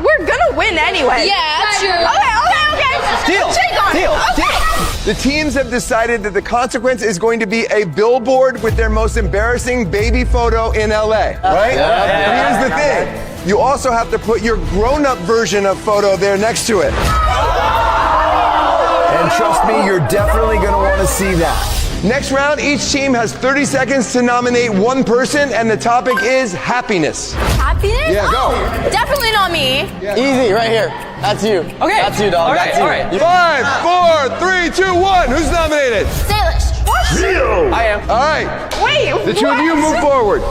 We're gonna win anyway. Yeah, that's true. Okay. Deal. The teams have decided that the consequence is going to be a billboard with their most embarrassing baby photo in LA, right? Yeah. Here's the thing. You also have to put your grown-up version of photo there next to it. And trust me, you're definitely going to want to see that. Next round, each team has 30 seconds to nominate one person, and the topic is happiness. Happiness? Yeah, go. Oh, definitely not me. Easy, right here. That's you. Okay. That's you, dog. All right, That's you. all right. 5, 4, 3, 2, 1. Who's nominated? Salish. Zero. I am. All right. Wait, The two of you move forward.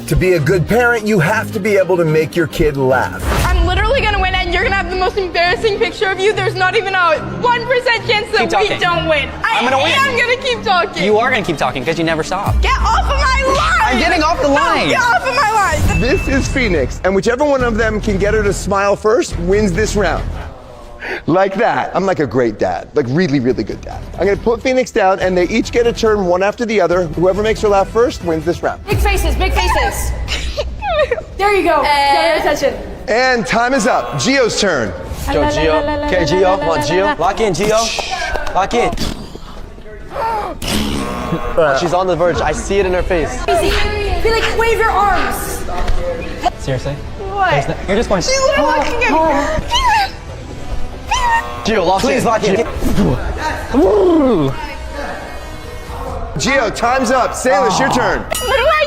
To be a good parent, you have to be able to make your kid laugh. I'm literally gonna win, and you're gonna have the most embarrassing picture of you. There's not even a 1% chance that we don't win. I'm gonna win. I'm gonna keep talking. You are gonna keep talking because you never stop. Get off of my line! I'm getting off the line. No, get off of my line! This is Phoenix, and whichever one of them can get her to smile first wins this round. Like that. I'm like a great dad, like really, really good dad. I'm gonna put Phoenix down, and they each get a turn one after the other. Whoever makes her laugh first wins this round. Big faces, big faces. There you go. Got your attention. And time is up. Gio's turn. Go, Gio. Okay, Gio. Come on, Gio. Lock in, Gio. Lock in. She's on the verge. I see it in her face. Easy. Be like, wave your arms. Seriously? What? You're just going. She's literally looking at me. Gio, lock in. Please lock in. Gio, time's up. Salish, your turn. What do I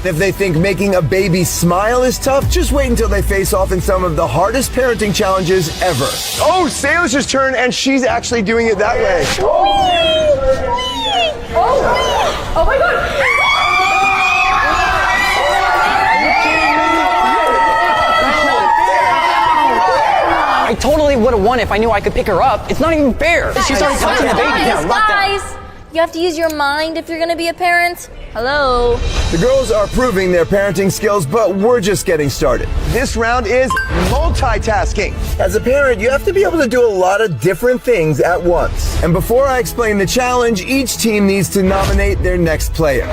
If they think making a baby smile is tough, just wait until they face off in some of the hardest parenting challenges ever. Oh, Salish's turn, and she's actually doing it that way. Oh my god! I totally would have won if I knew I could pick her up. It's not even fair. She started touching the baby. Guys, you have to use your mind if you're gonna be a parent. Hello. The girls are proving their parenting skills, but we're just getting started. This round is multitasking. As a parent, you have to be able to do a lot of different things at once. And before I explain the challenge, each team needs to nominate their next player.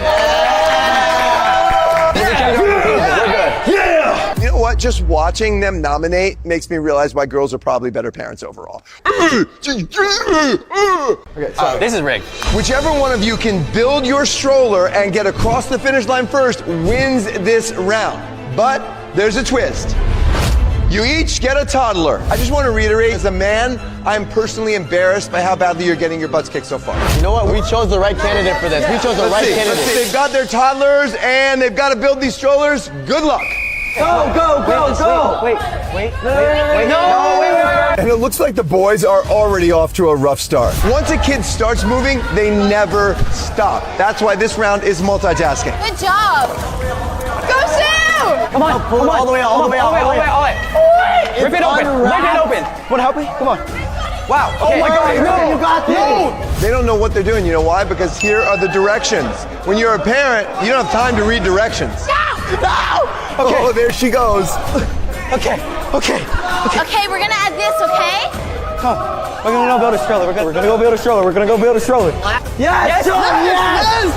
You know what? Just watching them nominate makes me realize why girls are probably better parents overall. Okay, so this is rigged. Whichever one of you can build your stroller and get across the finish line first wins this round. But there's a twist. You each get a toddler. I just want to reiterate, as a man, I'm personally embarrassed by how badly you're getting your butts kicked so far. You know what? We chose the right candidate for this. We chose the right candidate. They've got their toddlers and they've got to build these strollers. Good luck. Go, go, go, go! Wait. And it looks like the boys are already off to a rough start. Once a kid starts moving, they never stop. That's why this round is multitasking. Good job! Go Sue! Come on, Pull it all the way out, all the way out, all the way out. Rip it open, rip it open. Want to help me? Come on. Wow, okay. Oh my God, no, you got this. No. They don't know what they're doing. You know why? Because here are the directions. When you're a parent, you don't have time to read directions. No! Okay. Oh, there she goes. Okay. Okay, we're gonna add this, okay? Come. We're gonna go build a stroller. We're gonna go build a stroller. We're gonna go build a stroller. Yes!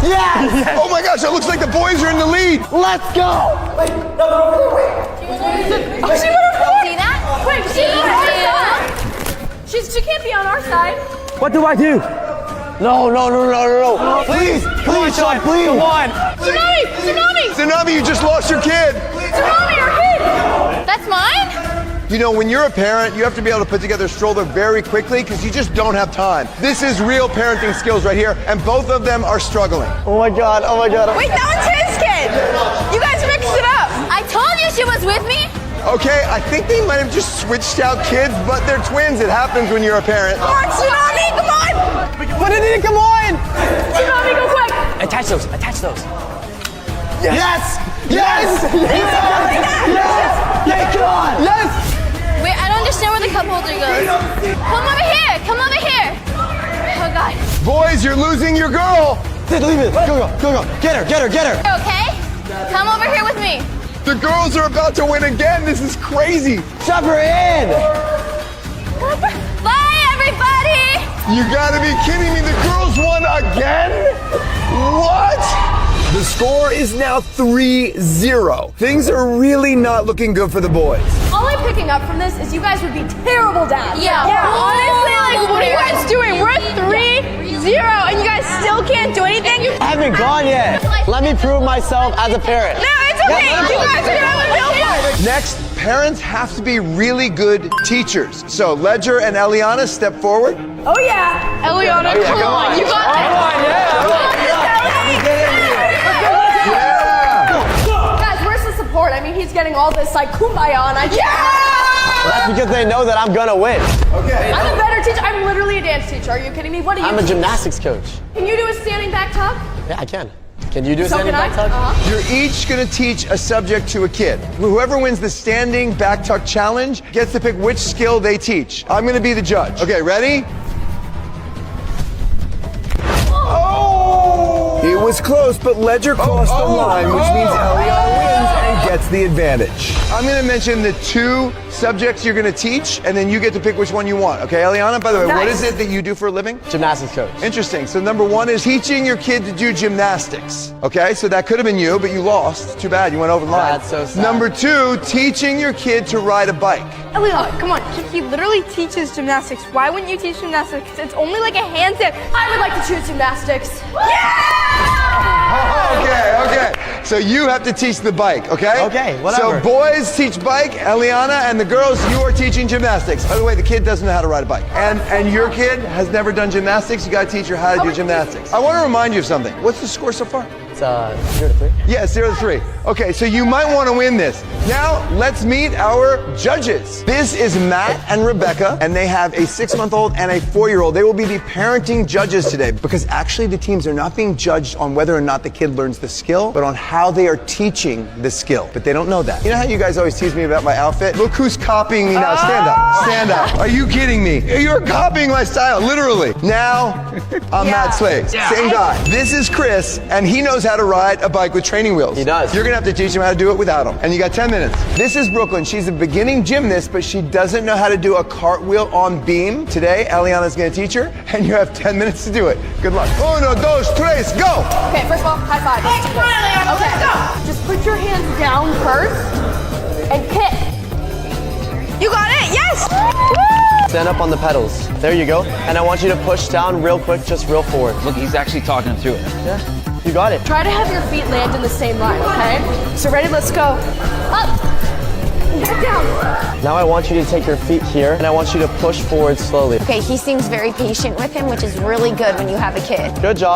Yes! Oh my gosh, it looks like the boys are in the lead. Let's go! Wait, no, wait. Oh, she went over See that? Wait, she's on our side. She can't be on our side. What do I do? No. Please, Sean, please. Come on. Tsunami, you just lost your kid. Tsunami, our kid. That's mine? You know, when you're a parent, you have to be able to put together a stroller very quickly because you just don't have time. This is real parenting skills right here, and both of them are struggling. Oh my God. Wait, that one's his kid. You guys mixed it up. I told you she was with me. Okay, I think they might have just switched out kids, but they're twins. It happens when you're a parent. Come on, Tsunami, come on. Put it in, come on. Tsunami, go quick. Attach those. Yes! Come on! Yes! Wait, I don't understand where the cup holder goes. Come over here. Oh God. Boys, you're losing your girl. Leave it. Go. Get her. Okay? Come over here with me. The girls are about to win again. This is crazy. Shove her in. Bye, everybody. You gotta be kidding me. The girls won again? What? The score is now 3-0. Things are really not looking good for the boys. All I'm picking up from this is you guys would be terrible dads. Yeah. Honestly, what are you guys doing? We're 3-0 and you guys still can't do anything? I haven't gone yet. Let me prove myself as a parent. No, it's okay. You guys are gonna have a real fight. Next, parents have to be really good teachers. So Ledger and Eliana, step forward. Oh yeah. Eliana, come on. You got this. Come on, Guys, where's the support? I mean, he's getting all this like kumbaya and Well, that's because they know that I'm gonna win. Okay. I'm a better teacher. I'm literally a dance teacher. Are you kidding me? What do you I'm a gymnastics coach. Can you do a standing back tuck? Yeah, I can. Can you do a So standing can I? back tuck? You're each gonna teach a subject to a kid. Whoever wins the standing back tuck challenge gets to pick which skill they teach. I'm gonna be the judge. Okay, ready? Oh! It was close, but Ledger crossed the line, which means Eliana wins and gets the advantage. I'm gonna mention the 2 subjects you're gonna teach, and then you get to pick which one you want. Okay, Eliana, by the way, what is it that you do for a living? Gymnastics coach. Interesting. So number 1 is teaching your kid to do gymnastics. Okay, so that could have been you, but you lost. Too bad, you went over the line. That's so sad. Number 2, teaching your kid to ride a bike. Eliana, come on. He literally teaches gymnastics. Why wouldn't you teach gymnastics? It's only like a handstand. I would like to choose gymnastics. Okay. So you have to teach the bike, okay? Okay, whatever. So boys teach bike, Eliana, and the girls, you are teaching gymnastics. By the way, the kid doesn't know how to ride a bike. And your kid has never done gymnastics. You gotta teach her how to do gymnastics. I wanna remind you of something. What's the score so far? It's 0-3. Yeah, 0-3. Okay, so you might want to win this. Now, let's meet our judges. This is Matt and Rebecca, and they have a 6-month-old and a 4-year-old. They will be the parenting judges today because actually the teams are not being judged on whether or not the kid learns the skill, but on how they are teaching the skill. But they don't know that. You know how you guys always tease me about my outfit? Look who's copying me now. Stand up. Stand up. Are you kidding me? You're copying my style, literally. Now, I'm Matt Slade. Same guy. This is Chris, and he knows how to ride a bike with training wheels. He does. You're gonna have to teach him how to do it without them. And you got 10 minutes. This is Brooklyn. She's a beginning gymnast, but she doesn't know how to do a cartwheel on beam. Today, Eliana's gonna teach her, and you have 10 minutes to do it. Good luck. 1, 2, 3, go! Okay, first of all, high five. Let's do this. Okay, go. Just put your hands down first and kick. You got it? Yes! Stand up on the pedals. There you go. And I want you to push down real quick, just real forward. Look, he's actually talking through it. Yeah, you got it. Try to have your feet land in the same line, okay? So ready, let's go. Up. Back down. Now I want you to take your feet here, and I want you to push forward slowly. Okay, he seems very patient with him, which is really good when you have a kid. Good job.